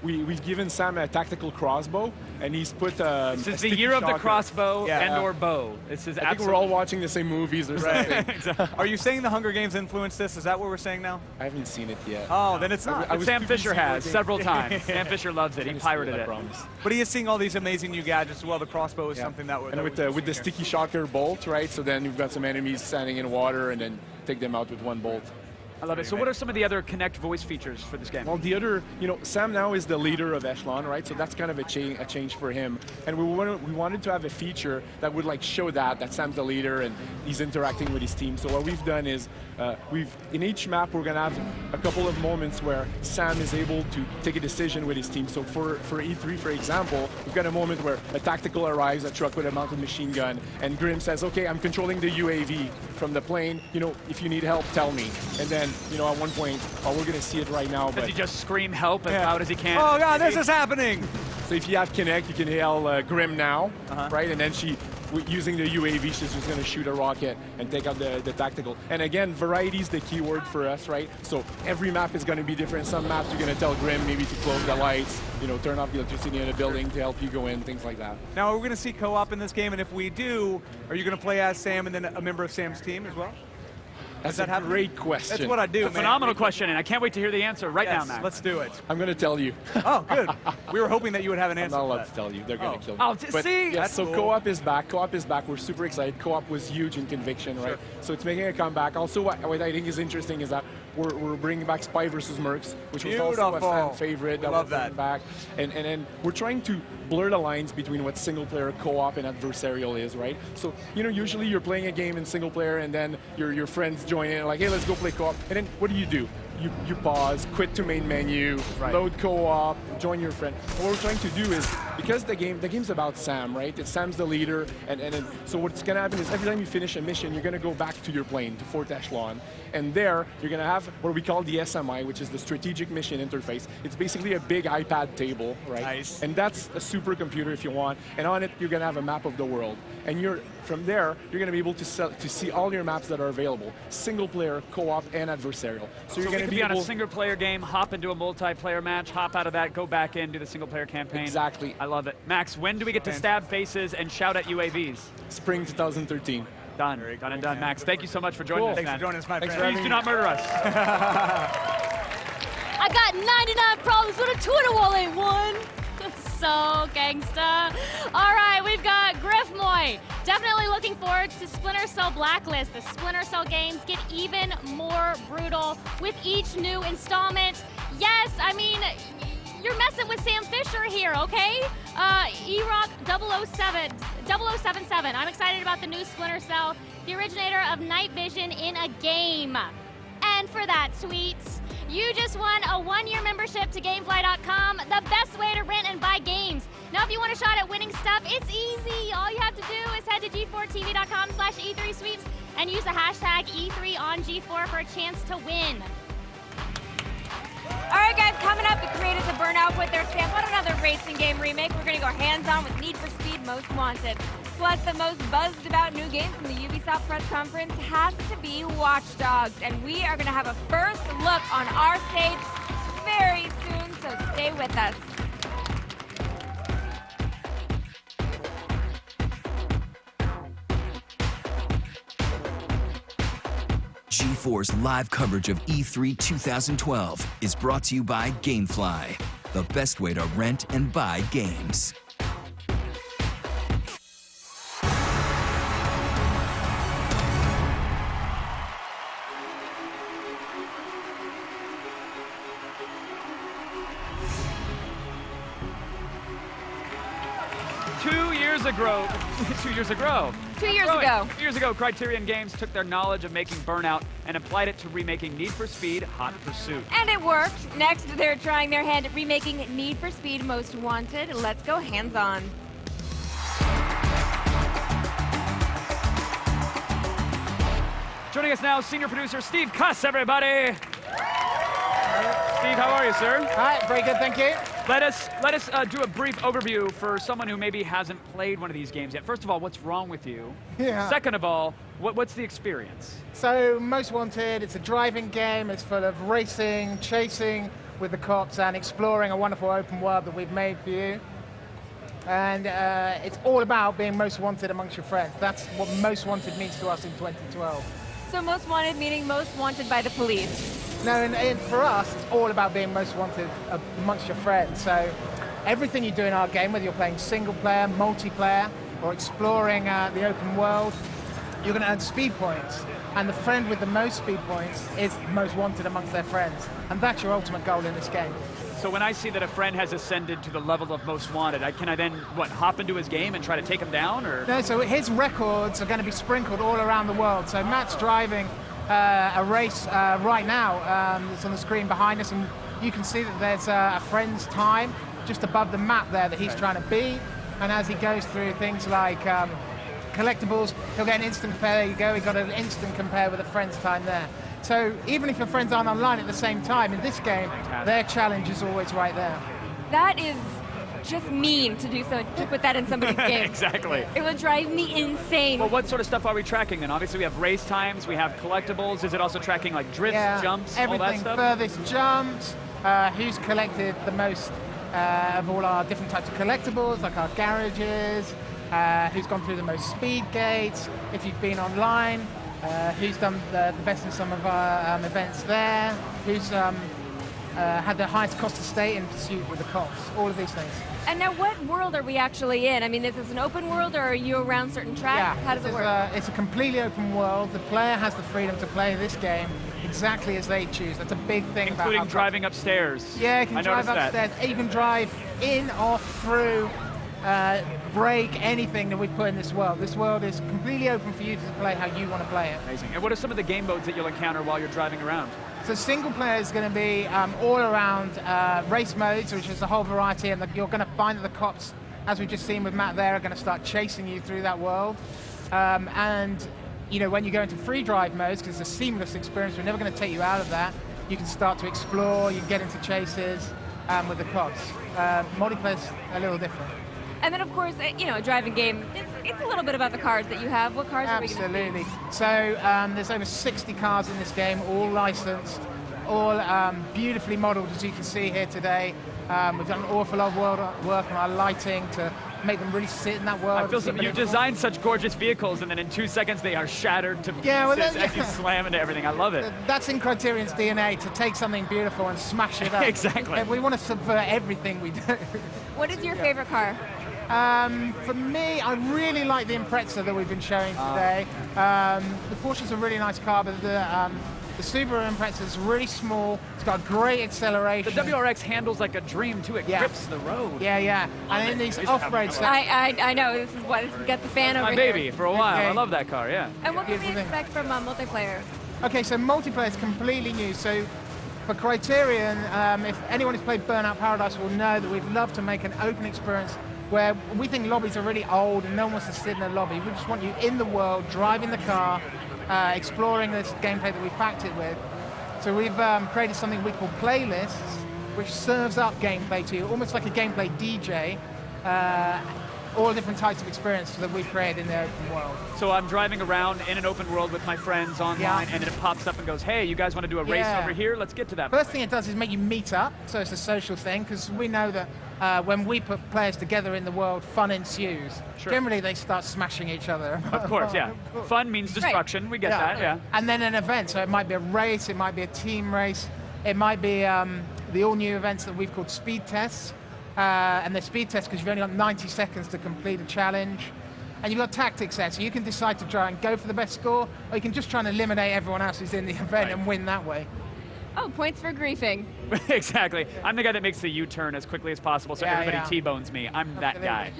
we've given Sam a tactical crossbow, and he's put This is the year of the crossbow and/or bow. This is I think we're all watching the same movies or something. Exactly. Are you saying the Hunger Games influenced this? Is that what we're saying now? I haven't seen it yet. Oh, then it's not. Sam Fisher has several times. Sam Fisher loves it. He pirated it. But he is seeing all these amazing new gadgets as well. The crossbow is something that would. And with the sticky shocker bolt, right? So then you've got some enemies standing in water, and then take them out with one bolt. I love it. So what are some of the other Kinect voice features for this game? Well, the other, Sam now is the leader of Echelon, right? So that's kind of a change for him. And we wanted to have a feature that would like show that Sam's the leader and he's interacting with his team. So what we've done is in each map we're gonna have a couple of moments where Sam is able to take a decision with his team. So for E3, for example, we've got a moment where a tactical arrives, a truck with a mounted machine gun, and Grim says, "Okay, I'm controlling the UAV from the plane. If you need help, tell me." And then at one point, we're going to see it right now. Does he just scream help as loud as he can? Oh, God, this is happening! So if you have Kinect, you can yell Grim now, right? And then using the UAV, she's just going to shoot a rocket and take out the tactical. And again, variety is the key word for us, right? So every map is going to be different. Some maps you're going to tell Grim maybe to close the lights, turn off the electricity in a building to help you go in, things like that. Now, we're going to see co-op in this game, and if we do, are you going to play as Sam and then a member of Sam's team as well? That's a great question. That's what I do, man. Phenomenal question, and I can't wait to hear the answer right now, Max. Let's do it. I'm going to tell you. Oh, good. We were hoping that you would have an answer. I'm not allowed to tell you. They're going to kill me. Oh, see? Yeah, so co-op is back. Co-op is back. We're super excited. Co-op was huge in Conviction, right? So it's making a comeback. Also, what I think is interesting is that we're bringing back Spy vs. Mercs, which was also a fan favorite. Love that. Back. And we're trying to blur the lines between what single-player co-op and adversarial is, right? So, usually you're playing a game in single-player and then your friends join in and like, hey, let's go play co-op. And then what do? You pause, quit to main menu, load co-op, join your friend. What we're trying to do is, because the game's about Sam, right? Sam's the leader, and so what's going to happen is every time you finish a mission, you're going to go back to your plane, to Fort Echelon, and there you're going to have what we call the SMI, which is the Strategic Mission Interface. It's basically a big iPad table, right? Nice. And that's a supercomputer if you want, and on it you're going to have a map of the world. And from there, you're going to be able to see all your maps that are available, single player, co-op, and adversarial. So you're going to be on a single player game, hop into a multiplayer match, hop out of that, go back in, do the single player campaign. Exactly. I love it. Max, when do we get to stab faces and shout at UAVs? Spring 2013. Done. Done and done. Max, thank you so much for joining us, Thanks man. for joining us, my friend. Please do not murder us. I got 99 problems with a Twitter wall ain't one. So gangsta. All right, we've got Griff Moy. Definitely looking forward to Splinter Cell Blacklist. The Splinter Cell games get even more brutal with each new installment. Yes, I mean, you're messing with Sam Fisher here, okay? E-Rock 0077. I'm excited about the new Splinter Cell, the originator of night vision in a game. And for that, Sweets, you just won a 1-year membership to Gamefly.com, the best way to rent and buy games. Now, if you want a shot at winning stuff, it's easy. All you have to do is head to G4TV.com/E3Sweeps and use the hashtag E3OnG4 for a chance to win. All right, guys, coming up, the creators of Burnout put their stamp on another racing game remake. We're going to go hands-on with Need for Speed Most Wanted. Plus, the most buzzed about new game from the Ubisoft press conference has to be Watch Dogs. And we are going to have a first look on our stage very soon, so stay with us. G4's live coverage of E3 2012 is brought to you by Gamefly, the best way to rent and buy games. Two years ago, 2 years ago, Criterion Games took their knowledge of making Burnout and applied it to remaking Need for Speed Hot Pursuit. And it worked. Next, they're trying their hand at remaking Need for Speed Most Wanted. Let's go hands-on. Joining us now, senior producer Steve Cuss, everybody. Steve, how are you, sir? Hi, very good, thank you. Let us do a brief overview for someone who maybe hasn't played one of these games yet. First of all, what's wrong with you? Yeah. Second of all, what's the experience? So, Most Wanted, it's a driving game. It's full of racing, chasing with the cops, and exploring a wonderful open world that we've made for you. And it's all about being most wanted amongst your friends. That's what most wanted means to us in 2012. So most wanted meaning most wanted by the police. No, and for us, it's all about being most wanted amongst your friends. So everything you do in our game, whether you're playing single player, multiplayer, or exploring the open world, you're going to earn speed points. And the friend with the most speed points is most wanted amongst their friends. And that's your ultimate goal in this game. So when I see that a friend has ascended to the level of most wanted, can I then, hop into his game and try to take him down? Or? No, so his records are going to be sprinkled all around the world. So Matt's driving a race right now. It's on the screen behind us, and you can see that there's a friend's time just above the map there that he's trying to beat. And as he goes through things like collectibles, he'll get an instant compare. There you go, he got an instant compare with a friend's time there. So even if your friends aren't online at the same time, in this game, their challenge is always right there. That is just mean to do so, to put that in somebody's game. Exactly. It would drive me insane. Well, what sort of stuff are we tracking then? Obviously we have race times, we have collectibles. Is it also tracking like drifts, jumps, all that everything, stuff? furthest jumps, who's collected the most of all our different types of collectibles, like our garages, who's gone through the most speed gates, if you've been online, who's done the best in some of our events there, who's had the highest cost to stay in pursuit with the cops, all of these things. And now what world are we actually in? I mean, is this an open world or are you around certain tracks? How does it work? It's a completely open world. The player has the freedom to play this game exactly as they choose. That's a big thing about Including driving upstairs. Yeah, you can I drive noticed upstairs. that. You can drive in or through, break anything that we've put in this world. This world is completely open for you to play how you want to play it. Amazing. And what are some of the game modes that you'll encounter while you're driving around? So single player is going to be all around race modes, which is a whole variety, and you're going to find that the cops, as we've just seen with Matt there, are going to start chasing you through that world. And you know, when you go into free drive modes, because it's a seamless experience, we're never going to take you out of that. You can start to explore, you can get into chases with the cops. Multiplayer's a little different. And then, of course, you know, a driving game, it's a little bit about the cars that you have. What cars are we going to see? Absolutely. So there's over 60 cars in this game, all licensed, all beautifully modeled, as you can see here today. We've done an awful lot of work on our lighting to make them really sit in that world. I feel you designed such gorgeous vehicles, and then in 2 seconds they are shattered to pieces as you slam into everything. I love it. That's in Criterion's DNA, to take something beautiful and smash it up. Exactly. We want to subvert everything we do. What is your favorite car? For me, I really like the Impreza that we've been showing today. The Porsche's a really nice car, but the Subaru Impreza is really small. It's got great acceleration. The WRX handles like a dream too. It grips the road. Yeah. And in these off-road sections. I know, this is what got the fan over my here. baby for a while. I love that car, yeah. And what can we expect from multiplayer? Okay, so multiplayer is completely new. So for Criterion, if anyone who's played Burnout Paradise will know that we'd love to make an open experience where we think lobbies are really old and no one wants to sit in a lobby. We just want you in the world, driving the car, exploring this gameplay that we've packed it with. So we've created something we call playlists, which serves up gameplay to you, almost like a gameplay DJ, all different types of experiences that we've created in the open world. So I'm driving around in an open world with my friends online, and it pops up and goes, hey, you guys want to do a race over here? Let's get to that. First thing it does is make you meet up, so it's a social thing, because we know that when we put players together in the world, fun ensues. Sure. Generally, they start smashing each other. Of course, yeah. Fun means destruction. We get that, yeah. And then an event, so it might be a race, it might be a team race, it might be the all-new events that we've called speed tests. And they're speed tests because you've only got 90 seconds to complete a challenge. And you've got tactics there, so you can decide to try and go for the best score, or you can just try and eliminate everyone else who's in the event and win that way. Oh, points for griefing. Exactly. I'm the guy that makes the U-turn as quickly as possible so everybody T-bones me. I'm that guy.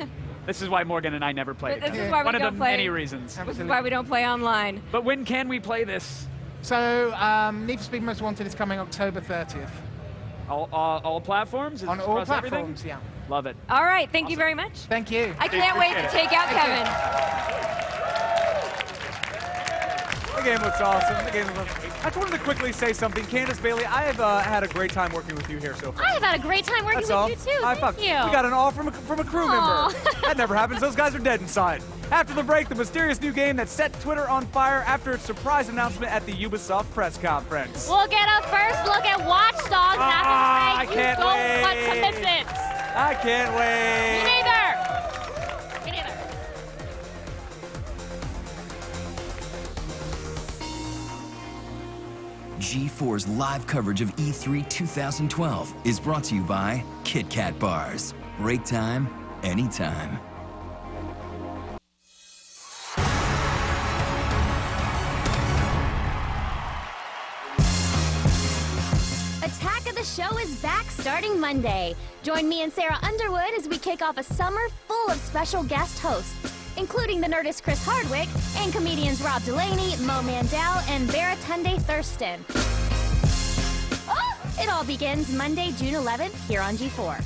This is why Morgan and I never played. This is why we don't play. Many reasons. This is why we don't play online. But when can we play this? So, Need for Speed Most Wanted is coming October 30th. All platforms? On all platforms, everything? yeah. Love it. All right, thank you very much. Thank you. I can't wait to take out Kevin. The game looks awesome. I just wanted to quickly say something. Candace Bailey, I have had a great time working with you here so far. I have had a great time working with you too. Thank you. We got an all from a crew member. That never happens. Those guys are dead inside. After the break, the mysterious new game that set Twitter on fire after its surprise announcement at the Ubisoft press conference. We'll get a first look at Watch Dogs after the break. I can't wait. You don't want to miss it. I can't wait. Me neither. G4's live coverage of E3 2012 is brought to you by Kit Kat Bars. Break time, anytime. Attack of the Show is back starting Monday. Join me and Sarah Underwood as we kick off a summer full of special guest hosts, including the nerdist Chris Hardwick and comedians Rob Delaney, Mo Mandel, and Baratunde Thurston. Oh, it all begins Monday, June 11th here on G4.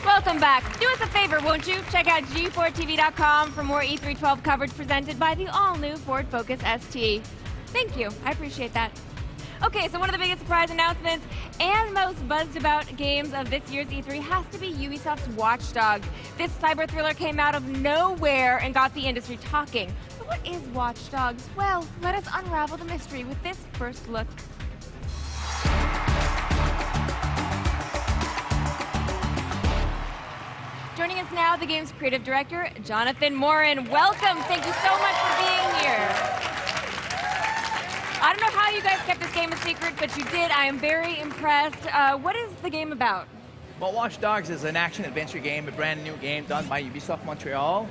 Welcome back. Do us a favor, won't you? Check out G4TV.com for more E312 coverage presented by the all-new Ford Focus ST. Thank you. I appreciate that. Okay, so one of the biggest surprise announcements and most buzzed about games of this year's E3 has to be Ubisoft's Watch Dogs. This cyber thriller came out of nowhere and got the industry talking. But what is Watch Dogs? Well, let us unravel the mystery with this first look. Joining us now, the game's creative director, Jonathan Morin. Welcome. Thank you so much for being here. I don't know how you guys kept this game a secret, but you did. I am very impressed. What is the game about? Well, Watch Dogs is an action-adventure game, a brand new game done by Ubisoft Montreal.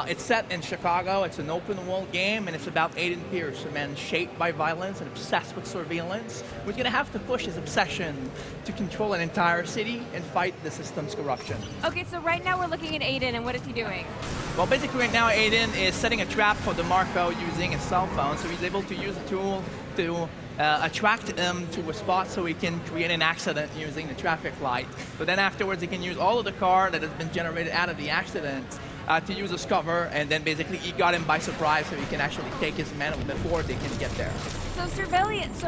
It's set in Chicago. It's an open-world game, and it's about Aiden Pierce, a man shaped by violence and obsessed with surveillance, who's going to have to push his obsession to control an entire city and fight the system's corruption. Okay, so right now we're looking at Aiden, and what is he doing? Well, basically right now Aiden is setting a trap for DeMarco using his cell phone, so he's able to use a tool to attract him to a spot so he can create an accident using the traffic light. But then afterwards he can use all of the car that has been generated out of the accident to use as cover, and then basically he got him by surprise so he can actually take his men before they can get there. So surveillance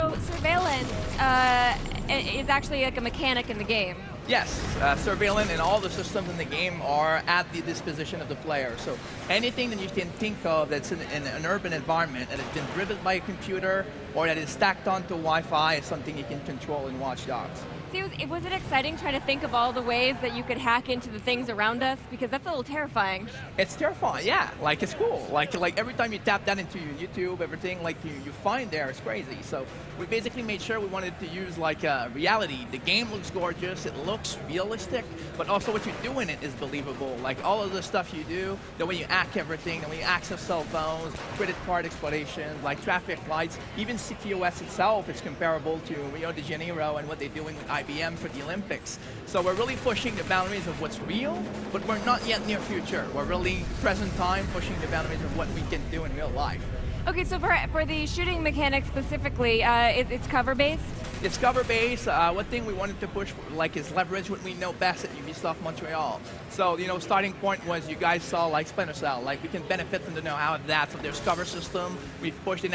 is actually like a mechanic in the game. Yes, surveillance and all the systems in the game are at the disposition of the player. So anything that you can think of that's in an urban environment that has been driven by a computer or that is stacked onto Wi-Fi is something you can control in Watch Dogs. See, was it exciting trying to think of all the ways that you could hack into the things around us? Because that's a little terrifying. It's terrifying, yeah. Like, it's cool. Like every time you tap that into your YouTube, everything like you find there is crazy. So we basically made sure we wanted to use like reality. The game looks gorgeous, it looks realistic, but also what you do in it is believable. Like all of the stuff you do, the way you hack everything, the way you access cell phones, credit card exploitation, like traffic lights, even CTOS itself is comparable to Rio de Janeiro and what they're doing with IBM for the Olympics. So we're really pushing the boundaries of what's real, but we're not yet near future. We're really present time pushing the boundaries of what we can do in real life. Okay, so for the shooting mechanics specifically, it's cover-based? It's cover-based. One thing we wanted to push is leverage what we know best at Ubisoft Montreal. So, starting point was you guys saw Splinter Cell. We can benefit from the know-how of that. So there's cover system. We've pushed we've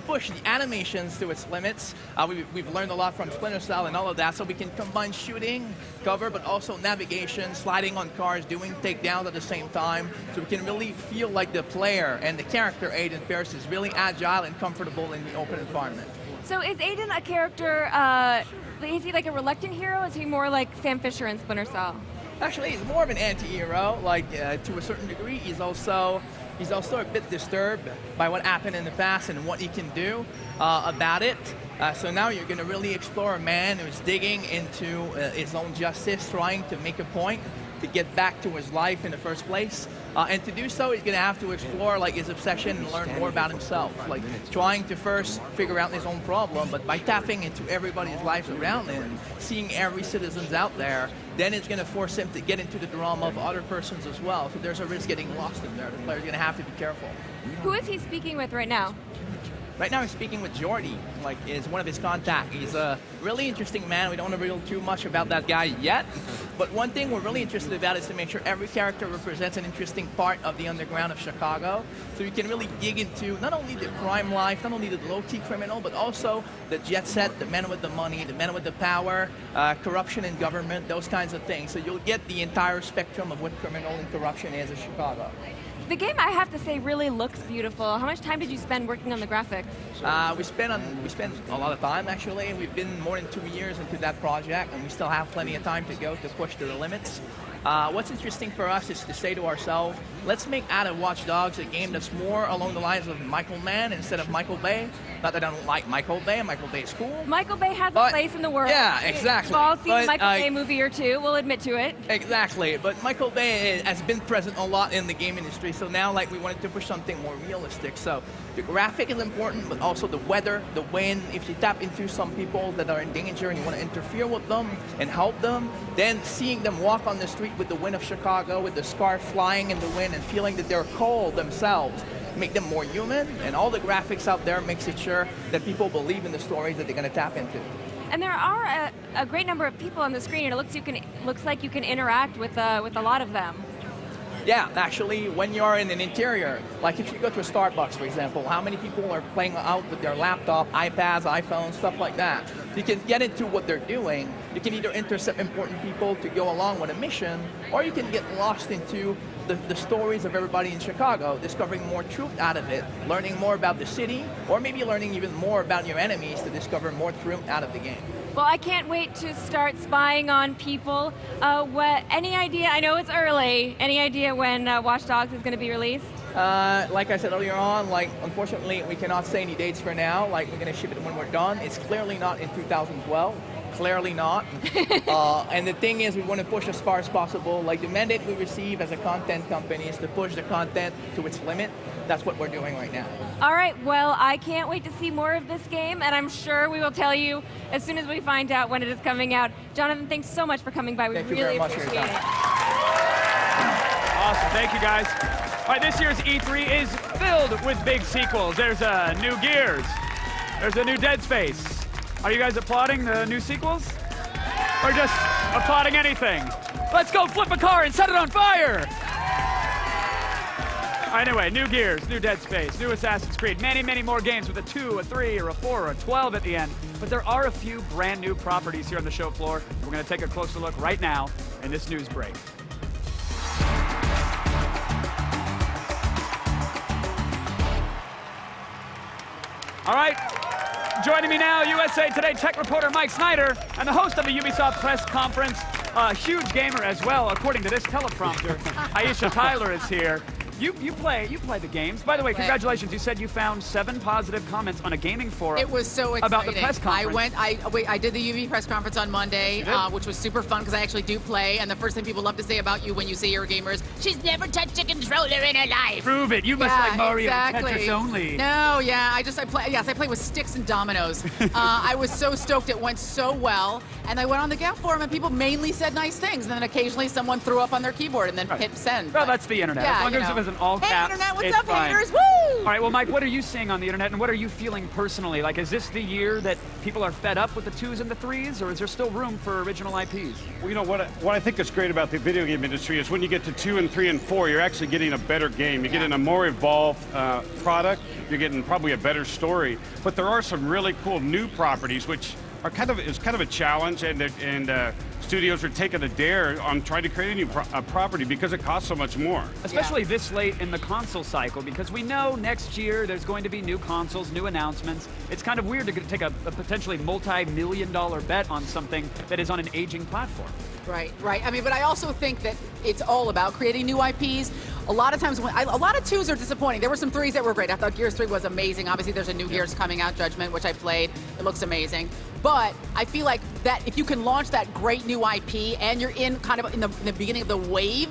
pushed the animations to its limits. We've learned a lot from Splinter Cell and all of that. So we can combine shooting, cover, but also navigation, sliding on cars, doing takedowns at the same time. So we can really feel like the player and the character Aiden Pierce is really agile and comfortable in the open environment. So is Aiden a character, is he like a reluctant hero? Is he more like Sam Fisher in Splinter Cell? Actually, he's more of an anti-hero. To a certain degree, he's also a bit disturbed by what happened in the past and what he can do about it. So now you're going to really explore a man who's digging into his own justice, trying to make a point to get back to his life in the first place. And to do so, he's going to have to explore his obsession and learn more about himself. Trying to first figure out his own problem, but by tapping into everybody's lives around him, seeing every citizen's out there, then it's going to force him to get into the drama of other persons as well. So there's a risk getting lost in there. The player's going to have to be careful. Who is he speaking with right now? Right now he's speaking with Jordy, is one of his contacts. He's a really interesting man. We don't want to reveal too much about that guy yet. But one thing we're really interested about is to make sure every character represents an interesting part of the underground of Chicago. So you can really dig into not only the crime life, not only the low-key criminal, but also the jet set, the men with the money, the men with the power, corruption in government, those kinds of things. So you'll get the entire spectrum of what criminal and corruption is in Chicago. The game, I have to say, really looks beautiful. How much time did you spend working on the graphics? We spent a lot of time, actually. We've been more than 2 years into that project, and we still have plenty of time to go to push to the limits. What's interesting for us is to say to ourselves, let's make out of Watch Dogs a game that's more along the lines of Michael Mann instead of Michael Bay. Not that I don't like Michael Bay. Michael Bay is cool. Michael Bay has a place in the world. Yeah, exactly. We've all seen a But, Michael Bay movie or two. We'll admit to it. Exactly, but Michael Bay has been present a lot in the game industry, so now like we wanted to push something more realistic. So the graphic is important, but also the weather, the wind. If you tap into some people that are in danger and you want to interfere with them and help them, then seeing them walk on the street with the wind of Chicago, with the scarf flying in the wind and feeling that they're cold themselves, make them more human, and all the graphics out there makes it sure that people believe in the stories that they're going to tap into. And there are a great number of people on the screen, and it looks like you can interact with a lot of them. Yeah, actually, when you're in an interior, like if you go to a Starbucks, for example, how many people are playing out with their laptop, iPads, iPhones, stuff like that? You can get into what they're doing. You can either intercept important people to go along with a mission, or you can get lost into the stories of everybody in Chicago, discovering more truth out of it, learning more about the city, or maybe learning even more about your enemies to discover more truth out of the game. Well, I can't wait to start spying on people. Any idea, I know it's early, any idea when Watch Dogs is going to be released? Like I said earlier on, unfortunately, we cannot say any dates for now. We're going to ship it when we're done. It's clearly not in 2012. Clearly not. And the thing is, we want to push as far as possible. Like the mandate we receive as a content company is to push the content to its limit. That's what we're doing right now. All right, well, I can't wait to see more of this game, and I'm sure we will tell you as soon as we find out when it is coming out. Jonathan, thanks so much for coming by. We really appreciate it. Awesome, thank you guys. All right, this year's E3 is filled with big sequels. There's a new Gears. There's a new Dead Space. Are you guys applauding the new sequels? Or just applauding anything? Let's go flip a car and set it on fire! Anyway, new Gears, new Dead Space, new Assassin's Creed, many, many more games with a 2, a 3, or a 4, or a 12 at the end. But there are a few brand new properties here on the show floor. We're going to take a closer look right now in this news break. All right, joining me now, USA Today tech reporter Mike Snyder and the host of the Ubisoft press conference, a huge gamer as well, according to this teleprompter. Aisha Tyler is here. You play the games. By the way, congratulations. You said you found 7 positive comments on a gaming forum. It was so exciting. About the press conference. I did the UV press conference on Monday, which was super fun because I actually do play. And the first thing people love to say about you when you say you're a gamer is, she's never touched a controller in her life. Prove it. You must like Mario Tetris only. No, yeah. I play with sticks and dominoes. I was so stoked. It went so well. And I went on the Gap forum and people mainly said nice things. And then occasionally someone threw up on their keyboard and then hit send. Well, that's the internet. Yeah, as long as it was an all caps. Hey, internet, what's up, fine. haters? Woo! All right, well, Mike, what are you seeing on the internet, and what are you feeling personally? Like, is this the year that people are fed up with the 2s and the 3s, or is there still room for original IPs? Well, you know, what I think is great about the video game industry is when you get to 2 and 3 and 4, you're actually getting a better game. You're getting a more evolved product. You're getting probably a better story. But there are some really cool new properties, which are kind of a challenge, and studios are taking a dare on trying to create a new property because it costs so much more. Especially this late in the console cycle, because we know next year there's going to be new consoles, new announcements. It's kind of weird to take a potentially multi-million-dollar bet on something that is on an aging platform. Right. I mean, but I also think that it's all about creating new IPs. A lot of times, a lot of 2s are disappointing. There were some 3s that were great. I thought Gears 3 was amazing. Obviously, there's a new Gears coming out, Judgment, which I played. It looks amazing. But I feel like that if you can launch that great new IP and you're in kind of in the beginning of the wave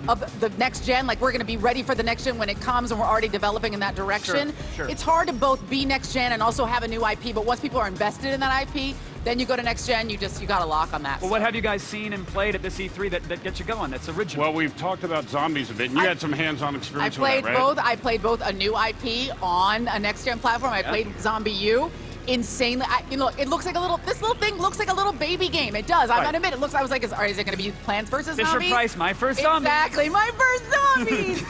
of the next gen, like we're going to be ready for the next gen when it comes and we're already developing in that direction. Sure. It's hard to both be next gen and also have a new IP, but once people are invested in that IP, then you go to next gen, you got a lock on that. Well, what have you guys seen and played at this E3 that gets you going, that's original? Well, we've talked about zombies a bit, and you had some hands-on experience with that, right? I played both a new IP on a next gen platform. I played Zombie U. Insanely, it looks like this little thing looks like a little baby game. It does. I'm gonna admit, I was like, is it gonna be Plants vs. Zombies? Fisher Price, my first zombies. Exactly, my first zombies.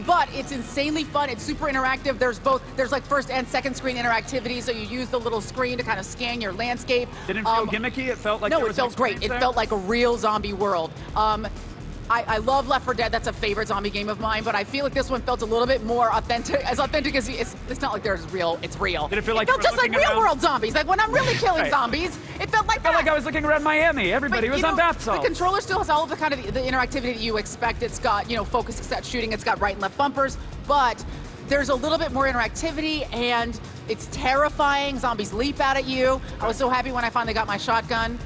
But it's insanely fun. It's super interactive. There's like first and second screen interactivity, so you use the little screen to kind of scan your landscape. Didn't it feel gimmicky? It felt like it felt great. It felt like a real zombie world. I love Left 4 Dead. That's a favorite zombie game of mine, but I feel like this one felt a little bit more authentic. As authentic as it's not like there's real. It's real. Did it feel like felt you were just like looking real around? world zombies? Like when I'm really killing Right. zombies, it felt like I felt like I was looking around Miami. Everybody was on bath The salts. controller still has all of the kind of the interactivity that you expect. It's got focus, it's got shooting, it's got right and left bumpers, but there's a little bit more interactivity and it's terrifying. Zombies leap out at you. I was so happy when I finally got my shotgun.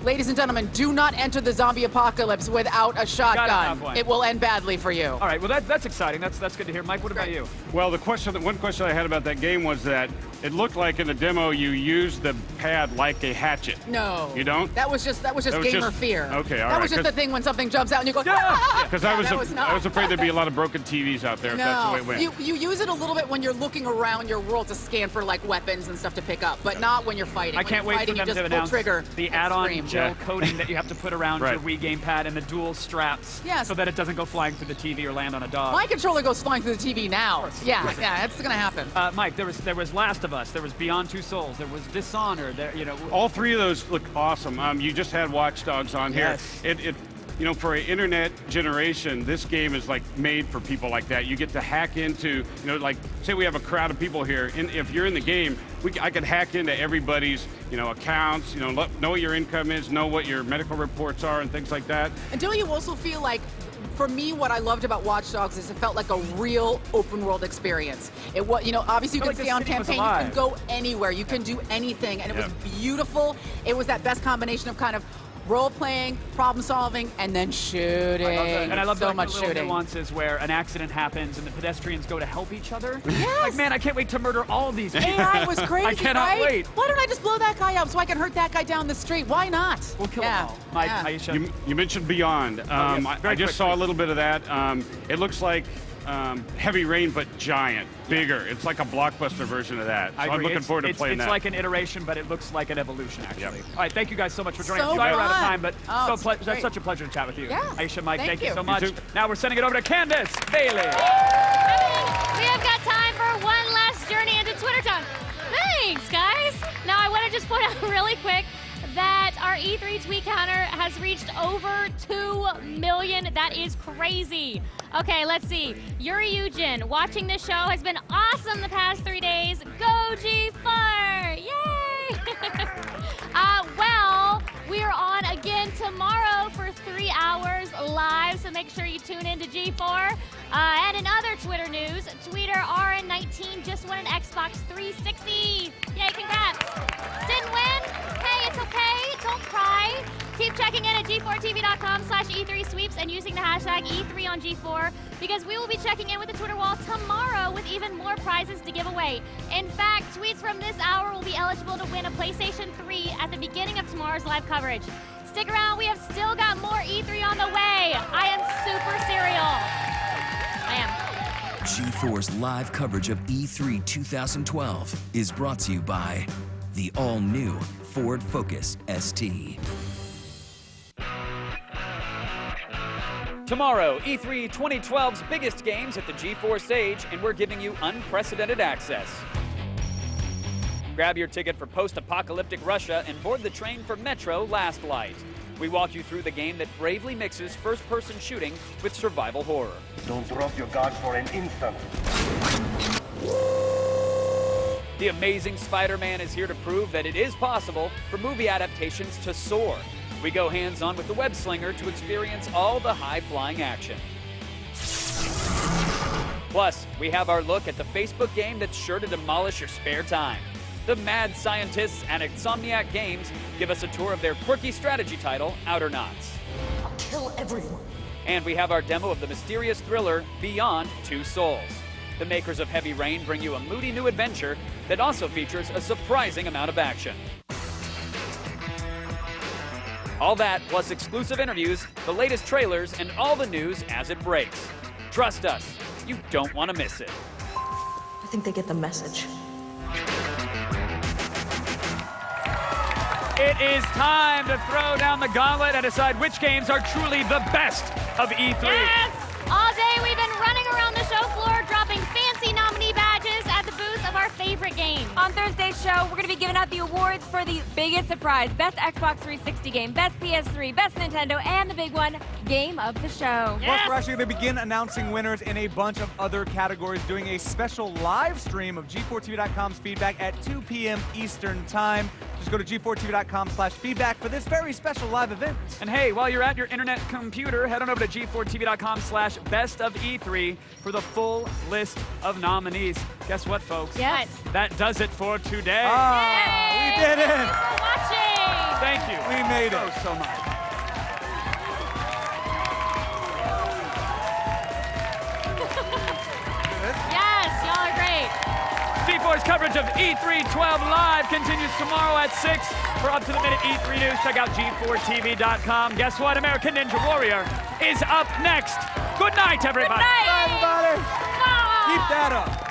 Ladies and gentlemen, do not enter the zombie apocalypse without a Gotta shotgun. have one. It will end badly for you. All right, well that's exciting. That's good to hear. Mike, what about you? Well, one question I had about that game was that it looked like in the demo you used the pad like a hatchet. No. You don't? That was just gamer fear. Okay, all That right. was just the thing when something jumps out and you go, Because Yeah, I that was not. was afraid there'd be a lot of broken TVs out there if that's the way it went. You use it a little bit when you're looking around your world to scan for like weapons and stuff to pick up, but not when you're fighting. I can't wait for them to announce trigger the and add-on scream. gel coating that you have to put around Right. your Wii gamepad and the dual straps Yes. so that it doesn't go flying through the TV or land on a dog. My controller goes flying through the TV now. Yeah, that's gonna happen. Mike, there was Last of Us, there was Beyond Two Souls, there was Dishonored, All three of those look awesome. You just had Watch Dogs on here. Yes. For an internet generation, this game is like made for people like that. You get to hack into, like say we have a crowd of people here, and if you're in the game, I could hack into everybody's, accounts, know what your income is, know what your medical reports are, and things like that. And don't you also feel like, for me, what I loved about Watch Dogs is it felt like a real open world experience. It was, obviously you can like stay the on city was campaign, you can alive. go anywhere, you can do anything, and it was beautiful. It was that best combination of kind of role-playing, problem-solving, and then shooting. And I love so the much little shooting. nuances where an accident happens and the pedestrians go to help each other. Yes. Like, man, I can't wait to murder all of these people. AI was crazy, I cannot right? wait. Why don't I just blow that guy up so I can hurt that guy down the street? Why not? We'll kill them all. Mike, Aisha. You mentioned Beyond. yes. I Very just quick, saw a please. little bit of that. It looks like Heavy Rain, but giant, bigger. It's like a blockbuster version of that. So I I'm agree. looking forward to It's playing that. It's like an iteration, but it looks like an evolution, actually. Yep. All right, thank you guys so much for joining So us. Sorry we're out of fun. time, but Oh, it's that's great. such a pleasure to chat with you. Yeah. Aisha, Mike, Thank thank you you. so You much. too. Now we're sending it over to Candace Bailey. We have got time for one last journey into Twitter Town. Thanks, guys. Now, I want to just point out really quick that our E3 tweet counter has reached over 2 million. That is crazy. Okay, let's see. Yuri Yujin, watching this show has been awesome the past 3 days. Go G4! Yay! Well, we are on again tomorrow for 3 hours live, so make sure you tune in to G4. And in other Twitter news, tweeter RN19 just won an Xbox 360. Yay, congrats. Didn't win? Hey, it's okay. Don't cry. Keep checking in at g4tv.com/E3sweeps and using the hashtag E3 on G4 because we will be checking in with the Twitter wall tomorrow with even more prizes to give away. In fact, tweets from this hour will be eligible to win a PlayStation 3 at the beginning of tomorrow's live coverage. Stick around, we have still got more E3 on the way. I am super serial. I am. G4's live coverage of E3 2012 is brought to you by the all-new Ford Focus ST. Tomorrow, E3 2012's biggest games at the G4 stage, and we're giving you unprecedented access. Grab your ticket for post-apocalyptic Russia and board the train for Metro Last Light. We walk you through the game that bravely mixes first-person shooting with survival horror. Don't drop your guard for an instant. The Amazing Spider-Man is here to prove that it is possible for movie adaptations to soar. We go hands-on with the web slinger to experience all the high-flying action. Plus, we have our look at the Facebook game that's sure to demolish your spare time. The mad scientists at Insomniac Games give us a tour of their quirky strategy title, Outer Knots. I'll kill everyone. And we have our demo of the mysterious thriller Beyond Two Souls. The makers of Heavy Rain bring you a moody new adventure that also features a surprising amount of action. All that, plus exclusive interviews, the latest trailers, and all the news as it breaks. Trust us, you don't want to miss it. I think they get the message. It is time to throw down the gauntlet and decide which games are truly the best of E3. Yes! All day we've been running around the show floor dropping fancy nominee badges at the booths of our favorite games. On Thursday's show, we're going to to be giving out the awards for the biggest surprise, Best Xbox 360 game, Best PS3, Best Nintendo, and the big one, Game of the Show. Plus, we're actually going to begin announcing winners in a bunch of other categories, doing a special live stream of G4TV.com's feedback at 2 p.m. Eastern Time. Just go to G4TV.com/feedback for this very special live event. And hey, while you're at your internet computer, head on over to G4TV.com/bestofE3 for the full list of nominees. Guess what, folks? Yes. That does it for today. We did it. Thanks for watching. Thank you. We made it. So much. Yes, y'all are great. G4's coverage of E3 12 Live continues tomorrow at 6. For up-to-the-minute E3 news, check out G4TV.com. Guess what? American Ninja Warrior is up next. Good night, everybody. Good night. Bye, everybody. Keep that up.